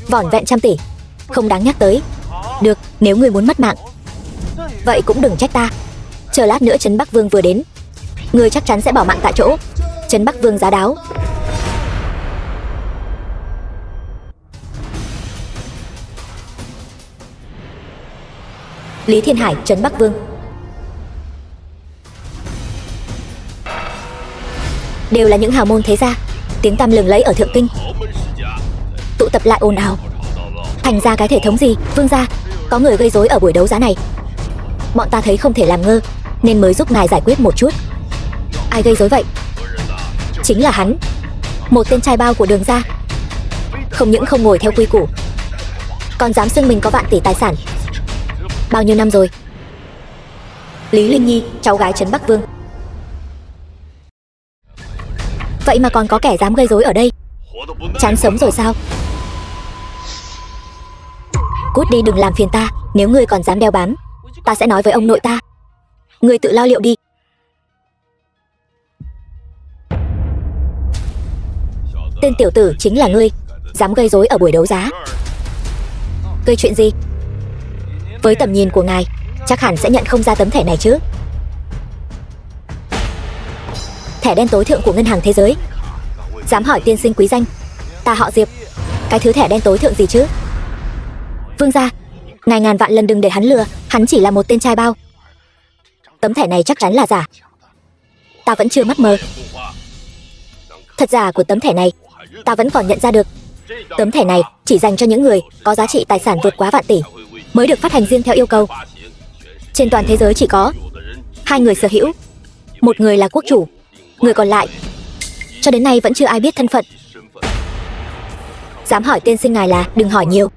Vỏn vẹn 100 tỷ không đáng nhắc tới. Được, nếu ngươi muốn mất mạng, vậy cũng đừng trách ta. Chờ lát nữa Trấn Bắc Vương vừa đến, ngươi chắc chắn sẽ bỏ mạng tại chỗ. Trấn Bắc Vương giá đáo. Lý Thiên Hải, Trấn Bắc Vương đều là những hào môn thế gia, tiếng tăm lừng lẫy ở Thượng Kinh, tụ tập lại ồn ào, thành ra cái thể thống gì vương gia có người gây rối ở buổi đấu giá này. Bọn ta thấy không thể làm ngơ nên mới giúp ngài giải quyết một chút. Ai gây rối vậy? Chính là hắn, một tên trai bao của Đường gia. Không những không ngồi theo quy củ, còn dám xưng mình có vạn tỷ tài sản. Bao nhiêu năm rồi? Lý Linh Nhi, cháu gái Trấn Bắc Vương. Vậy mà còn có kẻ dám gây rối ở đây. Chán sống rồi sao? Cút đi, đừng làm phiền ta. Nếu ngươi còn dám đeo bám, ta sẽ nói với ông nội ta. Ngươi tự lo liệu đi. Tên tiểu tử chính là ngươi, dám gây rối ở buổi đấu giá. Gây chuyện gì? Với tầm nhìn của ngài, chắc hẳn sẽ nhận không ra tấm thẻ này chứ. Thẻ đen tối thượng của ngân hàng thế giới. Dám hỏi tiên sinh quý danh, ta họ Diệp. Cái thứ thẻ đen tối thượng gì chứ? Vương gia, ngài ngàn vạn lần đừng để hắn lừa, hắn chỉ là một tên trai bao. Tấm thẻ này chắc chắn là giả. Ta vẫn chưa mắt mờ. Thật giả của tấm thẻ này ta vẫn còn nhận ra được. Tấm thẻ này chỉ dành cho những người có giá trị tài sản vượt quá vạn tỷ mới được phát hành riêng theo yêu cầu. Trên toàn thế giới chỉ có 2 người sở hữu. Một người là quốc chủ, người còn lại cho đến nay vẫn chưa ai biết thân phận. Dám hỏi tiên sinh ngài là đừng hỏi nhiều.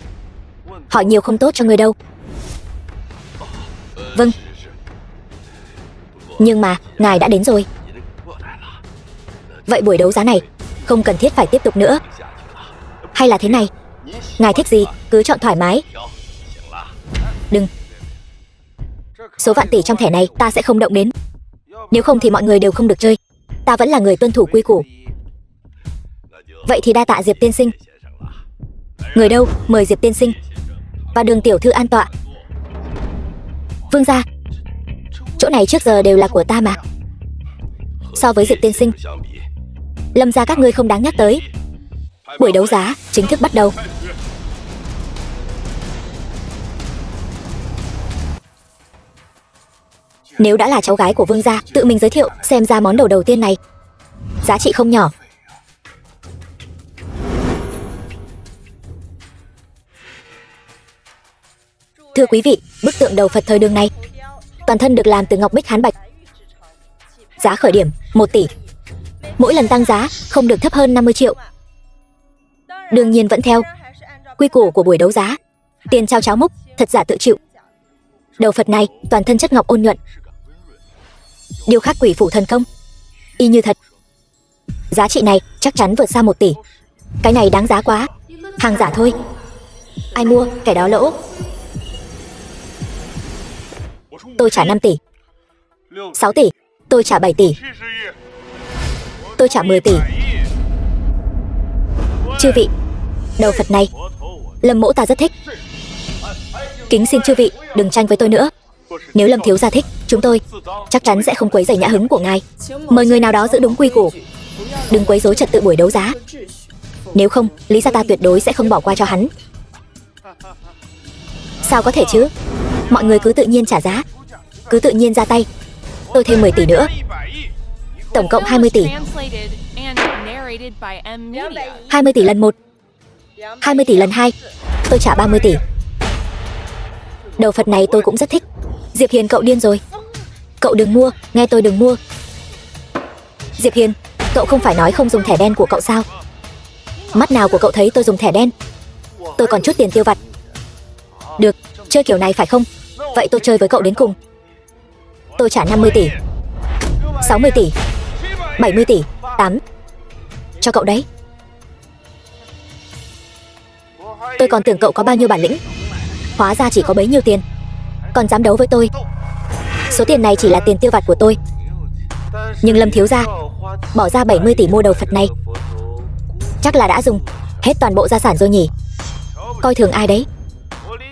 Hỏi nhiều không tốt cho người đâu. Vâng. Nhưng mà ngài đã đến rồi. Vậy buổi đấu giá này không cần thiết phải tiếp tục nữa. Hay là thế này, ngài thích gì cứ chọn thoải mái. Đừng. Số vạn tỷ trong thẻ này ta sẽ không động đến. Nếu không thì mọi người đều không được chơi. Ta vẫn là người tuân thủ quy củ. Vậy thì đa tạ Diệp tiên sinh. Người đâu, mời Diệp tiên sinh và Đường tiểu thư an tọa. Vương gia, chỗ này trước giờ đều là của ta mà. So với Diệp tiên sinh, Lâm gia các ngươi không đáng nhắc tới. Buổi đấu giá chính thức bắt đầu. Nếu đã là cháu gái của vương gia, tự mình giới thiệu xem ra món đồ đầu tiên này giá trị không nhỏ. Thưa quý vị, bức tượng đầu Phật thời đường này toàn thân được làm từ ngọc bích hán bạch. Giá khởi điểm 1 tỷ. Mỗi lần tăng giá không được thấp hơn 50 triệu. Đương nhiên vẫn theo quy củ của buổi đấu giá. Tiền trao cháo múc, thật giả tự chịu. Đầu Phật này toàn thân chất ngọc ôn nhuận, điêu khắc quỷ phủ thần công, y như thật. Giá trị này chắc chắn vượt xa 1 tỷ. Cái này đáng giá quá. Hàng giả thôi. Ai mua, kẻ đó lỗ. Tôi trả 5 tỷ. 6 tỷ. Tôi trả 7 tỷ. Tôi trả 10 tỷ. Chư vị, đầu Phật này Lâm mỗ ta rất thích. Kính xin chư vị đừng tranh với tôi nữa. Nếu Lâm thiếu gia thích, chúng tôi chắc chắn sẽ không quấy rầy nhã hứng của ngài. Mời người nào đó giữ đúng quy củ, đừng quấy rối trật tự buổi đấu giá. Nếu không, Lý gia ta tuyệt đối sẽ không bỏ qua cho hắn. Sao có thể chứ? Mọi người cứ tự nhiên trả giá, cứ tự nhiên ra tay. Tôi thêm 10 tỷ nữa. Tổng cộng 20 tỷ. 20 tỷ lần 1, 20 tỷ lần 2. Tôi trả 30 tỷ. Đầu Phật này tôi cũng rất thích. Diệp Hiền cậu điên rồi. Cậu đừng mua, nghe tôi đừng mua. Diệp Hiền, cậu không phải nói không dùng thẻ đen của cậu sao? Mắt nào của cậu thấy tôi dùng thẻ đen? Tôi còn chút tiền tiêu vặt. Được, chơi kiểu này phải không? Vậy tôi chơi với cậu đến cùng. Tôi trả 50 tỷ, 60 tỷ, 70 tỷ, 8. Cho cậu đấy. Tôi còn tưởng cậu có bao nhiêu bản lĩnh, hóa ra chỉ có bấy nhiêu tiền, còn dám đấu với tôi. Số tiền này chỉ là tiền tiêu vặt của tôi. Nhưng Lâm thiếu gia bỏ ra 70 tỷ mua đầu Phật này, chắc là đã dùng hết toàn bộ gia sản rồi nhỉ? Coi thường ai đấy?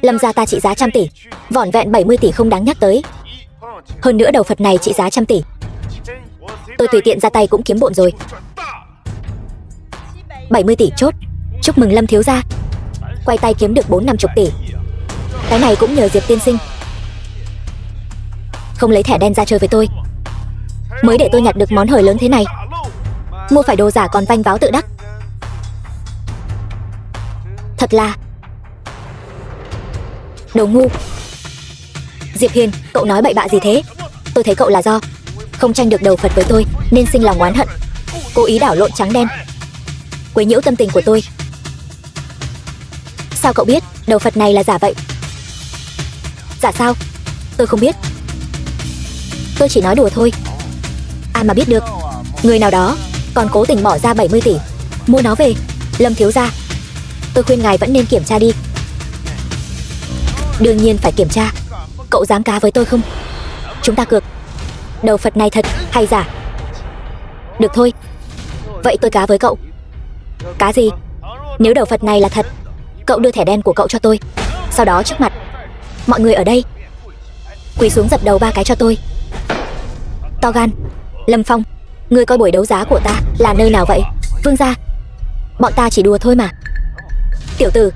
Lâm gia ta trị giá 100 tỷ, vỏn vẹn 70 tỷ không đáng nhắc tới. Hơn nữa đầu Phật này trị giá 100 tỷ, tôi tùy tiện ra tay cũng kiếm bộn rồi. 70 tỷ chốt. Chúc mừng Lâm thiếu gia, quay tay kiếm được 4-50 tỷ. Cái này cũng nhờ Diệp tiên sinh không lấy thẻ đen ra chơi với tôi, mới để tôi nhặt được món hời lớn thế này. Mua phải đồ giả còn vanh váo tự đắc. Thật là đồ ngu. Diệp Hiền, cậu nói bậy bạ gì thế? Tôi thấy cậu là do không tranh được đầu Phật với tôi nên sinh lòng oán hận, cố ý đảo lộn trắng đen, quấy nhiễu tâm tình của tôi. Sao cậu biết đầu Phật này là giả vậy? Giả sao? Tôi không biết. Tôi chỉ nói đùa thôi. Ai mà biết được, người nào đó còn cố tình bỏ ra 70 tỷ mua nó về. Lâm thiếu gia, tôi khuyên ngài vẫn nên kiểm tra đi. Đương nhiên phải kiểm tra. Cậu dám cá với tôi không? Chúng ta cược đầu Phật này thật hay giả. Được thôi, vậy tôi cá với cậu. Cá gì? Nếu đầu Phật này là thật, cậu đưa thẻ đen của cậu cho tôi, sau đó trước mặt mọi người ở đây quỳ xuống dập đầu 3 cái cho tôi. To gan. Lâm Phong, ngươi coi buổi đấu giá của ta là nơi nào vậy? Vương gia, bọn ta chỉ đùa thôi mà. Tiểu tử,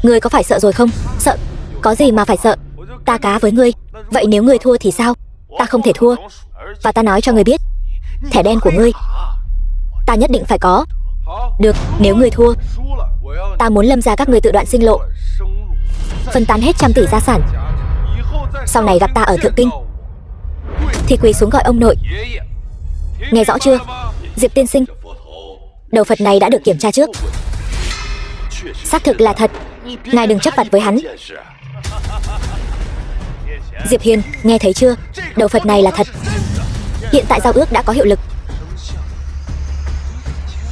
ngươi có phải sợ rồi không? Sợ? Có gì mà phải sợ? Ta cá với ngươi. Vậy nếu ngươi thua thì sao? Ta không thể thua. Và ta nói cho ngươi biết, thẻ đen của ngươi ta nhất định phải có. Được, nếu ngươi thua, ta muốn lâm gia các ngươi tự đoạn sinh lộ, phân tán hết trăm tỷ gia sản. Sau này gặp ta ở Thượng Kinh thì quỳ xuống gọi ông nội. Nghe rõ chưa, Diệp tiên sinh? Đầu Phật này đã được kiểm tra trước, xác thực là thật. Ngài đừng chấp vặt với hắn. Diệp Hiên, nghe thấy chưa? Đầu Phật này là thật. Hiện tại giao ước đã có hiệu lực.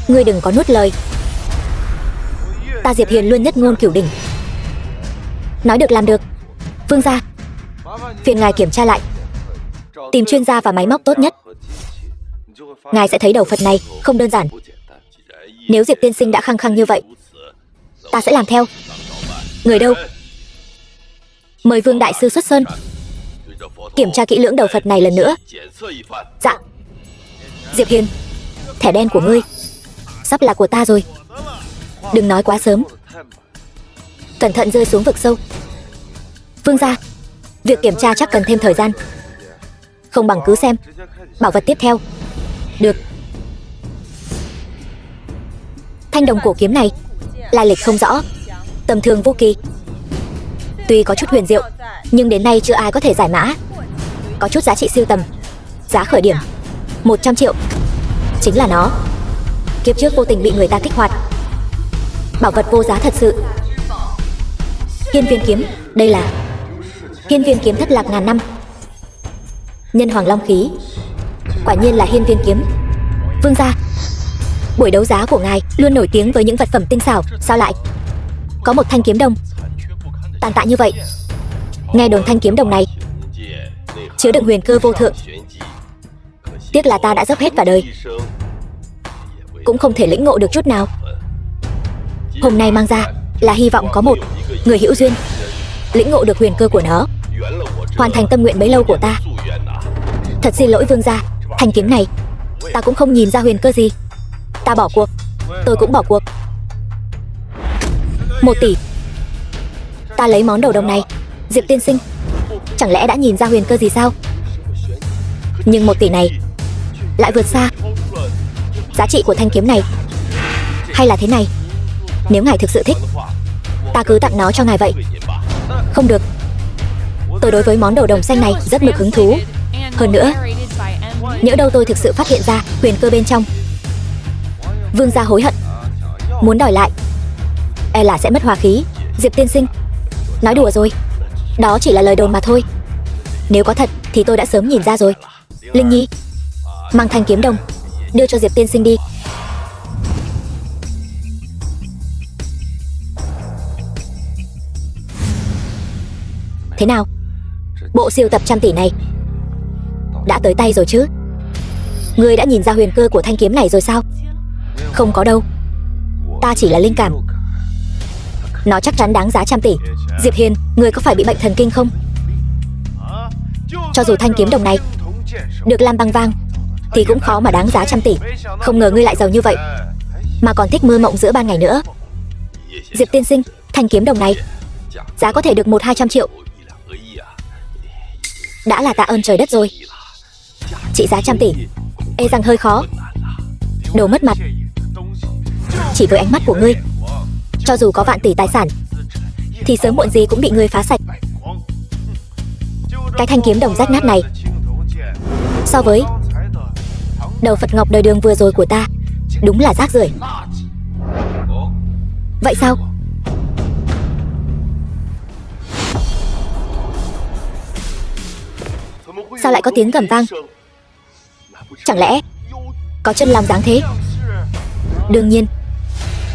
Ngươi đừng có nuốt lời. Ta Diệp Hiên luôn nhất ngôn cửu đỉnh. Nói được làm được. Vương gia, phiền ngài kiểm tra lại, tìm chuyên gia và máy móc tốt nhất. Ngài sẽ thấy đầu Phật này không đơn giản. Nếu Diệp tiên sinh đã khăng khăng như vậy, ta sẽ làm theo. Người đâu? Mời Vương đại sư xuất sơn, kiểm tra kỹ lưỡng đầu Phật này lần nữa. Dạ. Diệp Hiên, thẻ đen của ngươi sắp là của ta rồi. Đừng nói quá sớm, cẩn thận rơi xuống vực sâu. Vương gia, việc kiểm tra chắc cần thêm thời gian, không bằng cứ xem bảo vật tiếp theo. Được. Thanh đồng cổ kiếm này lai lịch không rõ, tầm thường vô kỳ. Tuy có chút huyền diệu, nhưng đến nay chưa ai có thể giải mã. Có chút giá trị siêu tầm. Giá khởi điểm 100 triệu. Chính là nó. Kiếp trước vô tình bị người ta kích hoạt. Bảo vật vô giá thật sự. Hiên viên kiếm. Đây là hiên viên kiếm thất lạc ngàn năm, nhân hoàng long khí. Quả nhiên là hiên viên kiếm. Vương gia, buổi đấu giá của ngài luôn nổi tiếng với những vật phẩm tinh xảo. Sao lại có một thanh kiếm đồng tàn tạ như vậy? Nghe đồn thanh kiếm đồng này chứa đựng huyền cơ vô thượng. Tiếc là ta đã dốc hết cả đời, cũng không thể lĩnh ngộ được chút nào. Hôm nay mang ra là hy vọng có một người hữu duyên lĩnh ngộ được huyền cơ của nó, hoàn thành tâm nguyện bấy lâu của ta. Thật xin lỗi vương gia, thanh kiếm này ta cũng không nhìn ra huyền cơ gì. Ta bỏ cuộc. Tôi cũng bỏ cuộc. 1 tỷ. Ta lấy món đầu đồng này. Diệp tiên sinh, chẳng lẽ đã nhìn ra huyền cơ gì sao? Nhưng 1 tỷ này lại vượt xa giá trị của thanh kiếm này. Hay là thế này, nếu ngài thực sự thích, ta cứ tặng nó cho ngài vậy. Không được. Tôi đối với món đồ đồng xanh này rất mực hứng thú. Hơn nữa, nhỡ đâu tôi thực sự phát hiện ra huyền cơ bên trong, vương gia hối hận, muốn đòi lại, e là sẽ mất hòa khí. Diệp tiên sinh, nói đùa rồi. Đó chỉ là lời đồn mà thôi. Nếu có thật thì tôi đã sớm nhìn ra rồi. Linh Nhi, mang thanh kiếm đồng đưa cho Diệp tiên sinh đi. Thế nào, bộ siêu tập 100 tỷ này đã tới tay rồi chứ? Ngươi đã nhìn ra huyền cơ của thanh kiếm này rồi sao? Không có đâu, ta chỉ là linh cảm. Nó chắc chắn đáng giá 100 tỷ. Diệp Hiên, ngươi có phải bị bệnh thần kinh không? Cho dù thanh kiếm đồng này được làm bằng vàng thì cũng khó mà đáng giá 100 tỷ. Không ngờ ngươi lại giàu như vậy, mà còn thích mơ mộng giữa ban ngày nữa. Diệp tiên sinh, thanh kiếm đồng này giá có thể được 100-200 triệu. Đã là tạ ơn trời đất rồi. Trị giá 100 tỷ e rằng hơi khó. Đồ mất mặt. Chỉ với ánh mắt của ngươi, cho dù có vạn tỷ tài sản thì sớm muộn gì cũng bị ngươi phá sạch. Cái thanh kiếm đồng rách nát này so với đầu Phật ngọc đời đường vừa rồi của ta, đúng là rác rưởi. Vậy sao? Sao lại có tiếng gầm vang? Chẳng lẽ có chân long dáng thế? Đương nhiên,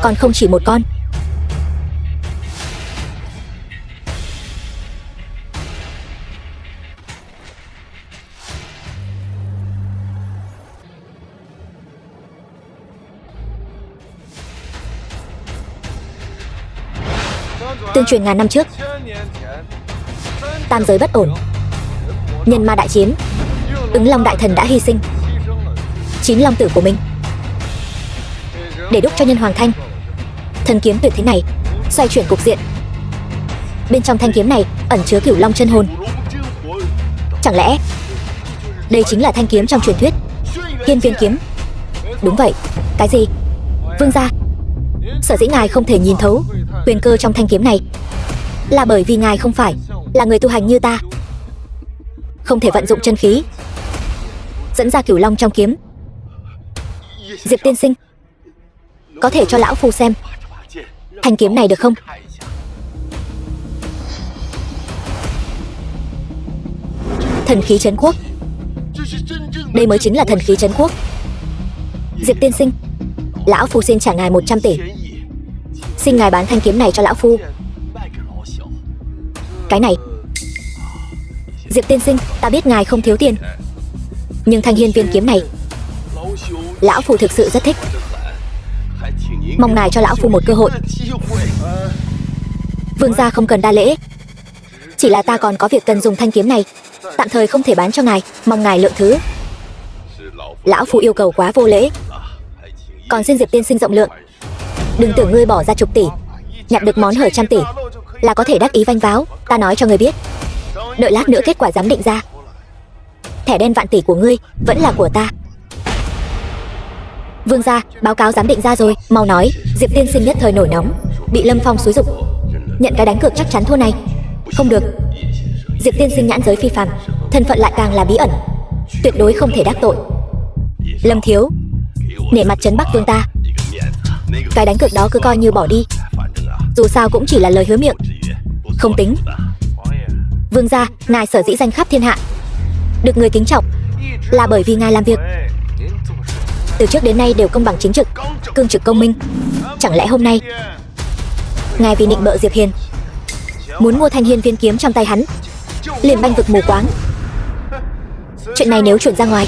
còn không chỉ một con. Tương truyền ngàn năm trước, tam giới bất ổn, nhân ma đại chiến, Ứng Long đại thần đã hy sinh 9 long tử của mình để đúc cho nhân hoàng thanh thần kiếm tuyệt thế này xoay chuyển cục diện. Bên trong thanh kiếm này ẩn chứa cửu long chân hồn. Chẳng lẽ đây chính là thanh kiếm trong truyền thuyết Hiên viên kiếm? Đúng vậy. Cái gì? Vương gia, sở dĩ ngài không thể nhìn thấu huyền cơ trong thanh kiếm này là bởi vì ngài không phải là người tu hành như ta, không thể vận dụng chân khí dẫn ra cửu long trong kiếm. Diệp tiên sinh, có thể cho lão phu xem thanh kiếm này được không? Thần khí trấn quốc, đây mới chính là thần khí trấn quốc. Diệp tiên sinh, lão phu xin trả ngài 100 tỷ. Xin ngài bán thanh kiếm này cho lão phu. Cái này, Diệp tiên sinh, ta biết ngài không thiếu tiền, nhưng thanh hiên viên kiếm này lão phu thực sự rất thích. Mong ngài cho lão phu một cơ hội. Vương gia không cần đa lễ, chỉ là ta còn có việc cần dùng thanh kiếm này, tạm thời không thể bán cho ngài, mong ngài lượng thứ. Lão phu yêu cầu quá vô lễ, còn xin Diệp tiên sinh rộng lượng. Đừng tưởng ngươi bỏ ra chục tỷ nhặt được món hở trăm tỷ là có thể đắc ý vanh váo. Ta nói cho ngươi biết, đợi lát nữa kết quả giám định ra, thẻ đen vạn tỷ của ngươi vẫn là của ta. Vương gia, báo cáo giám định ra rồi, mau nói. Diệp tiên sinh nhất thời nổi nóng, bị Lâm Phong xúi giục, nhận cái đánh cược chắc chắn thua này. Không được, Diệp tiên sinh nhãn giới phi phàm, thân phận lại càng là bí ẩn, tuyệt đối không thể đắc tội. Lâm thiếu, nể mặt trấn Bắc Vương ta, cái đánh cược đó cứ coi như bỏ đi, dù sao cũng chỉ là lời hứa miệng, không tính. Vương gia, ngài sở dĩ danh khắp thiên hạ, được người kính trọng, là bởi vì ngài làm việc từ trước đến nay đều công bằng chính trực, cương trực công minh. Chẳng lẽ hôm nay ngài vì nịnh bợ Diệp Hiền, muốn mua thanh hiên viên kiếm trong tay hắn, liền banh vực mù quáng? Chuyện này nếu truyền ra ngoài,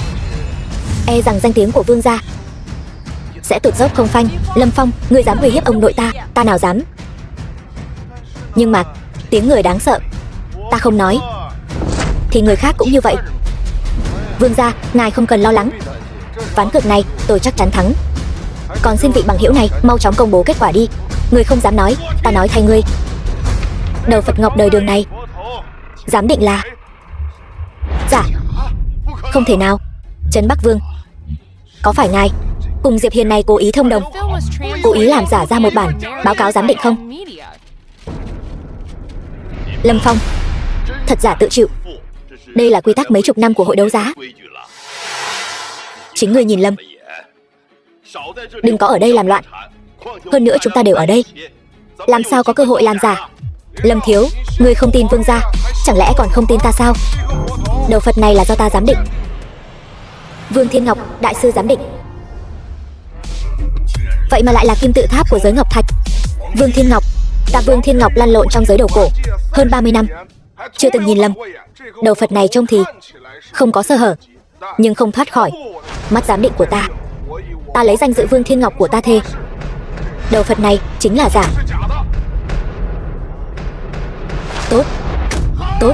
e rằng danh tiếng của Vương gia sẽ tụt dốc không phanh. Lâm Phong, ngươi dám uy hiếp ông nội ta? Ta nào dám. Nhưng mà tiếng người đáng sợ, ta không nói thì người khác cũng như vậy. Vương gia, ngài không cần lo lắng, ván cược này tôi chắc chắn thắng. Còn xin vị bằng hữu này mau chóng công bố kết quả đi. Ngươi không dám nói, ta nói thay ngươi. Đầu Phật Ngọc đời đường này giám định là giả. Không thể nào. Trấn Bắc Vương, có phải ngài cùng Diệp Hiền này cố ý thông đồng, cố ý làm giả ra một bản báo cáo giám định không? Lâm Phong, thật giả tự chịu. Đây là quy tắc mấy chục năm của hội đấu giá. Chính ngươi nhìn lầm. Đừng có ở đây làm loạn. Hơn nữa chúng ta đều ở đây, làm sao có cơ hội làm giả? Lâm thiếu, ngươi không tin Vương gia, chẳng lẽ còn không tin ta sao? Đầu Phật này là do ta giám định. Vương Thiên Ngọc, đại sư giám định. Vậy mà lại là kim tự tháp của giới Ngọc Thạch. Vương Thiên Ngọc, ta Vương Thiên Ngọc lăn lộn trong giới đầu cổ hơn 30 năm, chưa từng nhìn lầm. Đầu Phật này trông thì không có sơ hở, nhưng không thoát khỏi mắt giám định của ta. Ta lấy danh dự Vương Thiên Ngọc của ta thề, đầu Phật này chính là giả. Tốt, tốt,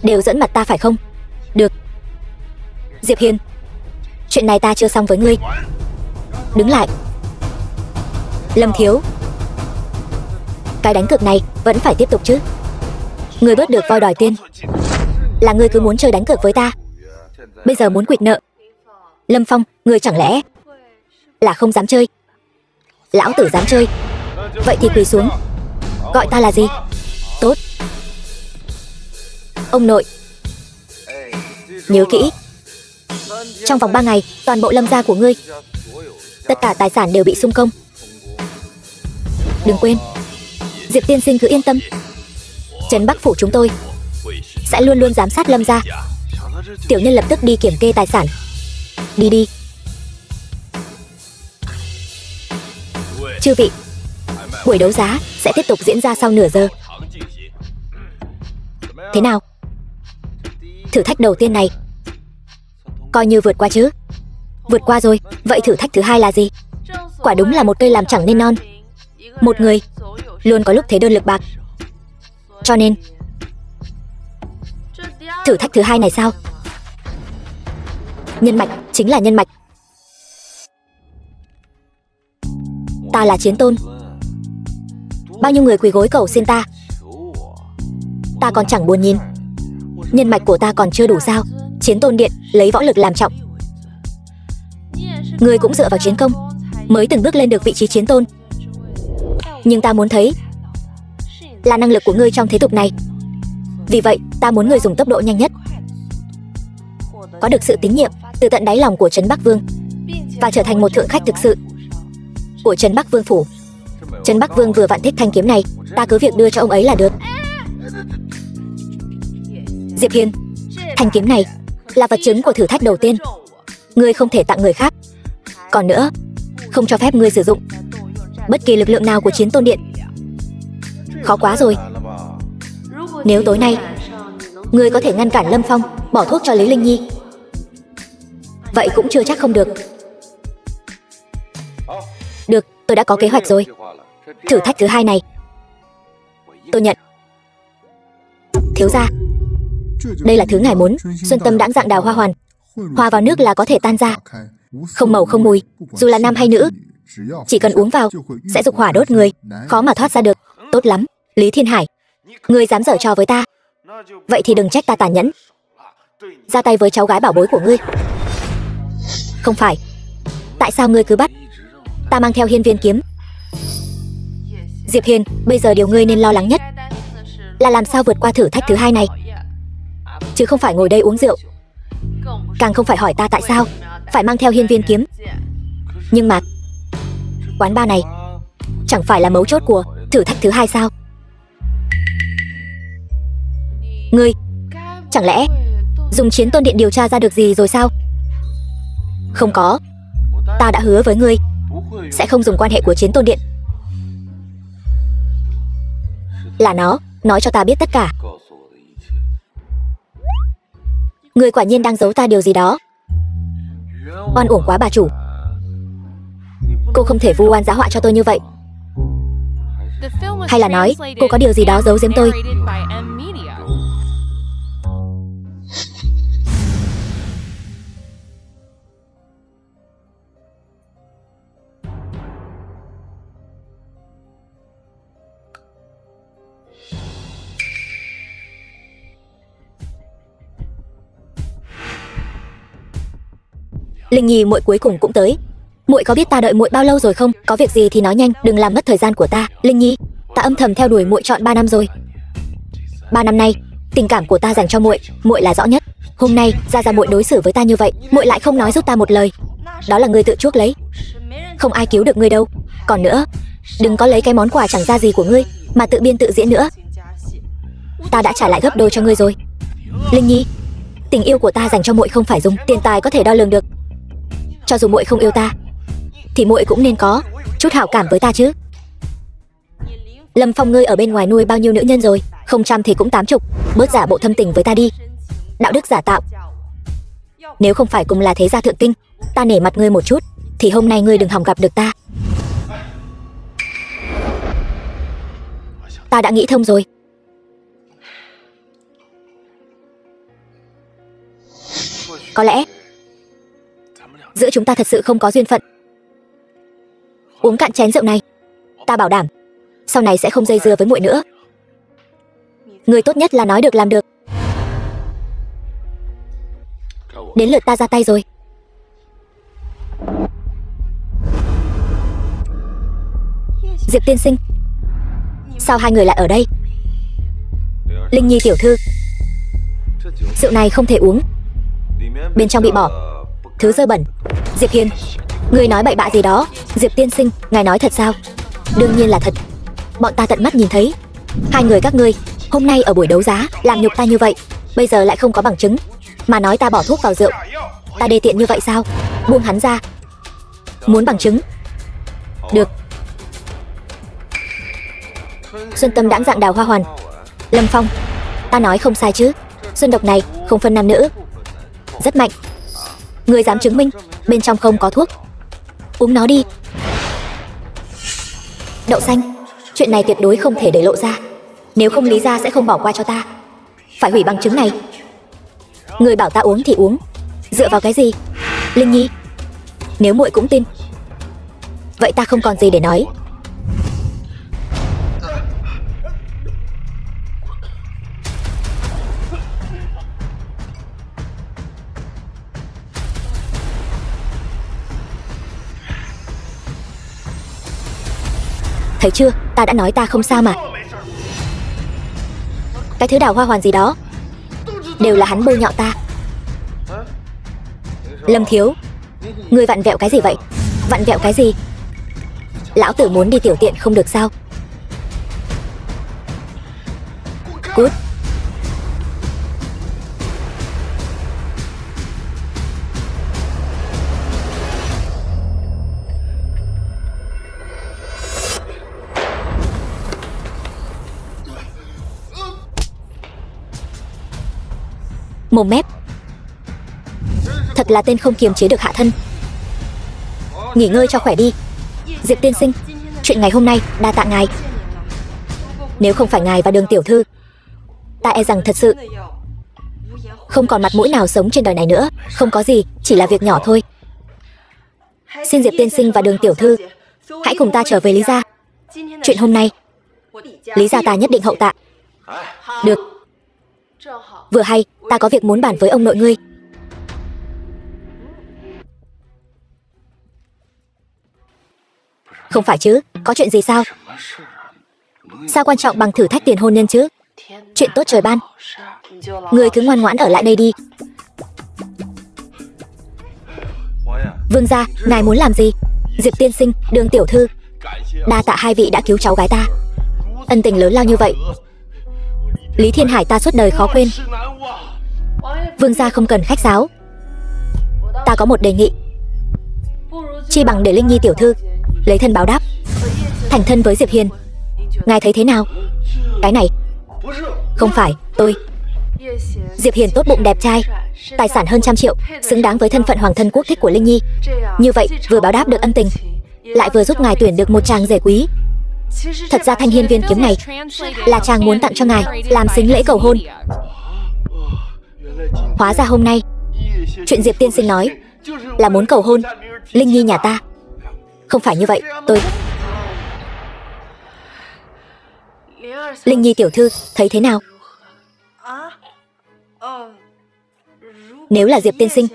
đều dẫn mặt ta phải không? Được. Diệp Hiền, chuyện này ta chưa xong với ngươi. Đứng lại. Lâm thiếu, cái đánh cược này vẫn phải tiếp tục chứ. Ngươi bớt được voi đòi tiên. Là ngươi cứ muốn chơi đánh cược với ta, bây giờ muốn quỵt nợ. Lâm Phong, ngươi chẳng lẽ là không dám chơi? Lão tử dám chơi, vậy thì quỳ xuống, gọi ta là gì? Tốt. Ông nội, nhớ kỹ, trong vòng 3 ngày toàn bộ Lâm gia của ngươi, tất cả tài sản đều bị xung công. Đừng quên, Diệp tiên sinh cứ yên tâm, Trấn Bắc phủ chúng tôi sẽ luôn luôn giám sát Lâm gia. Tiểu nhân lập tức đi kiểm kê tài sản. Đi đi. Chư vị, buổi đấu giá sẽ tiếp tục diễn ra sau nửa giờ. Thế nào? Thử thách đầu tiên này coi như vượt qua chứ? Vượt qua rồi. Vậy thử thách thứ hai là gì? Quả đúng là một cây làm chẳng nên non. Một người luôn có lúc thế đơn lực bạc, cho nên thử thách thứ hai này sao? Nhân mạch chính là nhân mạch. Ta là Chiến Tôn, bao nhiêu người quỳ gối cầu xin ta, ta còn chẳng buồn nhìn. Nhân mạch của ta còn chưa đủ sao? Chiến Tôn điện lấy võ lực làm trọng, Ngươi cũng dựa vào chiến công mới từng bước lên được vị trí chiến tôn. Nhưng ta muốn thấy là năng lực của ngươi trong thế tục này. Vì vậy, ta muốn ngươi dùng tốc độ nhanh nhất, có được sự tín nhiệm từ tận đáy lòng của Trấn Bắc Vương, và trở thành một thượng khách thực sự của Trấn Bắc Vương phủ. Trấn Bắc Vương vừa vặn thích thanh kiếm này, ta cứ việc đưa cho ông ấy là được. Diệp Hiên, thanh kiếm này là vật chứng của thử thách đầu tiên. Ngươi không thể tặng người khác. Còn nữa, không cho phép ngươi sử dụng bất kỳ lực lượng nào của Chiến Tôn Điện. Khó quá rồi. Nếu tối nay ngươi có thể ngăn cản Lâm Phong bỏ thuốc cho Lý Linh Nhi, vậy cũng chưa chắc không được. Được, tôi đã có kế hoạch rồi. Thử thách thứ hai này tôi nhận. Thiếu gia, đây là thứ ngài muốn. Xuân tâm đãng dạng đào hoa hoàn, hòa vào nước là có thể tan ra, không màu không mùi. Dù là nam hay nữ, chỉ cần uống vào sẽ dục hỏa đốt người, khó mà thoát ra được. Tốt lắm, Lý Thiên Hải, ngươi dám giở trò với ta, vậy thì đừng trách ta tàn nhẫn, ra tay với cháu gái bảo bối của ngươi. Không phải, tại sao ngươi cứ bắt ta mang theo hiên viên kiếm? Diệp Hiên, bây giờ điều ngươi nên lo lắng nhất là làm sao vượt qua thử thách thứ hai này, chứ không phải ngồi đây uống rượu, càng không phải hỏi ta tại sao phải mang theo hiên viên kiếm. Nhưng mà quán bar này chẳng phải là mấu chốt của thử thách thứ hai sao? Ngươi chẳng lẽ dùng Chiến Tôn Điện điều tra ra được gì rồi sao? Không có, ta đã hứa với ngươi sẽ không dùng quan hệ của Chiến Tôn Điện. Là nó nói cho ta biết tất cả. Ngươi quả nhiên đang giấu ta điều gì đó. Oan uổng quá bà chủ, cô không thể vu oan giá họa cho tôi như vậy. Hay là nói cô có điều gì đó giấu giếm tôi? Linh Nhi muội cuối cùng cũng tới. Muội có biết ta đợi muội bao lâu rồi không? Có việc gì thì nói nhanh, đừng làm mất thời gian của ta. Linh Nhi, ta âm thầm theo đuổi muội trọn 3 năm rồi. 3 năm nay, tình cảm của ta dành cho muội, muội là rõ nhất. Hôm nay, ra muội đối xử với ta như vậy, muội lại không nói giúp ta một lời. Đó là ngươi tự chuốc lấy, không ai cứu được ngươi đâu. Còn nữa, đừng có lấy cái món quà chẳng ra gì của ngươi mà tự biên tự diễn nữa. Ta đã trả lại gấp đôi cho ngươi rồi. Linh Nhi, tình yêu của ta dành cho muội không phải dùng tiền tài có thể đo lường được. Cho dù muội không yêu ta, thì muội cũng nên có chút hảo cảm với ta chứ. Lâm Phong, ngươi ở bên ngoài nuôi bao nhiêu nữ nhân rồi? Không trăm thì cũng 80. Bớt giả bộ thâm tình với ta đi. Đạo đức giả tạo. Nếu không phải cùng là thế gia thượng kinh, ta nể mặt ngươi một chút, thì hôm nay ngươi đừng hòng gặp được ta. Ta đã nghĩ thông rồi. Có lẽ giữa chúng ta thật sự không có duyên phận. Uống cạn chén rượu này, ta bảo đảm sau này sẽ không dây dưa với muội nữa. Người tốt nhất là nói được làm được. Đến lượt ta ra tay rồi. Diệp tiên sinh, sao hai người lại ở đây? Linh Nhi tiểu thư, rượu này không thể uống, bên trong bị bỏ thứ dơ bẩn. Diệp Hiên, ngươi nói bậy bạ gì đó? Diệp tiên sinh, ngài nói thật sao? Đương nhiên là thật. Bọn ta tận mắt nhìn thấy hai người các ngươi hôm nay ở buổi đấu giá làm nhục ta như vậy, bây giờ lại không có bằng chứng mà nói ta bỏ thuốc vào rượu. Ta đê tiện như vậy sao? Buông hắn ra. Muốn bằng chứng? Được. Xuân tâm đãng dạng đào hoa hoàn. Lâm Phong, ta nói không sai chứ? Xuân độc này không phân nam nữ, rất mạnh. Ngươi dám chứng minh bên trong không có thuốc? Uống nó đi. Đậu xanh, chuyện này tuyệt đối không thể để lộ ra, nếu không Lý gia sẽ không bỏ qua cho ta. Phải hủy bằng chứng này. Ngươi bảo ta uống thì uống, dựa vào cái gì? Linh Nhi, nếu muội cũng tin, vậy ta không còn gì để nói. Thấy chưa, ta đã nói ta không sao mà. Cái thứ đào hoa hoàn gì đó đều là hắn bôi nhọ ta. Lâm thiếu, ngươi vặn vẹo cái gì vậy? Vặn vẹo cái gì? Lão tử muốn đi tiểu tiện không được sao? Cút. Mồm mép. Thật là tên không kiềm chế được hạ thân. Nghỉ ngơi cho khỏe đi. Diệp tiên sinh, chuyện ngày hôm nay đa tạ ngài. Nếu không phải ngài và Đường tiểu thư, ta e rằng thật sự không còn mặt mũi nào sống trên đời này nữa. Không có gì, chỉ là việc nhỏ thôi. Xin Diệp tiên sinh và Đường tiểu thư hãy cùng ta trở về Lý gia. Chuyện hôm nay Lý gia ta nhất định hậu tạ. Được. Vừa hay, ta có việc muốn bàn với ông nội ngươi. Không phải chứ, có chuyện gì sao? Sao quan trọng bằng thử thách tiền hôn nhân chứ? Chuyện tốt trời ban. Ngươi cứ ngoan ngoãn ở lại đây đi. Vương gia, ngài muốn làm gì? Diệp tiên sinh, Đường tiểu thư, đa tạ hai vị đã cứu cháu gái ta. Ân tình lớn lao như vậy, Lý Thiên Hải ta suốt đời khó quên. Vương gia không cần khách sáo. Ta có một đề nghị. Chi bằng để Linh Nhi tiểu thư lấy thân báo đáp, thành thân với Diệp Hiền. Ngài thấy thế nào? Cái này không phải tôi. Diệp Hiền tốt bụng đẹp trai, tài sản hơn 100 triệu, xứng đáng với thân phận hoàng thân quốc thích của Linh Nhi. Như vậy vừa báo đáp được ân tình, lại vừa giúp ngài tuyển được một chàng rể quý. Thật ra thanh hiên viên kiếm này là chàng muốn tặng cho ngài làm sính lễ cầu hôn. Hóa ra hôm nay chuyện Diệp tiên sinh nói là muốn cầu hôn Linh Nhi nhà ta. Không phải như vậy, tôi... Linh Nhi tiểu thư thấy thế nào? Nếu là Diệp tiên sinh,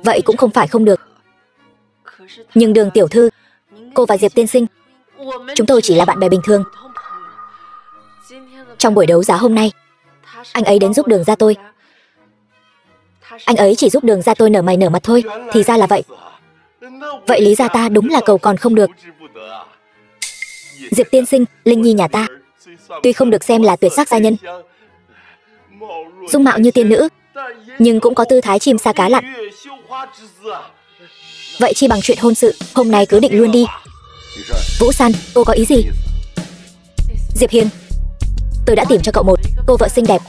vậy cũng không phải không được. Nhưng Đường tiểu thư, cô và Diệp tiên sinh, chúng tôi chỉ là bạn bè bình thường. Trong buổi đấu giá hôm nay, anh ấy đến giúp Đường gia tôi. Anh ấy chỉ giúp Đường gia tôi nở mày nở mặt thôi. Thì ra là vậy. Vậy Lý gia ta đúng là cầu còn không được. Diệp tiên sinh, Linh Nhi nhà ta tuy không được xem là tuyệt sắc giai nhân, dung mạo như tiên nữ, nhưng cũng có tư thái chim sa cá lặn. Vậy chi bằng chuyện hôn sự hôm nay cứ định luôn đi. Vũ San, cô có ý gì? Diệp Hiền, tôi đã tìm cho cậu một cô vợ xinh đẹp.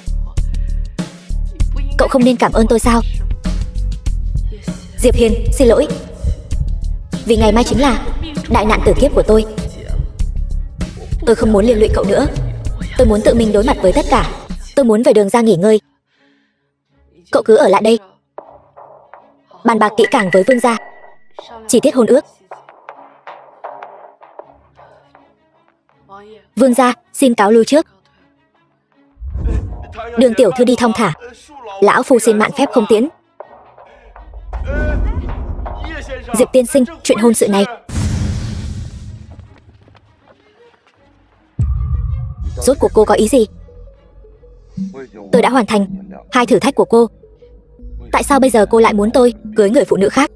Cậu không nên cảm ơn tôi sao? Diệp Hiền, xin lỗi. Vì ngày mai chính là đại nạn tử kiếp của tôi. Tôi không muốn liên lụy cậu nữa. Tôi muốn tự mình đối mặt với tất cả. Tôi muốn về Đường ra nghỉ ngơi. Cậu cứ ở lại đây, bàn bạc kỹ càng với Vương gia chi tiết hôn ước. Vương gia, xin cáo lui trước. Đường tiểu thư đi thong thả. Lão phu xin mạn phép không tiễn. Diệp tiên sinh, chuyện hôn sự này rốt cuộc cô có ý gì? Tôi đã hoàn thành 2 thử thách của cô. Tại sao bây giờ cô lại muốn tôi cưới người phụ nữ khác?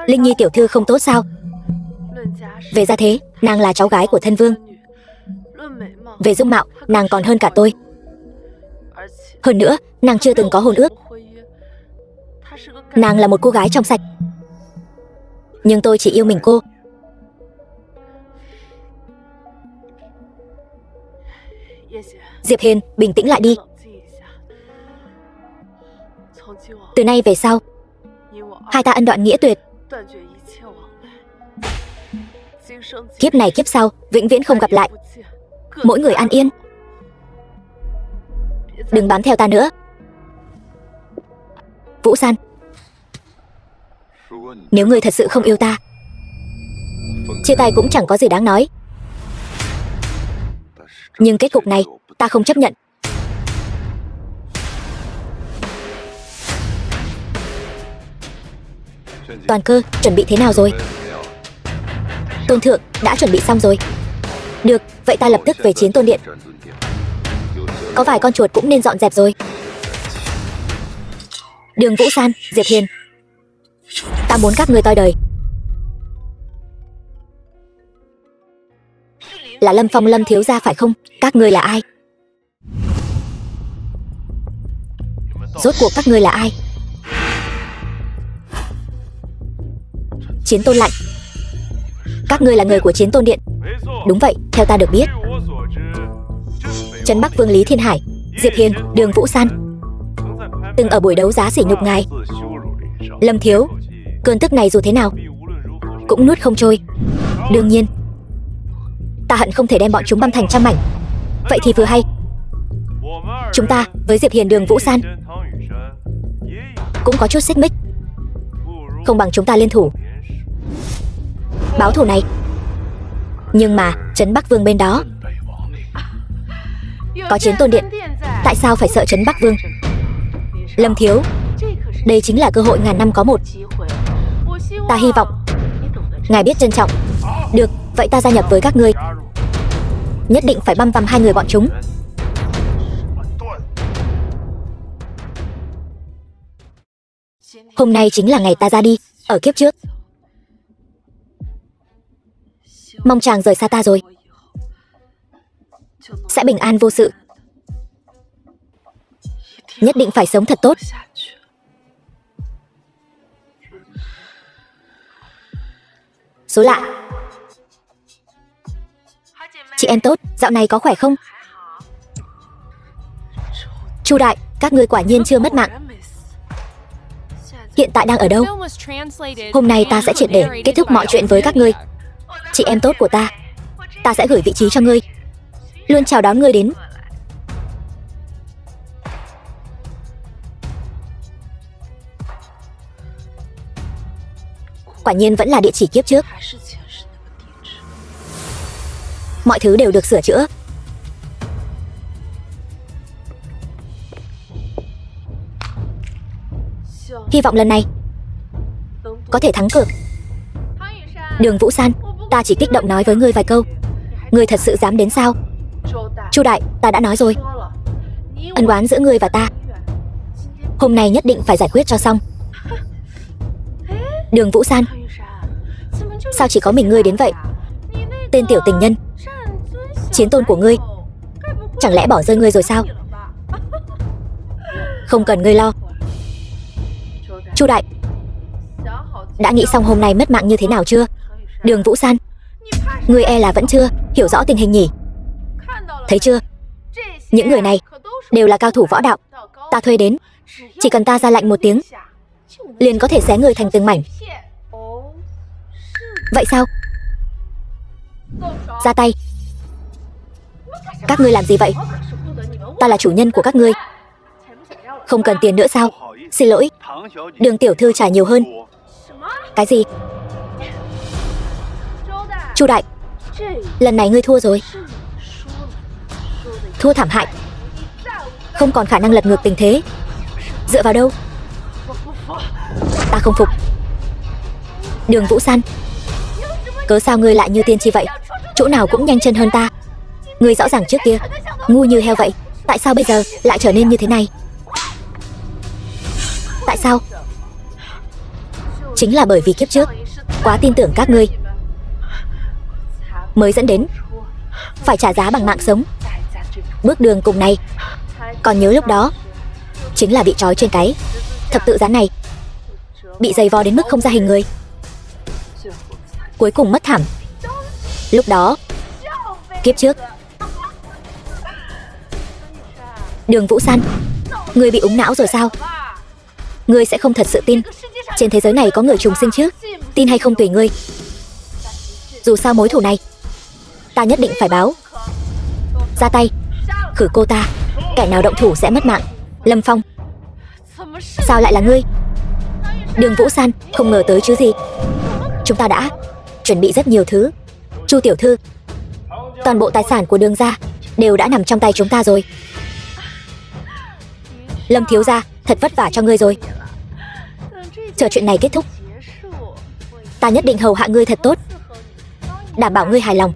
Linh Nhi tiểu thư không tốt sao? Về gia thế, nàng là cháu gái của thân vương. Về dung mạo, nàng còn hơn cả tôi. Hơn nữa, nàng chưa từng có hôn ước. Nàng là một cô gái trong sạch. Nhưng tôi chỉ yêu mình cô. Diệp Hiền, bình tĩnh lại đi. Từ nay về sau, hai ta ân đoạn nghĩa tuyệt. Kiếp này kiếp sau, vĩnh viễn không gặp lại. Mỗi người an yên. Đừng bám theo ta nữa. Vũ San, nếu ngươi thật sự không yêu ta, chia tay cũng chẳng có gì đáng nói. Nhưng kết cục này ta không chấp nhận. Toàn cơ, chuẩn bị thế nào rồi? Tôn thượng đã chuẩn bị xong rồi. Được, vậy ta lập tức về Chiến Tôn Điện. Có vài con chuột cũng nên dọn dẹp rồi. Đường Vũ San, Diệp Hiền, ta muốn các ngươi toi đời. Là Lâm Phong Lâm thiếu gia phải không? Các ngươi là ai? Rốt cuộc các ngươi là ai? Chiến Tôn lạnh. Các ngươi là người của Chiến Tôn Điện. Đúng vậy, theo ta được biết, Trấn Bắc Vương Lý Thiên Hải, Diệp Hiền, Đường Vũ San từng ở buổi đấu giá sỉ nhục ngài. Lâm thiếu, cơn tức này dù thế nào cũng nuốt không trôi. Đương nhiên, ta hận không thể đem bọn chúng băm thành trăm mảnh. Vậy thì vừa hay, chúng ta với Diệp Hiền, Đường Vũ San cũng có chút xích mích, không bằng chúng ta liên thủ báo thù này. Nhưng mà Trấn Bắc Vương bên đó có Chiến Tôn Điện, tại sao phải sợ Trấn Bắc Vương? Lâm thiếu, đây chính là cơ hội ngàn năm có một. Ta hy vọng ngài biết trân trọng. Được, vậy ta gia nhập với các ngươi. Nhất định phải băm vằm hai người bọn chúng. Hôm nay chính là ngày ta ra đi. Ở kiếp trước, mong chàng rời xa ta rồi sẽ bình an vô sự. Nhất định phải sống thật tốt. Số lạ. Chị em tốt, dạo này có khỏe không? Chu đại, các ngươi quả nhiên chưa mất mạng. Hiện tại đang ở đâu? Hôm nay ta sẽ triệt để kết thúc mọi chuyện với các ngươi. Chị em tốt của ta sẽ gửi vị trí cho ngươi, luôn chào đón ngươi đến. Quả nhiên vẫn là địa chỉ kiếp trước. Mọi thứ đều được sửa chữa. Hy vọng lần này có thể thắng cược. Đường Vũ San, ta chỉ kích động nói với ngươi vài câu. Ngươi thật sự dám đến sao? Chu đại, ta đã nói rồi, ân oán giữa ngươi và ta hôm nay nhất định phải giải quyết cho xong. Đường Vũ San, sao chỉ có mình ngươi đến vậy? Tên tiểu tình nhân, Chiến Tôn của ngươi chẳng lẽ bỏ rơi ngươi rồi sao? Không cần ngươi lo. Chu đại, đã nghĩ xong hôm nay mất mạng như thế nào chưa? Đường Vũ San, ngươi e là vẫn chưa hiểu rõ tình hình nhỉ? Thấy chưa, những người này đều là cao thủ võ đạo ta thuê đến. Chỉ cần ta ra lệnh một tiếng liền có thể xé người thành từng mảnh. Vậy sao? Ra tay. Các ngươi làm gì vậy? Ta là chủ nhân của các ngươi. Không cần tiền nữa sao? Xin lỗi, Đường tiểu thư trả nhiều hơn. Cái gì? Chu đại, lần này ngươi thua rồi. Thua thảm hại, không còn khả năng lật ngược tình thế. Dựa vào đâu? Ta không phục. Đường Vũ San, cớ sao ngươi lại như tiên tri vậy? Chỗ nào cũng nhanh chân hơn ta. Ngươi rõ ràng trước kia ngu như heo vậy, tại sao bây giờ lại trở nên như thế này? Tại sao? Chính là bởi vì kiếp trước quá tin tưởng các ngươi mới dẫn đến phải trả giá bằng mạng sống. Bước đường cùng này, còn nhớ lúc đó chính là bị trói trên cái thập tự giá này, bị giày vò đến mức không ra hình người, cuối cùng mất thảm. Lúc đó, kiếp trước. Đường Vũ San, ngươi bị úng não rồi sao? Ngươi sẽ không thật sự tin trên thế giới này có người trùng sinh chứ? Tin hay không tùy ngươi. Dù sao mối thù này ta nhất định phải báo. Ra tay, khử cô ta. Kẻ nào động thủ sẽ mất mạng. Lâm Phong, sao lại là ngươi? Đường Vũ San, không ngờ tới chứ gì. Chúng ta đã chuẩn bị rất nhiều thứ. Chu tiểu thư, toàn bộ tài sản của Đường gia đều đã nằm trong tay chúng ta rồi. Lâm thiếu gia, thật vất vả cho ngươi rồi. Chờ chuyện này kết thúc, ta nhất định hầu hạ ngươi thật tốt. đảm bảo ngươi hài lòng.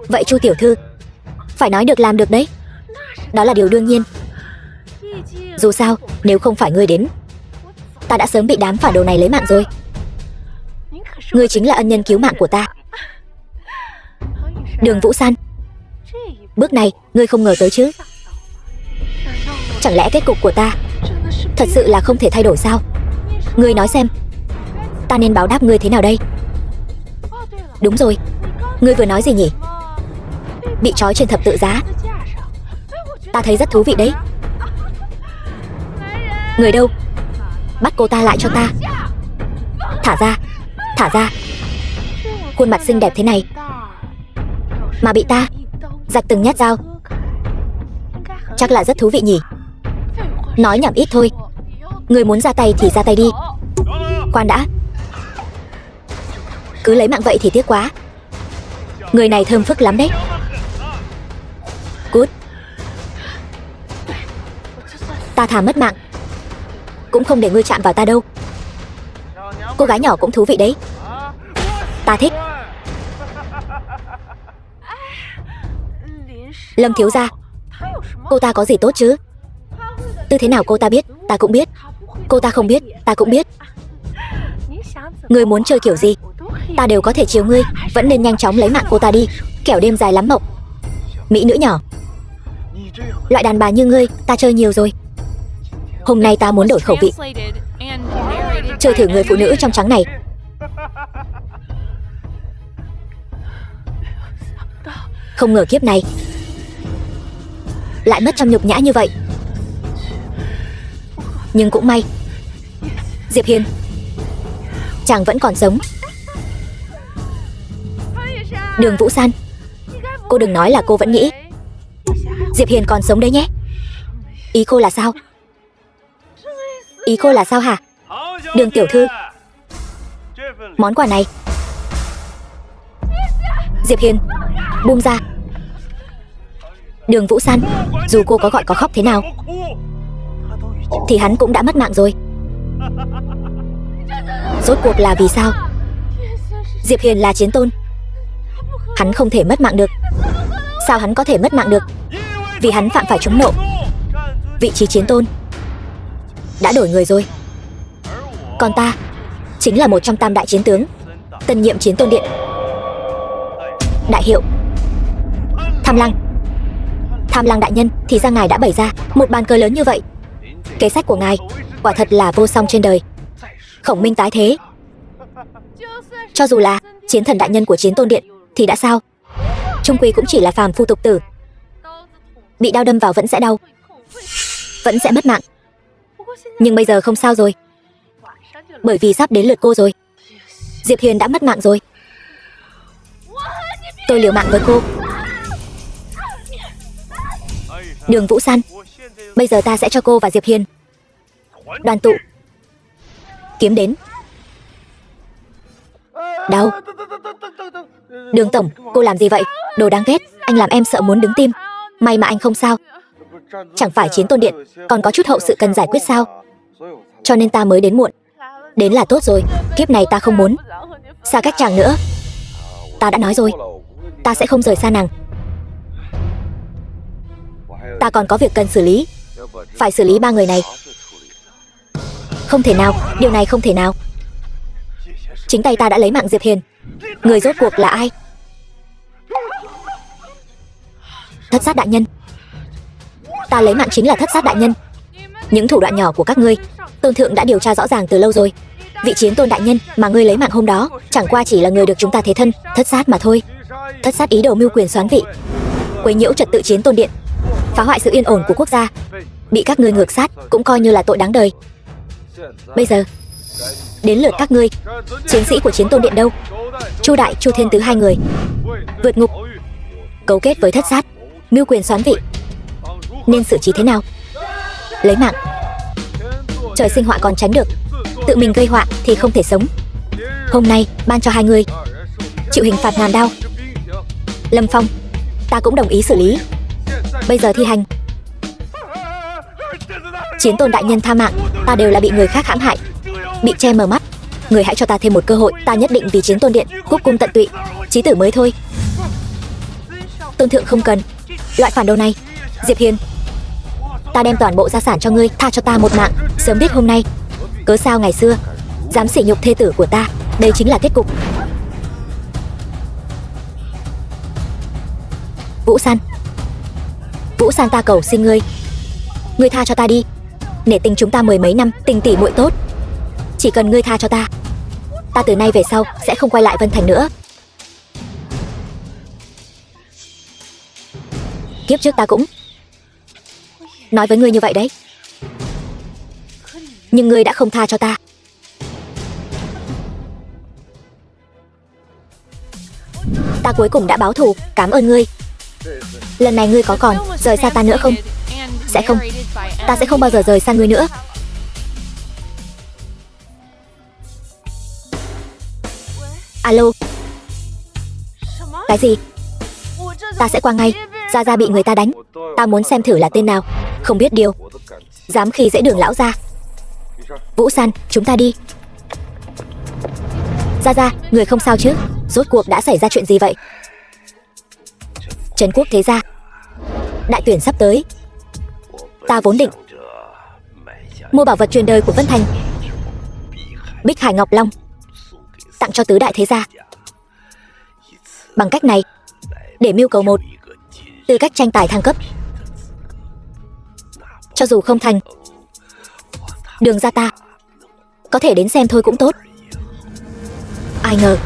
Vậy Chu tiểu thư, phải nói được làm được đấy. Đó là điều đương nhiên. Dù sao, nếu không phải ngươi đến, ta đã sớm bị đám phản đồ này lấy mạng rồi. Ngươi chính là ân nhân cứu mạng của ta. Đường Vũ San, bước này ngươi không ngờ tới chứ? Chẳng lẽ kết cục của ta thật sự là không thể thay đổi sao? Ngươi nói xem, ta nên báo đáp ngươi thế nào đây? Đúng rồi, ngươi vừa nói gì nhỉ? Bị trói trên thập tự giá. Ta thấy rất thú vị đấy. Người đâu? Bắt cô ta lại cho ta. Thả ra, thả ra. Khuôn mặt xinh đẹp thế này mà bị ta rạch từng nhát dao, chắc là rất thú vị nhỉ? Nói nhảm ít thôi. Người muốn ra tay thì ra tay đi. Khoan đã, cứ lấy mạng vậy thì tiếc quá. Người này thơm phức lắm đấy. Cút. Ta thà mất mạng cũng không để ngươi chạm vào ta đâu. Cô gái nhỏ cũng thú vị đấy. Ta thích. Lâm thiếu gia, cô ta có gì tốt chứ? Tư thế nào cô ta biết, ta cũng biết. Cô ta không biết, ta cũng biết. Ngươi muốn chơi kiểu gì, ta đều có thể chiếu ngươi. Vẫn nên nhanh chóng lấy mạng cô ta đi, kẻo đêm dài lắm mộng. Mỹ nữ nhỏ, loại đàn bà như ngươi ta chơi nhiều rồi. Hôm nay ta muốn đổi khẩu vị, chơi thử người phụ nữ trong trắng này. Không ngờ kiếp này lại mất trong nhục nhã như vậy. Nhưng cũng may, Diệp Hiên, chàng vẫn còn sống. Đường Vũ San, cô đừng nói là cô vẫn nghĩ Diệp Hiên còn sống đấy nhé. Ý cô là sao? Ý cô là sao hả? Đường tiểu thư, món quà này. Diệp Hiên, buông ra. Đường Vũ San, dù cô có gọi có khóc thế nào thì hắn cũng đã mất mạng rồi. Rốt cuộc là vì sao? Diệp Hiên là chiến tôn, hắn không thể mất mạng được. Sao hắn có thể mất mạng được? Vì hắn phạm phải trúng nộ. Vị trí chiến tôn đã đổi người rồi. Còn ta chính là một trong tam đại chiến tướng, tân nhiệm chiến tôn điện. Đại hiệu Tham Lăng. Tham Lăng đại nhân, thì ra ngài đã bày ra một bàn cờ lớn như vậy. Kế sách của ngài quả thật là vô song trên đời. Khổng minh tái thế, cho dù là chiến thần đại nhân của chiến tôn điện thì đã sao? Trung quy cũng chỉ là phàm phu tục tử. Bị đao đâm vào vẫn sẽ đau, vẫn sẽ mất mạng. Nhưng bây giờ không sao rồi, bởi vì sắp đến lượt cô rồi. Diệp Hiên đã mất mạng rồi. Tôi liều mạng với cô. Đường Vũ San, bây giờ ta sẽ cho cô và Diệp Hiên đoàn tụ. Kiếm đến. Đau. Đường tổng, cô làm gì vậy? Đồ đáng ghét, anh làm em sợ muốn đứng tim. May mà anh không sao. Chẳng phải chiến tôn điện còn có chút hậu sự cần giải quyết sao? Cho nên ta mới đến muộn. Đến là tốt rồi, kiếp này ta không muốn xa cách chàng nữa. Ta đã nói rồi, ta sẽ không rời xa nàng. Ta còn có việc cần xử lý, phải xử lý 3 người này. Không thể nào, điều này không thể nào. Chính tay ta đã lấy mạng Diệp Hiên. Người rốt cuộc là ai? Thất sát đại nhân. Ta lấy mạng chính là thất sát đại nhân. Những thủ đoạn nhỏ của các ngươi, tôn thượng đã điều tra rõ ràng từ lâu rồi. Vị chiến tôn đại nhân mà ngươi lấy mạng hôm đó chẳng qua chỉ là người được chúng ta thế thân, thất sát mà thôi. Thất sát ý đồ mưu quyền soán vị, quấy nhiễu trật tự chiến tôn điện, phá hoại sự yên ổn của quốc gia. Bị các ngươi ngược sát cũng coi như là tội đáng đời. Bây giờ đến lượt các ngươi, chiến sĩ của chiến tôn điện đâu? Chu đại, Chu thiên tứ 2 người vượt ngục, cấu kết với thất sát, mưu quyền soán vị. Nên xử trí thế nào? Lấy mạng. Trời sinh họa còn tránh được, tự mình gây họa thì không thể sống. Hôm nay ban cho 2 người chịu hình phạt ngàn đao. Lâm Phong, ta cũng đồng ý xử lý. Bây giờ thi hành. Chiến tôn đại nhân tha mạng, ta đều là bị người khác hãm hại, bị che mờ mắt. Người hãy cho ta thêm một cơ hội, ta nhất định vì chiến tôn điện cúc cung tận tụy. Chí tử mới thôi. Tôn thượng không cần loại phản đồ này. Diệp Hiên, ta đem toàn bộ gia sản cho ngươi, tha cho ta một mạng. Sớm biết hôm nay, cớ sao ngày xưa dám sỉ nhục thê tử của ta. Đây chính là kết cục. Vũ San, Vũ San, ta cầu xin ngươi, ngươi tha cho ta đi. Nể tình chúng ta mười mấy năm, tình tỷ muội tốt. Chỉ cần ngươi tha cho ta, ta từ nay về sau sẽ không quay lại Vân Thành nữa. Kiếp trước ta cũng nói với ngươi như vậy đấy, nhưng ngươi đã không tha cho ta. Ta cuối cùng đã báo thù, cảm ơn ngươi. Lần này ngươi có còn rời xa ta nữa không? Sẽ không, ta sẽ không bao giờ rời xa ngươi nữa. Alo. Cái gì? Ta sẽ qua ngay. Gia Gia bị người ta đánh, ta muốn xem thử là tên nào không biết điều dám khi dễ Đường lão gia. Vũ San, chúng ta đi. Gia Gia, người không sao chứ? Rốt cuộc đã xảy ra chuyện gì vậy? Trấn Quốc thế gia, đại tuyển sắp tới. Ta vốn định mua bảo vật truyền đời của Vân Thành, Bích Hải Ngọc Long, tặng cho tứ đại thế gia. Bằng cách này, để mưu cầu một tư cách tranh tài thăng cấp. Cho dù không thành, Đường gia ta có thể đến xem thôi cũng tốt. Ai ngờ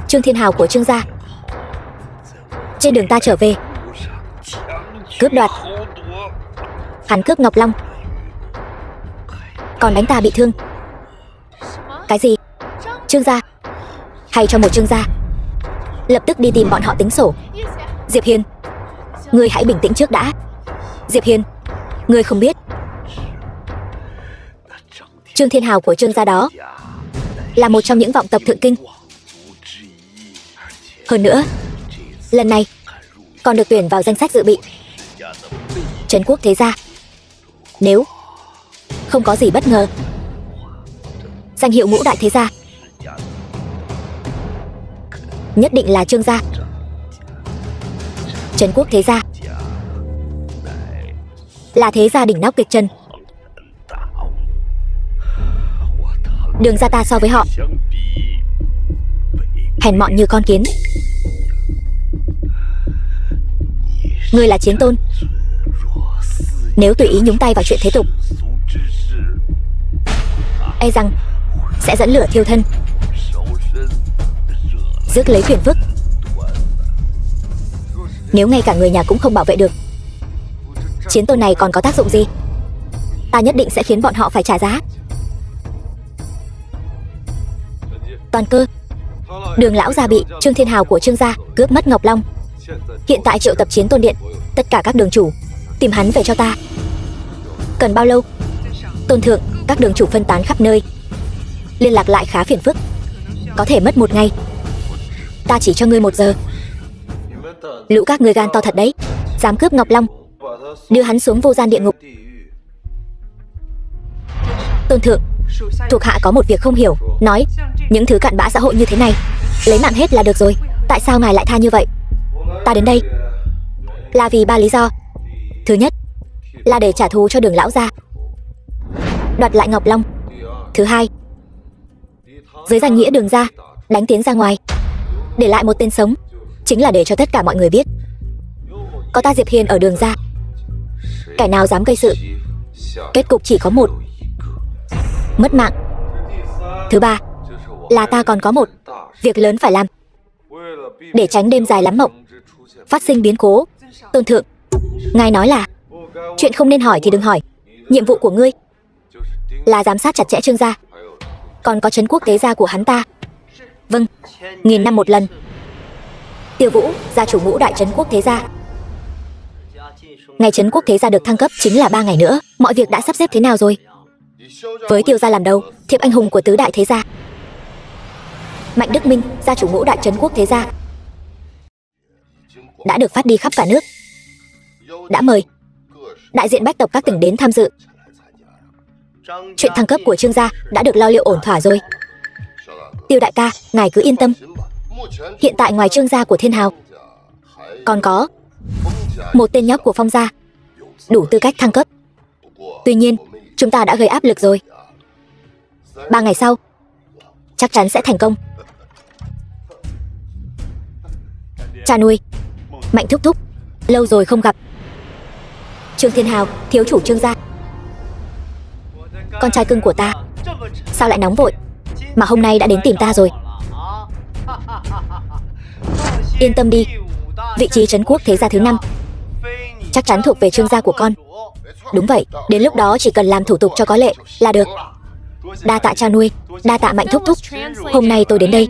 Trương Thiên Hào của Trương gia trên đường ta trở về cướp đoạt. Hắn cướp Ngọc Long, còn đánh ta bị thương. Cái gì? Trương gia? Hay cho một Trương gia? Lập tức đi tìm bọn họ tính sổ. Diệp Hiên, ngươi hãy bình tĩnh trước đã. Diệp Hiên, ngươi không biết Trương Thiên Hào của Trương gia đó là một trong những vọng tộc thượng kinh. Hơn nữa, lần này còn được tuyển vào danh sách dự bị Trấn Quốc thế gia. Nếu không có gì bất ngờ, danh hiệu ngũ đại thế gia nhất định là Trương gia. Trấn Quốc thế gia là thế gia đỉnh nóc kịch trần. Đường gia ta so với họ hèn mọn như con kiến. Ngươi là chiến tôn, nếu tùy ý nhúng tay vào chuyện thế tục, e rằng sẽ dẫn lửa thiêu thân, rước lấy phiền phức. Nếu ngay cả người nhà cũng không bảo vệ được, chiến tôn này còn có tác dụng gì? Ta nhất định sẽ khiến bọn họ phải trả giá. Toàn Cơ, Đường lão gia bị Trương Thiên Hào của Trương gia cướp mất Ngọc Long. Hiện tại triệu tập Chiến Tôn Điện, tất cả các đường chủ tìm hắn về cho ta. Cần bao lâu? Tôn thượng, các đường chủ phân tán khắp nơi, liên lạc lại khá phiền phức, có thể mất 1 ngày. Ta chỉ cho ngươi 1 giờ. Lũ các ngươi gan to thật đấy, dám cướp Ngọc Long, đưa hắn xuống vô gian địa ngục. Tôn thượng, thuộc hạ có một việc không hiểu. Nói, những thứ cặn bã xã hội như thế này, lấy mạng hết là được rồi, tại sao ngài lại tha như vậy? Ta đến đây là vì 3 lý do. Thứ nhất là để trả thù cho Đường lão gia, đoạt lại Ngọc Long. Thứ hai, dưới danh nghĩa Đường gia đánh tiến ra ngoài, để lại một tên sống, chính là để cho tất cả mọi người biết có ta Diệp Hiên ở Đường gia. Kẻ nào dám gây sự, kết cục chỉ có một, mất mạng. Thứ ba là ta còn có một việc lớn phải làm, để tránh đêm dài lắm mộng phát sinh biến cố. Tôn thượng, ngài nói là chuyện không nên hỏi thì đừng hỏi. Nhiệm vụ của ngươi là giám sát chặt chẽ Trương gia, còn có Trấn Quốc thế gia của hắn ta. Vâng, 1000 năm một lần. Tiêu Vũ, gia chủ ngũ đại Trấn Quốc thế gia. Ngày Trấn Quốc thế gia được thăng cấp chính là 3 ngày nữa. Mọi việc đã sắp xếp thế nào rồi? Với Tiêu gia làm đầu, thiệp anh hùng của tứ đại thế gia. Mạnh Đức Minh, gia chủ ngũ đại Trấn Quốc thế gia, đã được phát đi khắp cả nước. Đã mời đại diện bách tộc các tỉnh đến tham dự. Chuyện thăng cấp của Trương gia đã được lo liệu ổn thỏa rồi. Tiêu đại ca, ngài cứ yên tâm. Hiện tại ngoài Trương gia của Thiên Hào, còn có một tên nhóc của Phong gia đủ tư cách thăng cấp. Tuy nhiên, chúng ta đã gây áp lực rồi. 3 ngày sau, chắc chắn sẽ thành công. Cha nuôi, Mạnh thúc thúc, lâu rồi không gặp. Trương Thiên Hào, thiếu chủ Trương gia. Con trai cưng của ta, sao lại nóng vội, mà hôm nay đã đến tìm ta rồi? Yên tâm đi, vị trí trấn quốc thế gia thứ 5 chắc chắn thuộc về Trương gia của con. Đúng vậy, đến lúc đó chỉ cần làm thủ tục cho có lệ là được. Đa tạ cha nuôi, đa tạ Mạnh thúc thúc. Hôm nay tôi đến đây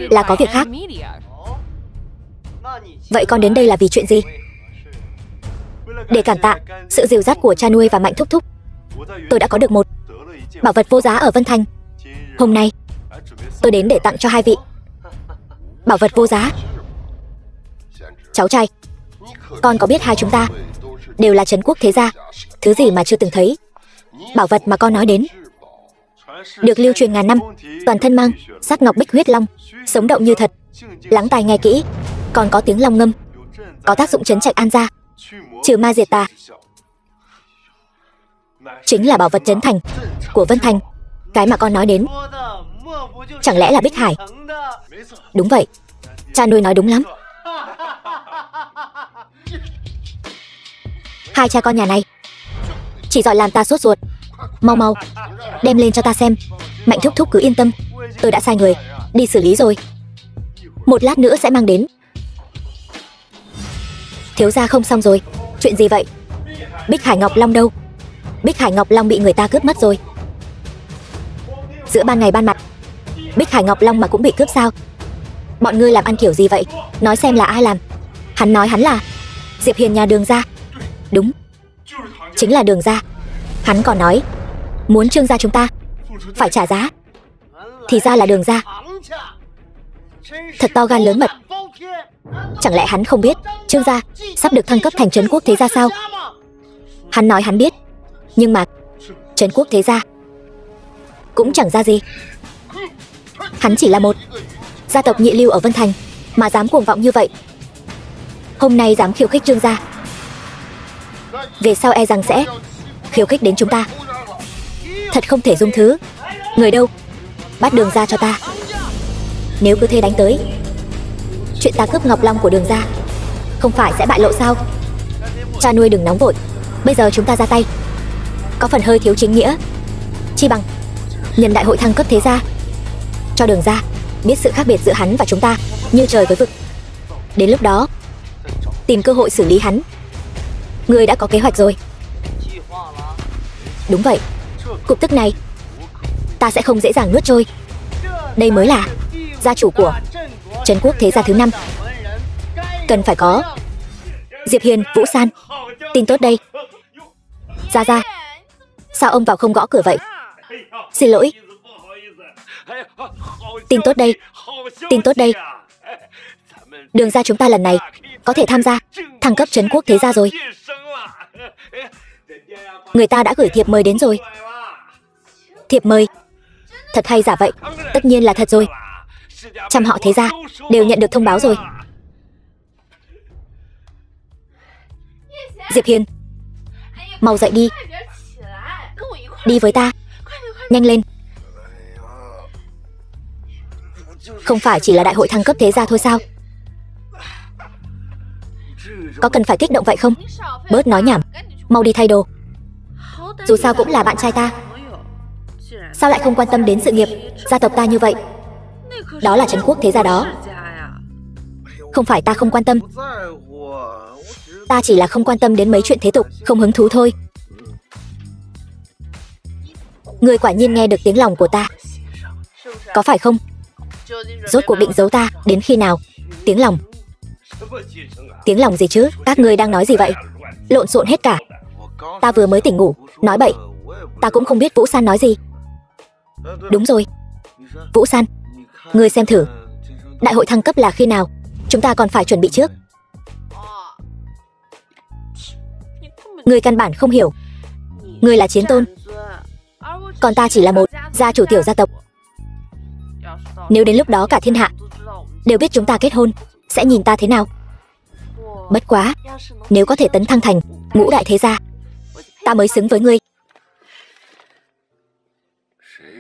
là có việc khác. Vậy con đến đây là vì chuyện gì? Để cảm tạ sự dìu dắt của cha nuôi và Mạnh thúc thúc, tôi đã có được một bảo vật vô giá ở Vân Thành. Hôm nay tôi đến để tặng cho hai vị. Bảo vật vô giá? Cháu trai, con có biết hai chúng ta đều là trấn quốc thế gia, thứ gì mà chưa từng thấy. Bảo vật mà con nói đến được lưu truyền ngàn năm, toàn thân mang sắc ngọc bích huyết long, sống động như thật. Lắng tai nghe kỹ, còn có tiếng long ngâm, có tác dụng trấn trạch an gia, trừ ma diệt tà. Chính là bảo vật trấn thành của Vân Thành. Cái mà con nói đến chẳng lẽ là Bích Hải? Đúng vậy, cha nuôi nói đúng lắm. Hai cha con nhà này chỉ giỏi làm ta sốt ruột. Mau mau đem lên cho ta xem. Mạnh thúc thúc cứ yên tâm, tôi đã sai người đi xử lý rồi, một lát nữa sẽ mang đến. Thiếu gia không xong rồi. Chuyện gì vậy? Bích Hải Ngọc Long đâu? Bích Hải Ngọc Long bị người ta cướp mất rồi. Giữa ban ngày ban mặt, Bích Hải Ngọc Long mà cũng bị cướp sao? Bọn ngươi làm ăn kiểu gì vậy? Nói xem là ai làm. Hắn nói hắn là Diệp Hiền nhà Đường gia. Đúng, chính là Đường gia. Hắn còn nói muốn Trương gia chúng ta phải trả giá. Thì ra là Đường gia. Thật to gan lớn mật. Chẳng lẽ hắn không biết Trương gia sắp được thăng cấp thành trấn quốc thế gia sao? Hắn nói hắn biết, nhưng mà trấn quốc thế gia cũng chẳng ra gì. Hắn chỉ là một gia tộc nhị lưu ở Vân Thành mà dám cuồng vọng như vậy. Hôm nay dám khiêu khích Trương gia, về sau e rằng sẽ khiêu khích đến chúng ta. Thật không thể dung thứ. Người đâu? Bắt Đường gia cho ta. Nếu cứ thế đánh tới, chuyện ta cướp Ngọc Long của Đường gia không phải sẽ bại lộ sao? Cha nuôi đừng nóng vội, bây giờ chúng ta ra tay có phần hơi thiếu chính nghĩa. Chi bằng nhân đại hội thăng cấp thế gia, cho Đường gia biết sự khác biệt giữa hắn và chúng ta như trời với vực. Đến lúc đó tìm cơ hội xử lý hắn. Ngươi đã có kế hoạch rồi. Đúng vậy, cục tức này ta sẽ không dễ dàng nuốt trôi. Đây mới là gia chủ của trấn quốc thế gia thứ 5. Cần phải có. Diệp Hiền, Vũ San, tin tốt đây. Gia gia, sao ông vào không gõ cửa vậy? Xin lỗi. Tin tốt đây, tin tốt đây. Đường gia chúng ta lần này có thể tham gia thăng cấp trấn quốc thế gia rồi. Người ta đã gửi thiệp mời đến rồi. Thiệp mời? Thật hay giả vậy? Tất nhiên là thật rồi. Trăm họ thế gia đều nhận được thông báo rồi. Diệp Hiền, mau dậy đi. Đi với ta, nhanh lên. Không phải chỉ là đại hội thăng cấp thế gia thôi sao? Có cần phải kích động vậy không? Bớt nói nhảm, mau đi thay đồ. Dù sao cũng là bạn trai ta, sao lại không quan tâm đến sự nghiệp gia tộc ta như vậy? Đó là trấn quốc thế gia đó. Không phải ta không quan tâm, ta chỉ là không quan tâm đến mấy chuyện thế tục, không hứng thú thôi. Ngươi quả nhiên nghe được tiếng lòng của ta, có phải không? Rốt cuộc định giấu ta đến khi nào? Tiếng lòng? Tiếng lòng gì chứ? Các ngươi đang nói gì vậy? Lộn xộn hết cả. Ta vừa mới tỉnh ngủ, nói bậy. Ta cũng không biết Vũ San nói gì. Đúng rồi, Vũ San, ngươi xem thử, đại hội thăng cấp là khi nào? Chúng ta còn phải chuẩn bị trước. Ngươi căn bản không hiểu. Ngươi là chiến tôn, còn ta chỉ là một gia chủ tiểu gia tộc. Nếu đến lúc đó cả thiên hạ đều biết chúng ta kết hôn, sẽ nhìn ta thế nào? Bất quá, nếu có thể tấn thăng thành ngũ đại thế gia, ta mới xứng với ngươi.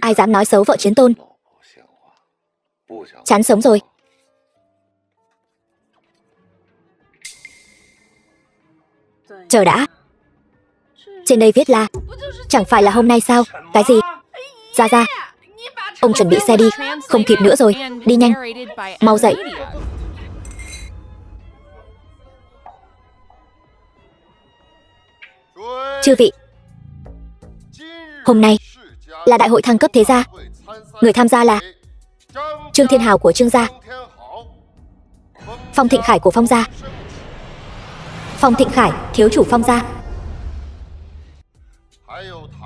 Ai dám nói xấu vợ chiến tôn? Chán sống rồi. Chờ đã. Trên đây viết là chẳng phải là hôm nay sao? Cái gì? Ra. Ông chuẩn bị xe đi. Không kịp nữa rồi. Đi nhanh. Mau dậy. Chư vị, hôm nay là đại hội thăng cấp thế gia. Người tham gia là Trương Thiên Hào của Trương gia, Phong Thịnh Khải của Phong gia, Phong Thịnh Khải, thiếu chủ Phong gia.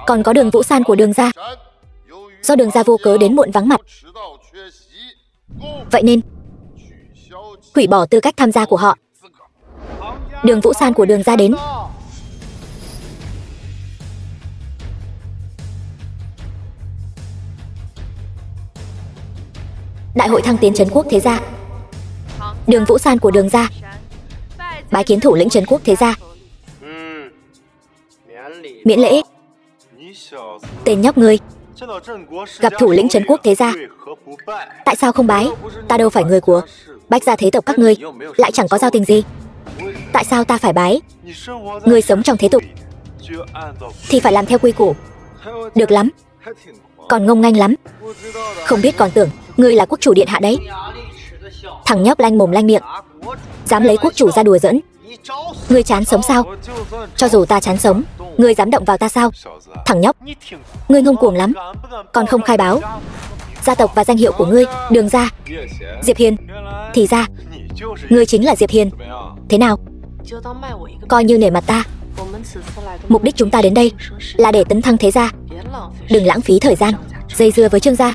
Còn có Đường Vũ San của Đường gia. Do Đường gia vô cớ đến muộn vắng mặt, vậy nên hủy bỏ tư cách tham gia của họ. Đường Vũ San của Đường gia đến. Đại hội thăng tiến trấn quốc thế gia. Đường Vũ San của Đường gia bái kiến thủ lĩnh trấn quốc thế gia. Miễn lễ. Tên nhóc ngươi gặp thủ lĩnh trấn quốc thế gia, tại sao không bái? Ta đâu phải người của Bách gia thế tộc các ngươi, lại chẳng có giao tình gì. Tại sao ta phải bái? Ngươi sống trong thế tục thì phải làm theo quy củ. Được lắm, còn ngông nghênh lắm. Không biết còn tưởng ngươi là quốc chủ điện hạ đấy. Thằng nhóc lanh mồm lanh miệng, dám lấy quốc chủ ra đùa giỡn. Ngươi chán sống sao? Cho dù ta chán sống, ngươi dám động vào ta sao? Thằng nhóc, ngươi ngông cuồng lắm, còn không khai báo gia tộc và danh hiệu của ngươi. Đường gia. Diệp Hiên. Thì ra ngươi chính là Diệp Hiên. Thế nào, coi như nể mặt ta. Mục đích chúng ta đến đây là để tấn thăng thế gia. Đừng lãng phí thời gian dây dưa với Trương gia.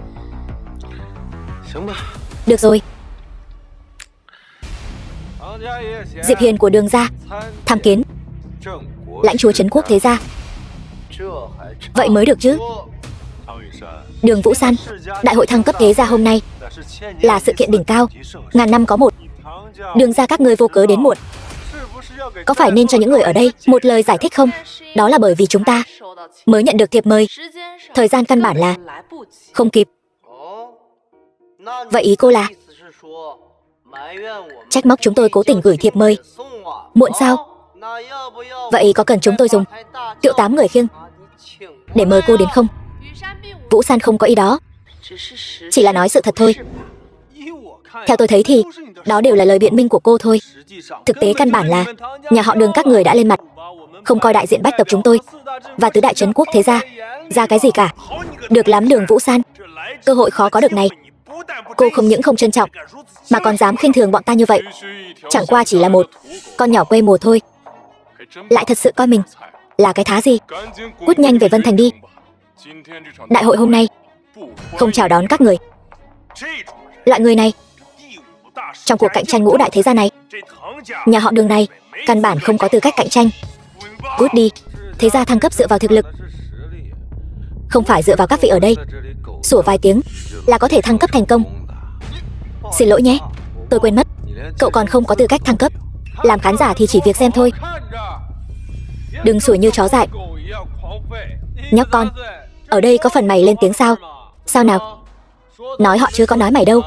Được rồi. Diệp Hiên của Đường gia tham kiến lãnh chúa trấn quốc thế gia. Vậy mới được chứ. Đường Vũ San, đại hội thăng cấp thế gia hôm nay là sự kiện đỉnh cao, ngàn năm có một. Đường gia các ngươi vô cớ đến muộn, có phải nên cho những người ở đây một lời giải thích không? Đó là bởi vì chúng ta mới nhận được thiệp mời, thời gian căn bản là không kịp. Vậy ý cô là trách móc chúng tôi cố tình gửi thiệp mời muộn sao? Vậy có cần chúng tôi dùng Tiệu 8 người khiêng để mời cô đến không? Vũ San không có ý đó, chỉ là nói sự thật thôi. Theo tôi thấy thì đó đều là lời biện minh của cô thôi. Thực tế căn bản là nhà họ Đường các người đã lên mặt, không coi đại diện bách tộc chúng tôi và tứ đại trấn quốc thế gia ra cái gì cả. Được lắm Đường Vũ San, cơ hội khó có được này, cô không những không trân trọng mà còn dám khinh thường bọn ta như vậy. Chẳng qua chỉ là một con nhỏ quê mùa thôi, lại thật sự coi mình là cái thá gì. Cút nhanh về Vân Thành đi. Đại hội hôm nay không chào đón các người. Loại người này trong cuộc cạnh tranh ngũ đại thế gia này, nhà họ Đường này căn bản không có tư cách cạnh tranh. Cút đi. Thế gia thăng cấp dựa vào thực lực, không phải dựa vào các vị ở đây sủa vài tiếng là có thể thăng cấp thành công. Xin lỗi nhé, tôi quên mất, cậu còn không có tư cách thăng cấp. Làm khán giả thì chỉ việc xem thôi, đừng sủa như chó dại. Nhóc con, ở đây có phần mày lên tiếng sao? Sao nào? Nói họ chứ có nói mày đâu.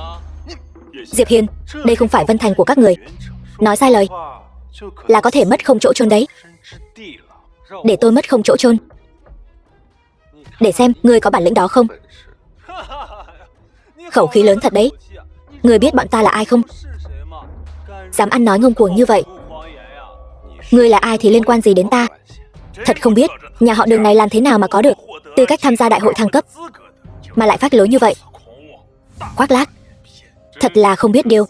Diệp Hiên, đây không phải Vân Thành của các người, nói sai lời là có thể mất không chỗ chôn đấy. Để tôi mất không chỗ chôn, để xem ngươi có bản lĩnh đó không. Khẩu khí lớn thật đấy. Ngươi biết bọn ta là ai không? Dám ăn nói ngông cuồng như vậy. Ngươi là ai thì liên quan gì đến ta? Thật không biết nhà họ Đường này làm thế nào mà có được tư cách tham gia đại hội thăng cấp, mà lại phát lối như vậy. Khoác lác, thật là không biết điều.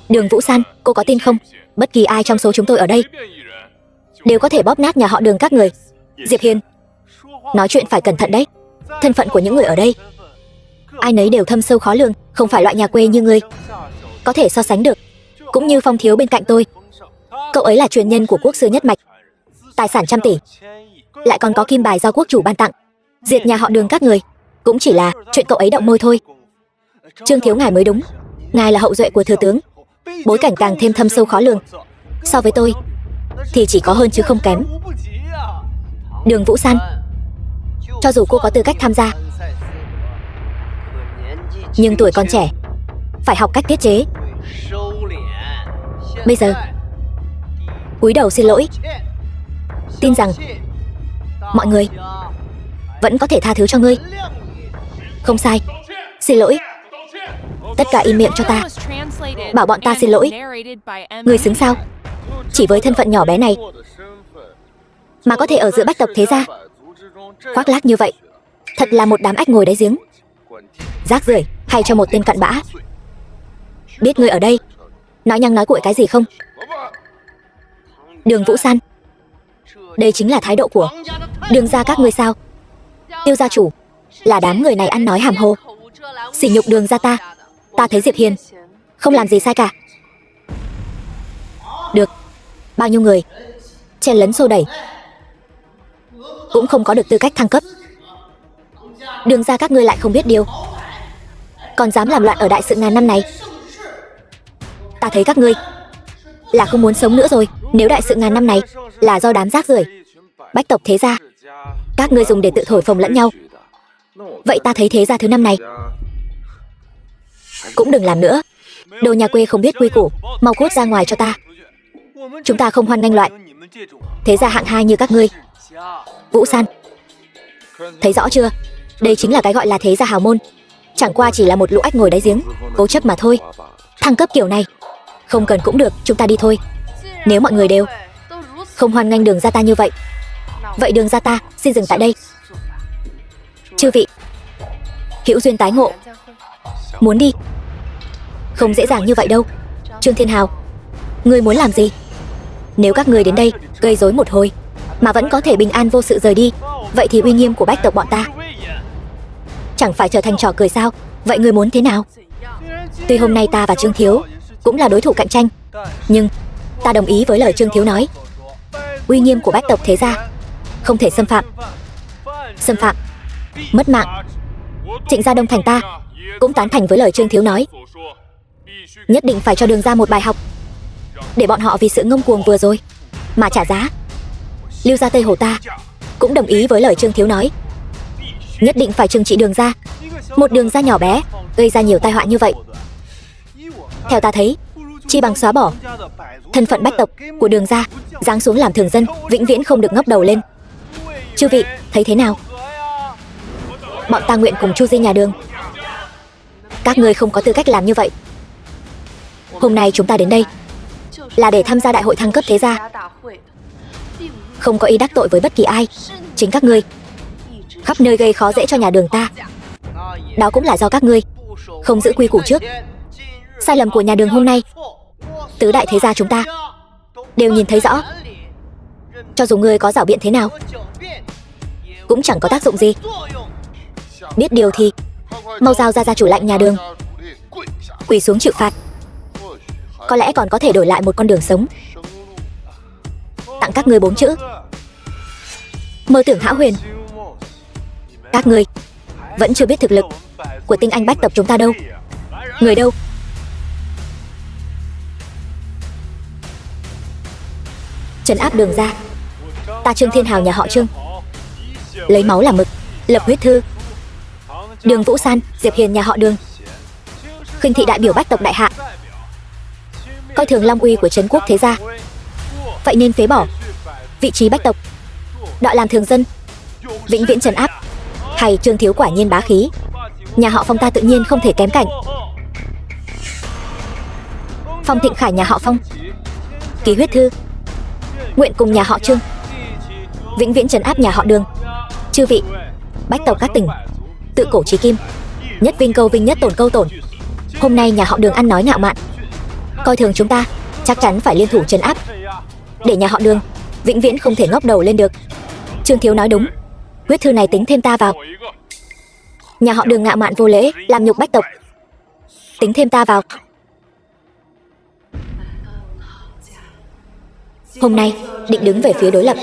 Đường Vũ San, cô có tin không? Bất kỳ ai trong số chúng tôi ở đây đều có thể bóp nát nhà họ Đường các người. Diệp Hiên, nói chuyện phải cẩn thận đấy. Thân phận của những người ở đây ai nấy đều thâm sâu khó lường, không phải loại nhà quê như ngươi có thể so sánh được. Cũng như Phong thiếu bên cạnh tôi, cậu ấy là truyền nhân của quốc sư nhất mạch, tài sản trăm tỷ, lại còn có kim bài do quốc chủ ban tặng. Diệt nhà họ Đường các người cũng chỉ là chuyện cậu ấy động môi thôi. Trương thiếu ngài mới đúng. Ngài là hậu duệ của thừa tướng, bối cảnh càng thêm thâm sâu khó lường. So với tôi thì chỉ có hơn chứ không kém. Đường Vũ San, cho dù cô có tư cách tham gia, nhưng tuổi còn trẻ, phải học cách tiết chế. Bây giờ cúi đầu xin lỗi, tin rằng mọi người vẫn có thể tha thứ cho ngươi. Không sai, xin lỗi. Tất cả im miệng cho ta, bảo bọn ta xin lỗi. Ngươi xứng sao? Chỉ với thân phận nhỏ bé này mà có thể ở giữa bách tộc thế gia, khoác lác như vậy, thật là một đám ếch ngồi đáy giếng. Rác rưởi, hay cho một tên cặn bã. Biết ngươi ở đây nói nhăng nói cuội cái gì không? Đường Vũ San, đây chính là thái độ của đường gia các ngươi sao? Tiêu gia chủ là đám người này ăn nói hàm hồ, sỉ nhục đường gia ta. Ta thấy Diệp Hiền không làm gì sai cả. Được, bao nhiêu người chen lấn xô đẩy cũng không có được tư cách thăng cấp. Đường gia các ngươi lại không biết điều, còn dám làm loạn ở đại sự ngàn năm này. Ta thấy các ngươi là không muốn sống nữa rồi. Nếu đại sự ngàn năm này là do đám rác rưởi bách tộc thế gia các ngươi dùng để tự thổi phồng lẫn nhau, vậy ta thấy thế gia thứ năm này cũng đừng làm nữa. Đồ nhà quê không biết quy củ, mau cút ra ngoài cho ta. Chúng ta không hoan nghênh loại thế gia hạng hai như các ngươi. Vũ San, thấy rõ chưa? Đây chính là cái gọi là thế gia hào môn, chẳng qua chỉ là một lũ ếch ngồi đáy giếng, cố chấp mà thôi. Thăng cấp kiểu này không cần cũng được, chúng ta đi thôi. Nếu mọi người đều không hoan nghênh đường gia ta như vậy, vậy đường gia ta xin dừng tại đây. Chư vị, hữu duyên tái ngộ. Muốn đi không dễ dàng như vậy đâu. Trương Thiên Hào, ngươi muốn làm gì? Nếu các ngươi đến đây gây rối một hồi mà vẫn có thể bình an vô sự rời đi, vậy thì uy nghiêm của bách tộc bọn ta chẳng phải trở thành trò cười sao? Vậy ngươi muốn thế nào? Tuy hôm nay ta và Trương Thiếu cũng là đối thủ cạnh tranh, nhưng ta đồng ý với lời Trương Thiếu nói. Uy nghiêm của bách tộc thế gia không thể xâm phạm. Xâm phạm mất mạng. Trịnh gia Đông Thành ta cũng tán thành với lời Trương Thiếu nói. Nhất định phải cho đường ra một bài học, để bọn họ vì sự ngông cuồng vừa rồi mà trả giá. Lưu gia Tây Hồ ta cũng đồng ý với lời Trương Thiếu nói. Nhất định phải trừng trị đường ra, một đường ra nhỏ bé gây ra nhiều tai họa như vậy. Theo ta thấy, chi bằng xóa bỏ thân phận bách tộc của đường ra, giáng xuống làm thường dân, vĩnh viễn không được ngóc đầu lên. Chư vị thấy thế nào? Bọn ta nguyện cùng chu di nhà đường. Các ngươi không có tư cách làm như vậy. Hôm nay chúng ta đến đây là để tham gia đại hội thăng cấp thế gia, không có ý đắc tội với bất kỳ ai. Chính các ngươi khắp nơi gây khó dễ cho nhà đường ta, đó cũng là do các ngươi không giữ quy củ trước. Sai lầm của nhà đường hôm nay, tứ đại thế gia chúng ta đều nhìn thấy rõ. Cho dù ngươi có giảo biện thế nào cũng chẳng có tác dụng gì. Biết điều thì mau giao ra gia chủ lạnh nhà đường quỳ xuống chịu phạt. Có lẽ còn có thể đổi lại một con đường sống. Tặng các ngươi 4 chữ: mơ tưởng hão huyền. Các ngươi vẫn chưa biết thực lực của tinh anh bách tộc chúng ta đâu. Người đâu? Trấn áp đường ra. Ta Trương Thiên Hào nhà họ Trương lấy máu làm mực, lập huyết thư. Đường Vũ San, Diệp Hiền nhà họ Đường khinh thị đại biểu bách tộc đại hạ, coi thường long uy của trấn quốc thế gia, vậy nên phế bỏ vị trí bách tộc, đọa làm thường dân, vĩnh viễn trấn áp. Hay Trương Thiếu quả nhiên bá khí, nhà họ Phong ta tự nhiên không thể kém cạnh. Phong Thịnh Khải nhà họ Phong ký huyết thư, nguyện cùng nhà họ Trương vĩnh viễn trấn áp nhà họ Đường. Chư vị, bách tộc các tỉnh tự cổ chí kim, nhất vinh câu vinh, nhất tổn câu tổn. Hôm nay nhà họ Đường ăn nói ngạo mạn, coi thường chúng ta, chắc chắn phải liên thủ trấn áp, để nhà họ Đường vĩnh viễn không thể ngóc đầu lên được. Trương Thiếu nói đúng, huyết thư này tính thêm ta vào. Nhà họ Đường ngạo mạn vô lễ, làm nhục bách tộc, tính thêm ta vào. Hôm nay định đứng về phía đối lập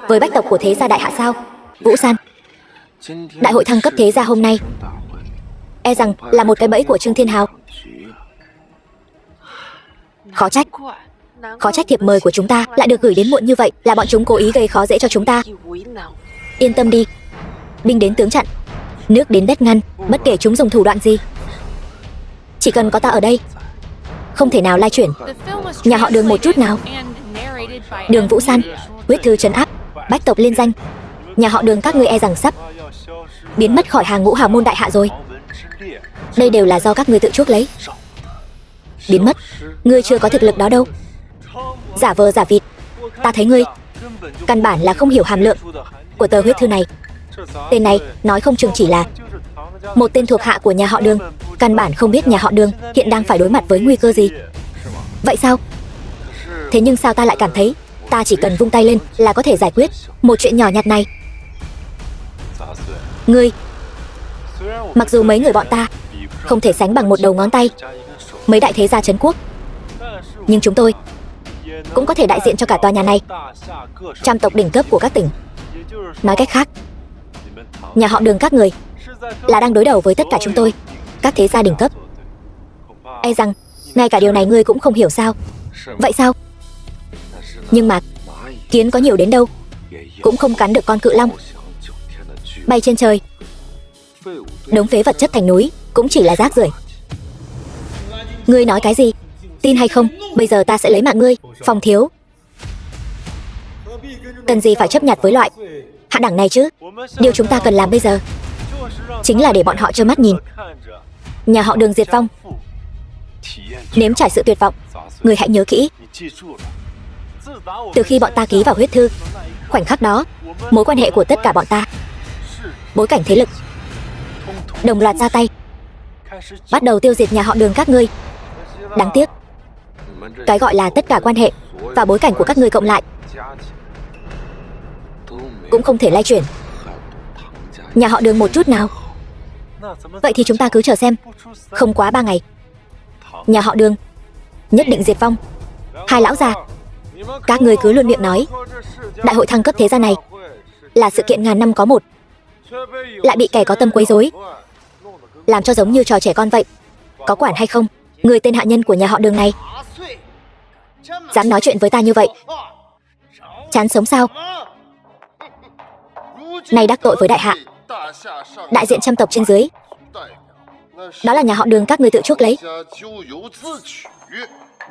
với bách tộc của thế gia đại hạ sao? Vũ San, đại hội thăng cấp thế gia hôm nay E rằng là một cái bẫy của Trương Thiên Hào. Khó trách thiệp mời của chúng ta lại được gửi đến muộn như vậy, là bọn chúng cố ý gây khó dễ cho chúng ta. Yên tâm đi, binh đến tướng chặn, nước đến đất ngăn, bất kể chúng dùng thủ đoạn gì, chỉ cần có ta ở đây, không thể nào lai chuyển nhà họ Đường một chút nào. Đường Vũ San, huyết thư trấn áp, bách tộc liên danh, nhà họ Đường các ngươi e rằng sắp biến mất khỏi hàng ngũ hào môn đại hạ rồi. Đây đều là do các ngươi tự chuốc lấy. Biến mất, ngươi chưa có thực lực đó đâu. Giả vờ giả vịt, ta thấy ngươi căn bản là không hiểu hàm lượng của tờ huyết thư này. Tên này nói không chừng chỉ là một tên thuộc hạ của nhà họ Đường, căn bản không biết nhà họ Đường hiện đang phải đối mặt với nguy cơ gì. Vậy sao? Thế nhưng sao ta lại cảm thấy ta chỉ cần vung tay lên là có thể giải quyết một chuyện nhỏ nhặt này? Ngươi, mặc dù mấy người bọn ta không thể sánh bằng một đầu ngón tay mấy đại thế gia trấn quốc, nhưng chúng tôi cũng có thể đại diện cho cả tòa nhà này, trăm tộc đỉnh cấp của các tỉnh. Nói cách khác, nhà họ Đường các người là đang đối đầu với tất cả chúng tôi, các thế gia đỉnh cấp. E rằng ngay cả điều này ngươi cũng không hiểu sao? Vậy sao? Nhưng mà kiến có nhiều đến đâu cũng không cắn được con cự long. Bay trên trời, đống phế vật chất thành núi cũng chỉ là rác rưởi. Ngươi nói cái gì? Tin hay không, bây giờ ta sẽ lấy mạng ngươi, Phong thiếu. Cần gì phải chấp nhặt với loại hạ đẳng này chứ? Điều chúng ta cần làm bây giờ chính là để bọn họ trơ mắt nhìn nhà họ Đường diệt vong, nếm trải sự tuyệt vọng. Người hãy nhớ kỹ, từ khi bọn ta ký vào huyết thư, khoảnh khắc đó, mối quan hệ của tất cả bọn ta, bối cảnh thế lực, đồng loạt ra tay, bắt đầu tiêu diệt nhà họ Đường các ngươi. Đáng tiếc, cái gọi là tất cả quan hệ và bối cảnh của các ngươi cộng lại cũng không thể lay chuyển nhà họ Đường một chút nào. Vậy thì chúng ta cứ chờ xem, không quá 3 ngày, nhà họ Đường nhất định diệt vong. Hai lão già, các ngươi cứ luôn miệng nói đại hội thăng cấp thế gia này là sự kiện ngàn năm có một, lại bị kẻ có tâm quấy rối, làm cho giống như trò trẻ con vậy. Có quản hay không? Người tên hạ nhân của nhà họ Đường này dám nói chuyện với ta như vậy, chán sống sao? Nay đắc tội với đại hạ, đại diện trăm tộc trên dưới, đó là nhà họ Đường các ngươi tự chuốc lấy.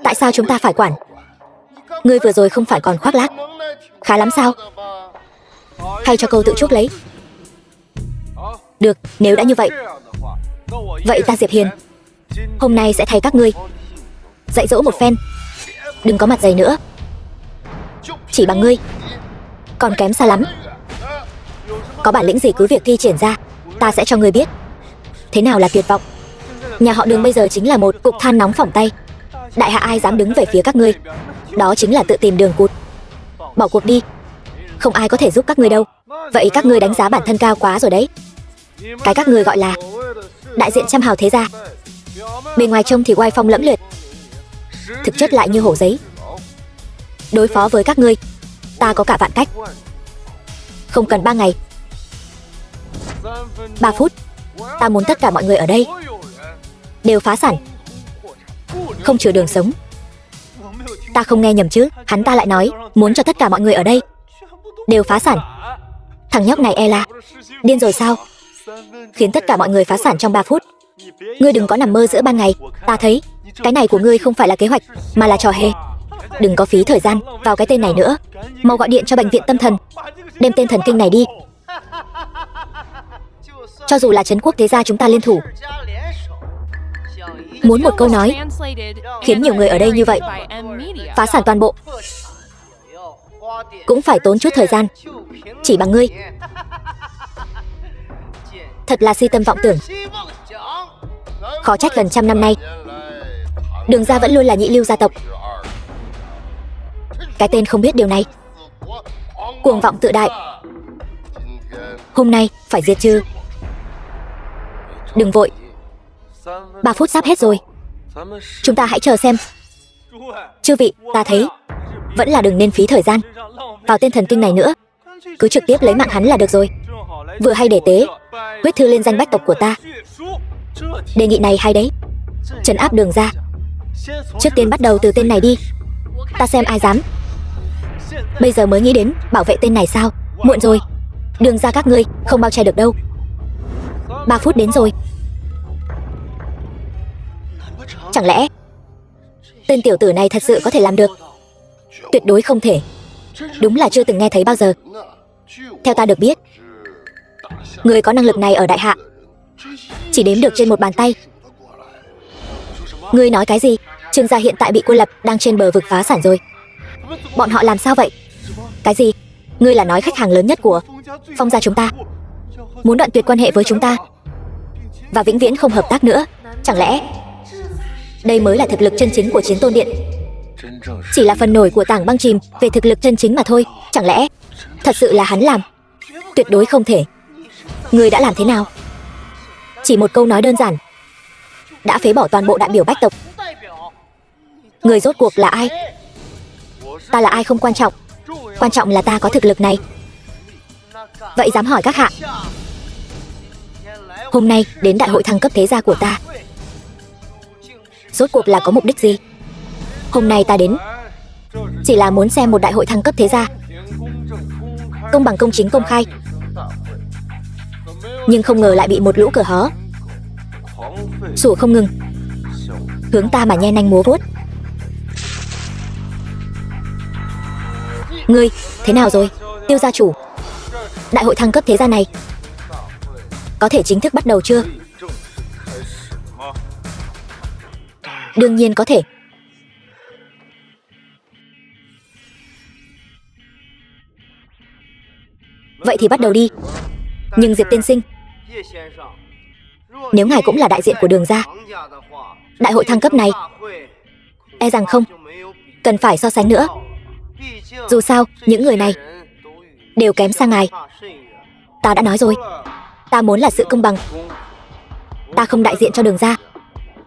Tại sao chúng ta phải quản? Ngươi vừa rồi không phải còn khoác lác khá lắm sao? Hay cho câu tự chuốc lấy? Được, nếu đã như vậy, vậy ta Diệp Hiền hôm nay sẽ thay các ngươi dạy dỗ một phen. Đừng có mặt dày nữa, chỉ bằng ngươi còn kém xa lắm. Có bản lĩnh gì cứ việc thi triển ra, ta sẽ cho ngươi biết thế nào là tuyệt vọng. Nhà họ Đường bây giờ chính là một cục than nóng phỏng tay. Đại hạ ai dám đứng về phía các ngươi, đó chính là tự tìm đường cụt. Bỏ cuộc đi, không ai có thể giúp các ngươi đâu. Vậy các ngươi đánh giá bản thân cao quá rồi đấy. Cái các ngươi gọi là đại diện trăm hào thế gia, bề ngoài trông thì oai phong lẫm liệt, thực chất lại như hổ giấy. Đối phó với các ngươi, ta có cả vạn cách. Không cần 3 ngày, 3 phút, ta muốn tất cả mọi người ở đây đều phá sản, không chừa đường sống. Ta không nghe nhầm chứ? Hắn ta lại nói muốn cho tất cả mọi người ở đây đều phá sản. Thằng nhóc này e là điên rồi sao? Khiến tất cả mọi người phá sản trong 3 phút. Ngươi đừng có nằm mơ giữa ban ngày. Ta thấy cái này của ngươi không phải là kế hoạch, mà là trò hề. Đừng có phí thời gian vào cái tên này nữa. Mau gọi điện cho bệnh viện tâm thần, đem tên thần kinh này đi. Cho dù là trấn quốc thế gia chúng ta liên thủ, muốn một câu nói khiến nhiều người ở đây như vậy phá sản toàn bộ, cũng phải tốn chút thời gian. Chỉ bằng ngươi, thật là si tâm vọng tưởng. Khó trách gần 100 năm nay Đường gia vẫn luôn là nhị lưu gia tộc. Cái tên không biết điều này, cuồng vọng tự đại, hôm nay phải diệt trừ. Đừng vội, 3 phút sắp hết rồi, chúng ta hãy chờ xem. Chư vị, ta thấy vẫn là đừng nên phí thời gian vào tên thần kinh này nữa, cứ trực tiếp lấy mạng hắn là được rồi. Vừa hay để tế huyết thư lên danh bách tộc của ta, Đề nghị này hay đấy. Trấn áp Đường gia. Trước tiên bắt đầu từ tên này đi. Ta xem ai dám. Bây giờ mới nghĩ đến bảo vệ tên này sao? Muộn rồi. Đường gia các ngươi không bao che được đâu. 3 phút đến rồi. Chẳng lẽ tên tiểu tử này thật sự có thể làm được? Tuyệt đối không thể. Đúng là chưa từng nghe thấy bao giờ. Theo ta được biết, người có năng lực này ở Đại Hạ chỉ đếm được trên một bàn tay. Ngươi nói cái gì? Trương gia hiện tại bị cô lập, đang trên bờ vực phá sản rồi. Bọn họ làm sao vậy? Cái gì? Ngươi là nói khách hàng lớn nhất của Phong gia chúng ta muốn đoạn tuyệt quan hệ với chúng ta và vĩnh viễn không hợp tác nữa. Chẳng lẽ đây mới là thực lực chân chính của Chiến Tôn Điện? Chỉ là phần nổi của tảng băng chìm về thực lực chân chính mà thôi. Chẳng lẽ thật sự là hắn làm? Tuyệt đối không thể. Ngươi đã làm thế nào? Chỉ một câu nói đơn giản đã phế bỏ toàn bộ đại biểu bách tộc. Người rốt cuộc là ai? Ta là ai không quan trọng. Quan trọng là ta có thực lực này. Vậy dám hỏi các hạ, hôm nay đến đại hội thăng cấp thế gia của ta rốt cuộc là có mục đích gì? Hôm nay ta đến chỉ là muốn xem một đại hội thăng cấp thế gia công bằng, công chính, công khai. Nhưng không ngờ lại bị một lũ cờ hó sủa không ngừng, hướng ta mà nhe nanh múa vuốt. Ngươi, thế nào rồi, Tiêu gia chủ? Đại hội thăng cấp thế gia này có thể chính thức bắt đầu chưa? Đương nhiên có thể. Vậy thì bắt đầu đi. Nhưng Diệp tiên sinh, nếu ngài cũng là đại diện của Đường gia, đại hội thăng cấp này e rằng không cần phải so sánh nữa. Dù sao, những người này đều kém xa ngài. Ta đã nói rồi, ta muốn là sự công bằng. Ta không đại diện cho Đường gia.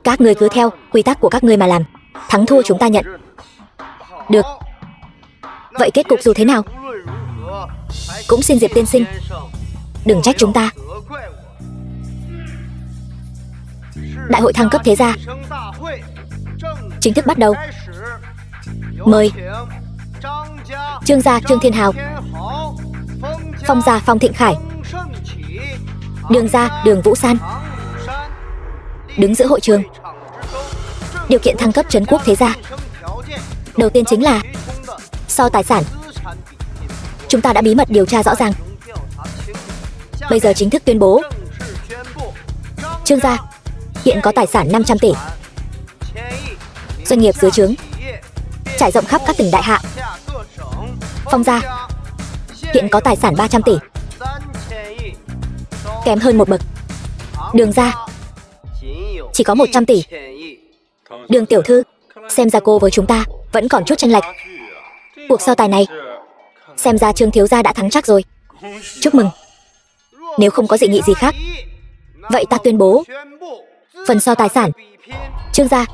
Các ngươi cứ theo quy tắc của các ngươi mà làm. Thắng thua chúng ta nhận. Được. Vậy kết cục dù thế nào cũng xin Diệp tiên sinh đừng trách chúng ta. Đại hội thăng cấp thế gia chính thức bắt đầu. Mời Trương gia Trương Thiên Hào, Phong gia Phong Thịnh Khải, Đường gia Đường Vũ San đứng giữa hội trường. Điều kiện thăng cấp trấn quốc thế gia đầu tiên chính là so tài sản. Chúng ta đã bí mật điều tra rõ ràng, bây giờ chính thức tuyên bố. Trương gia hiện có tài sản 500 tỷ, doanh nghiệp dưới trướng trải rộng khắp các tỉnh Đại Hạ. Phong gia hiện có tài sản 300 tỷ, kém hơn một bậc. Đường gia chỉ có 100 tỷ. Đường tiểu thư, xem ra cô với chúng ta vẫn còn chút chênh lệch. Cuộc so tài này xem ra Trương thiếu gia đã thắng chắc rồi. Chúc mừng. Nếu không có dị nghị gì khác, vậy ta tuyên bố phần so tài sản Trương gia.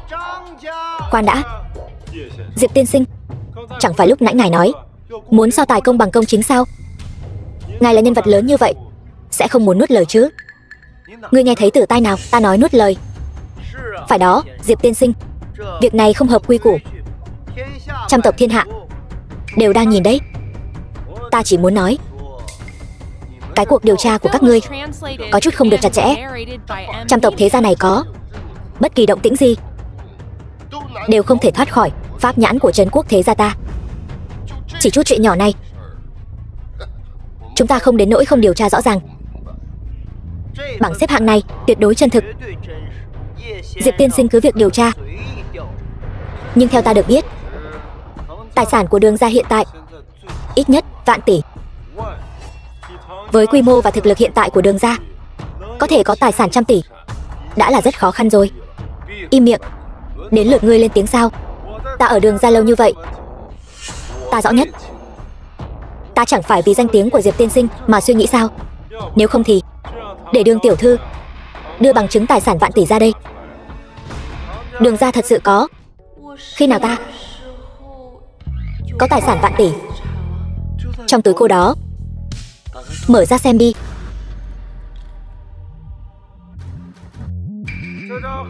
Khoan đã, Diệp tiên sinh, chẳng phải lúc nãy ngài nói muốn so tài công bằng công chính sao? Ngài là nhân vật lớn như vậy, sẽ không muốn nuốt lời chứ? Ngươi nghe thấy từ tai nào ta nói nuốt lời? Phải đó, Diệp tiên sinh, việc này không hợp quy củ. Trăm tộc thiên hạ đều đang nhìn đấy. Ta chỉ muốn nói, cái cuộc điều tra của các ngươi có chút không được chặt chẽ. Trăm tộc thế gia này có bất kỳ động tĩnh gì đều không thể thoát khỏi pháp nhãn của trấn quốc thế gia ta. Chỉ chút chuyện nhỏ này chúng ta không đến nỗi không điều tra rõ ràng. Bảng xếp hạng này tuyệt đối chân thực. Diệp tiên sinh cứ việc điều tra. Nhưng theo ta được biết, tài sản của Đường gia hiện tại ít nhất vạn tỷ. Với quy mô và thực lực hiện tại của Đường gia, có thể có tài sản trăm tỷ đã là rất khó khăn rồi. Im miệng. Đến lượt ngươi lên tiếng sao? Ta ở Đường gia lâu như vậy, ta rõ nhất. Ta chẳng phải vì danh tiếng của Diệp tiên sinh mà suy nghĩ sao? Nếu không thì để Đường tiểu thư đưa bằng chứng tài sản vạn tỷ ra đây. Đường gia thật sự có. Khi nào ta có tài sản vạn tỷ trong túi cô đó? Mở ra xem đi.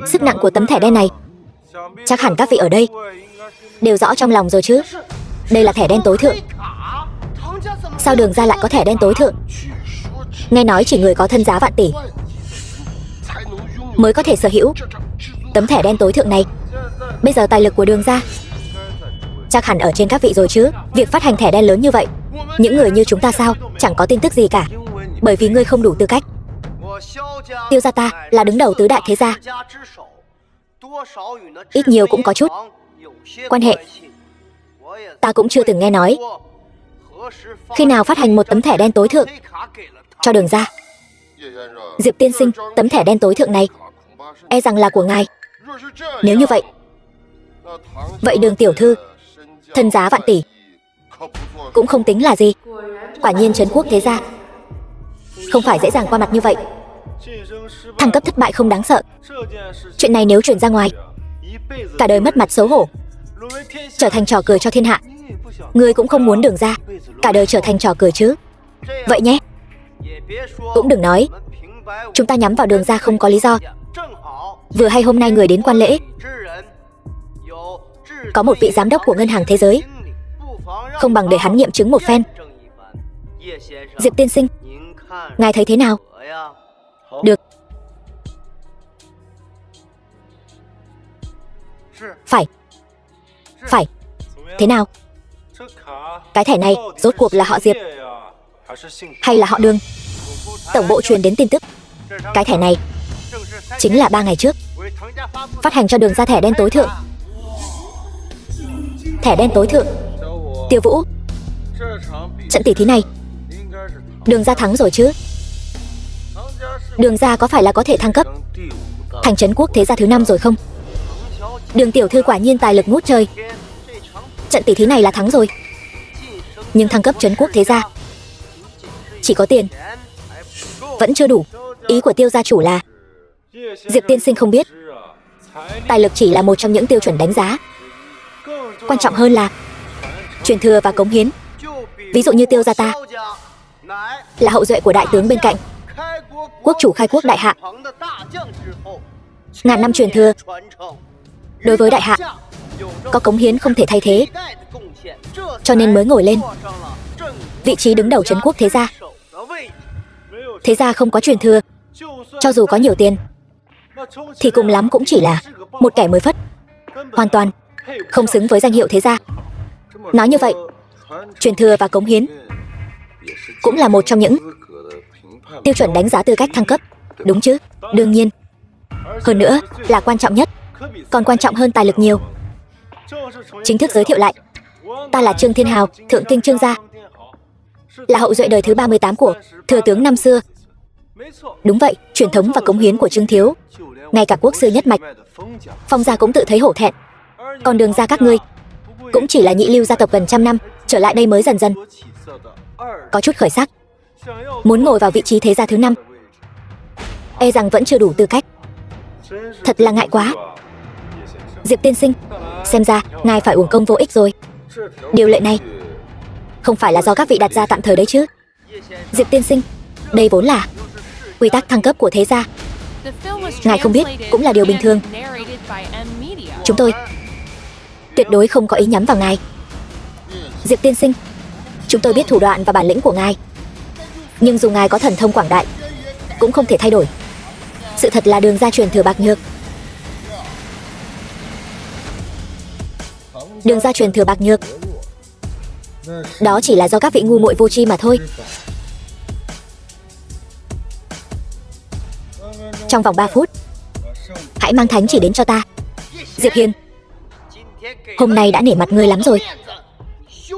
Sức nặng của tấm thẻ đen này, chắc hẳn các vị ở đây đều rõ trong lòng rồi chứ. Đây là thẻ đen tối thượng. Sao Đường gia lại có thẻ đen tối thượng? Nghe nói chỉ người có thân giá vạn tỷ mới có thể sở hữu tấm thẻ đen tối thượng này. Bây giờ tài lực của Đường gia chắc hẳn ở trên các vị rồi chứ. Việc phát hành thẻ đen lớn như vậy, những người như chúng ta sao chẳng có tin tức gì cả. Bởi vì ngươi không đủ tư cách. Tiêu gia ta là đứng đầu tứ đại thế gia, ít nhiều cũng có chút quan hệ. Ta cũng chưa từng nghe nói khi nào phát hành một tấm thẻ đen tối thượng cho Đường gia. Diệp tiên sinh, tấm thẻ đen tối thượng này e rằng là của ngài. Nếu như vậy, vậy Đường tiểu thư thân giá vạn tỷ cũng không tính là gì. Quả nhiên trấn quốc thế gia không phải dễ dàng qua mặt như vậy. Thăng cấp thất bại không đáng sợ. Chuyện này nếu truyền ra ngoài, cả đời mất mặt xấu hổ, trở thành trò cười cho thiên hạ. Ngươi cũng không muốn Đường gia cả đời trở thành trò cười chứ. Vậy nhé. Cũng đừng nói chúng ta nhắm vào Đường gia không có lý do. Vừa hay hôm nay người đến quan lễ có một vị giám đốc của Ngân hàng Thế giới, không bằng để hắn nghiệm chứng một phen. Diệp tiên sinh, ngài thấy thế nào? Được. Phải. Thế nào? Cái thẻ này rốt cuộc là họ Diệp hay là họ Đường? Tổng bộ truyền đến tin tức, cái thẻ này chính là 3 ngày trước phát hành cho Đường gia thẻ đen tối thượng. Thẻ đen tối thượng. Tiêu Vũ, trận tỷ thí này Đường gia thắng rồi chứ? Đường gia có phải là có thể thăng cấp thành trấn quốc thế gia thứ 5 rồi không? Đường tiểu thư quả nhiên tài lực ngút trời. Trận tỷ thí này là thắng rồi. Nhưng thăng cấp trấn quốc thế gia chỉ có tiền vẫn chưa đủ. Ý của Tiêu gia chủ là Diệp tiên sinh không biết, tài lực chỉ là một trong những tiêu chuẩn đánh giá. Quan trọng hơn là truyền thừa và cống hiến. Ví dụ như Tiêu gia ta là hậu duệ của đại tướng bên cạnh, quốc chủ khai quốc đại hạ, ngàn năm truyền thừa. Đối với đại hạ có cống hiến không thể thay thế, cho nên mới ngồi lên vị trí đứng đầu trấn quốc thế gia. Thế gia không có truyền thừa, cho dù có nhiều tiền thì cùng lắm cũng chỉ là một kẻ mới phất, hoàn toàn không xứng với danh hiệu thế gia. Nói như vậy, truyền thừa và cống hiến cũng là một trong những tiêu chuẩn đánh giá tư cách thăng cấp, đúng chứ? Đương nhiên. Hơn nữa là quan trọng nhất, còn quan trọng hơn tài lực nhiều. Chính thức giới thiệu lại, ta là Trương Thiên Hào, thượng kinh Trương gia, là hậu duệ đời thứ 38 của thừa tướng năm xưa. Đúng vậy, truyền thống và cống hiến của Trương thiếu, ngay cả quốc sư nhất mạch Phong gia cũng tự thấy hổ thẹn. Còn Đường gia các ngươi cũng chỉ là nhị lưu gia tộc gần trăm năm, trở lại đây mới dần dần có chút khởi sắc, muốn ngồi vào vị trí thế gia thứ 5, e rằng vẫn chưa đủ tư cách. Thật là ngại quá. Diệp tiên sinh, xem ra ngài phải uổng công vô ích rồi. Điều lệ này không phải là do các vị đặt ra tạm thời đấy chứ? Diệp tiên sinh, đây vốn là quy tắc thăng cấp của thế gia. Ngài không biết cũng là điều bình thường. Chúng tôi tuyệt đối không có ý nhắm vào ngài. Diệp tiên sinh, chúng tôi biết thủ đoạn và bản lĩnh của ngài, nhưng dù ngài có thần thông quảng đại cũng không thể thay đổi sự thật là Đường gia truyền thừa bạc nhược. Đường gia truyền thừa bạc nhược, đó chỉ là do các vị ngu muội vô tri mà thôi. Trong vòng 3 phút hãy mang thánh chỉ đến cho ta. Diệp Hiên, hôm nay đã nể mặt ngươi lắm rồi,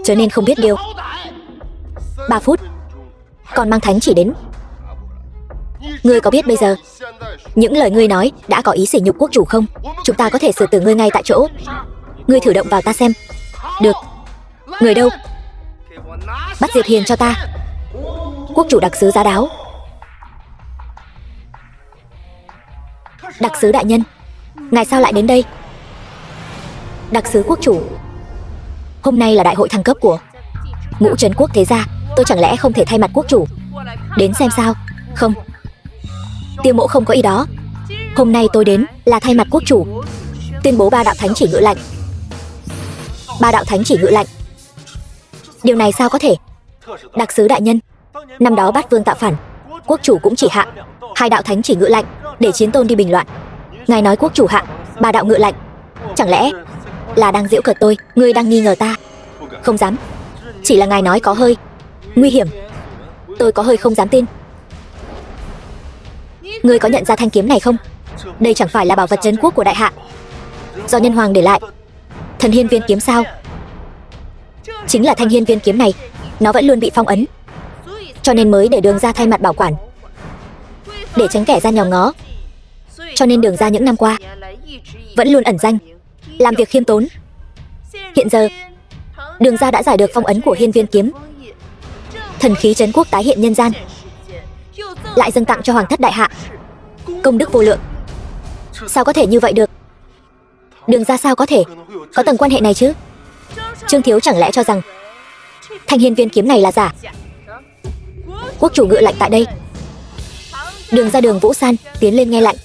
cho nên không biết điều. 3 phút còn mang thánh chỉ đến. Ngươi có biết bây giờ những lời ngươi nói đã có ý sỉ nhục quốc chủ không? Chúng ta có thể xử tử ngươi ngay tại chỗ. Ngươi thử động vào ta xem. Được. Người đâu? Bắt Diệp Hiền cho ta. Quốc chủ đặc sứ giá đáo. Đặc sứ đại nhân, ngài sao lại đến đây? Đặc sứ quốc chủ, hôm nay là đại hội thăng cấp của ngũ trấn quốc thế gia, tôi chẳng lẽ không thể thay mặt quốc chủ đến xem sao? Không, Tiêu mỗ không có ý đó. Hôm nay tôi đến là thay mặt quốc chủ tuyên bố ba đạo thánh chỉ ngự lệnh. Ba đạo thánh chỉ ngự lệnh. Điều này sao có thể? Đặc sứ đại nhân, năm đó Bát Vương tạo phản, quốc chủ cũng chỉ hạ hai đạo thánh chỉ ngự lệnh để Chiến Tôn đi bình loạn. Ngài nói quốc chủ hạ ba đạo ngự lệnh, chẳng lẽ là đang giễu cợt tôi? Ngươi đang nghi ngờ ta? Không dám. Chỉ là ngài nói có hơi nguy hiểm, tôi có hơi không dám tin. Ngươi có nhận ra thanh kiếm này không? Đây chẳng phải là bảo vật trấn quốc của đại hạ, do nhân hoàng để lại. Thần hiên viên kiếm sao? Chính là thanh hiên viên kiếm này, nó vẫn luôn bị phong ấn, cho nên mới để Đường gia thay mặt bảo quản, để tránh kẻ gian nhòm ngó. Cho nên Đường gia những năm qua vẫn luôn ẩn danh, làm việc khiêm tốn. Hiện giờ Đường gia đã giải được phong ấn của hiên viên kiếm, thần khí trấn quốc tái hiện nhân gian, lại dâng tặng cho hoàng thất đại hạ, công đức vô lượng. Sao có thể như vậy được? Đường gia sao có thể có tầng quan hệ này chứ? Trương Thiếu chẳng lẽ cho rằng thanh hiên viên kiếm này là giả? Quốc chủ ngự lệnh tại đây. Đường gia Đường Vũ San tiến lên nghe lệnh.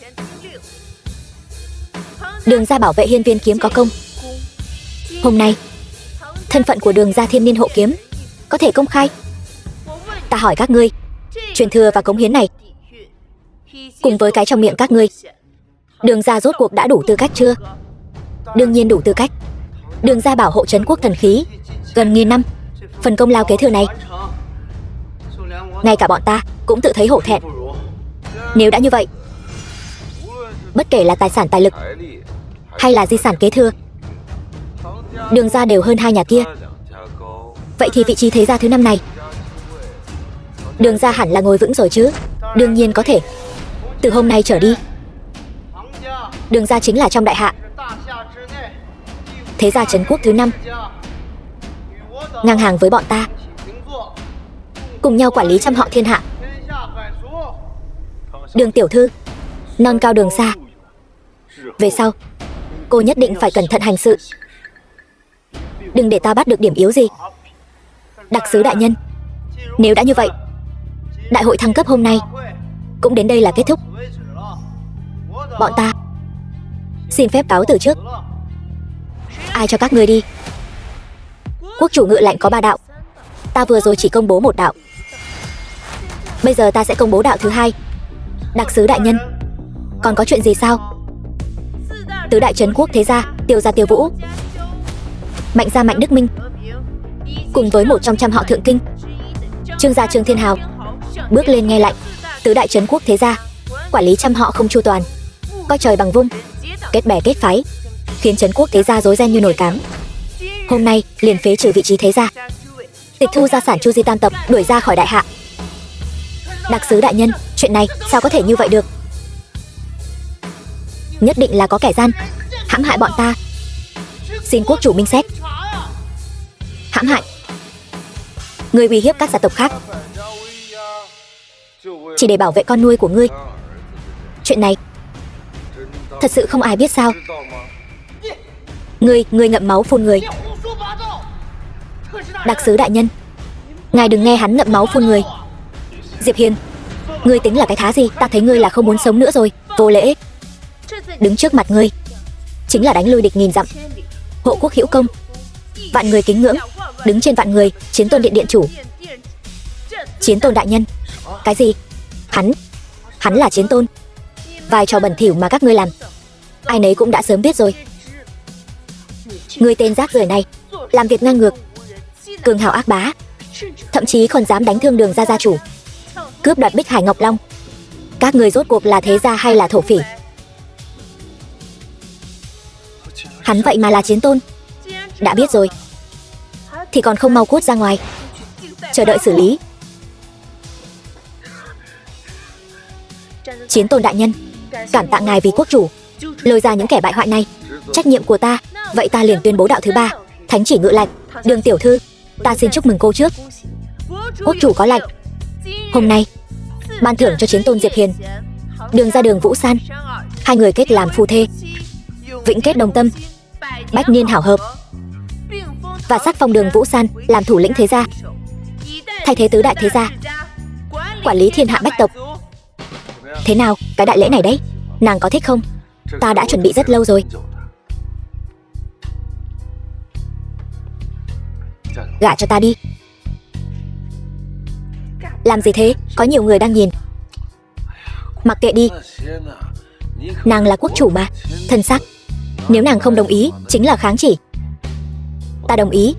Đường gia bảo vệ hiên viên kiếm có công. Hôm nay thân phận của Đường gia Thiên Niên hộ kiếm có thể công khai. Ta hỏi các ngươi, truyền thừa và cống hiến này cùng với cái trong miệng các ngươi, Đường gia rốt cuộc đã đủ tư cách chưa? Đương nhiên đủ tư cách. Đường gia bảo hộ trấn quốc thần khí gần 1000 năm, phần công lao kế thừa này ngay cả bọn ta cũng tự thấy hổ thẹn. Nếu đã như vậy, bất kể là tài sản tài lực hay là di sản kế thừa, Đường gia đều hơn hai nhà kia. Vậy thì vị trí thế gia thứ 5 này, Đường gia hẳn là ngồi vững rồi chứ? Đương nhiên có thể. Từ hôm nay trở đi, Đường gia chính là trong đại hạ thế gia trấn quốc thứ 5, ngang hàng với bọn ta, cùng nhau quản lý trăm họ thiên hạ. Đường tiểu thư, non cao đường xa, về sau cô nhất định phải cẩn thận hành sự, đừng để ta bắt được điểm yếu gì. Đặc sứ đại nhân, nếu đã như vậy, đại hội thăng cấp hôm nay cũng đến đây là kết thúc. Bọn ta xin phép cáo từ trước. Ai cho các ngươi đi? Quốc chủ ngự lệnh có 3 đạo, ta vừa rồi chỉ công bố 1 đạo, bây giờ ta sẽ công bố đạo thứ 2. Đặc sứ đại nhân, còn có chuyện gì sao? Tứ đại trấn quốc thế gia, Tiêu gia Tiêu Vũ, Mạnh gia Mạnh Đức Minh, cùng với một trong trăm họ thượng kinh, Trương gia Trương Thiên Hào bước lên nghe lệnh. Tứ đại trấn quốc thế gia quản lý trăm họ không chu toàn, coi trời bằng vung, kết bè kết phái, khiến trấn quốc thế gia rối ren như nồi cám. Hôm nay liền phế trừ vị trí thế gia, tịch thu gia sản Chu Di tam tập, đuổi ra khỏi đại hạ. Đặc sứ đại nhân, chuyện này sao có thể như vậy được? Nhất định là có kẻ gian hãm hại bọn ta. Xin quốc chủ minh xét. Hãm hại? Ngươi uy hiếp các gia tộc khác chỉ để bảo vệ con nuôi của ngươi. Chuyện này thật sự không ai biết sao? Ngươi ngậm máu phun người. Đặc sứ đại nhân, ngài đừng nghe hắn ngậm máu phun người. Diệp Hiên, ngươi tính là cái thá gì? Ta thấy ngươi là không muốn sống nữa rồi. Vô lễ. Đứng trước mặt ngươi chính là đánh lui địch 1000 dặm, hộ quốc hữu công, vạn người kính ngưỡng, đứng trên vạn người, Chiến Tôn điện điện chủ. Chiến Tôn đại nhân? Cái gì? Hắn là Chiến Tôn? Vài trò bẩn thỉu mà các ngươi làm, ai nấy cũng đã sớm biết rồi. Ngươi tên rác rưởi này, làm việc ngang ngược, cường hào ác bá, thậm chí còn dám đánh thương Đường gia gia chủ, cướp đoạt Bích Hải Ngọc Long. Các ngươi rốt cuộc là thế gia hay là thổ phỉ? Hắn vậy mà là Chiến Tôn? Đã biết rồi thì còn không mau cút ra ngoài, chờ đợi xử lý. Chiến Tôn đại nhân, cảm tạ ngài vì quốc chủ lôi ra những kẻ bại hoại này. Trách nhiệm của ta, vậy ta liền tuyên bố đạo thứ 3, thánh chỉ ngự lệnh. Đường tiểu thư, ta xin chúc mừng cô trước. Quốc chủ có lệnh, hôm nay ban thưởng cho Chiến Tôn Diệp Hiền, Đường gia Đường Vũ San, hai người kết làm phu thê, vĩnh kết đồng tâm, bách niên hảo hợp, và sắc phong Đường Vũ San làm thủ lĩnh thế gia, thay thế tứ đại thế gia, quản lý thiên hạ bách tộc. Thế nào, cái đại lễ này đấy, Nàng có thích không? Ta đã chuẩn bị rất lâu rồi. Gả cho ta đi. Làm gì thế? Có nhiều người đang nhìn. Mặc kệ đi. Nàng là quốc chủ mà, thân xác. Nếu nàng không đồng ý, chính là kháng chỉ. Ta đồng ý.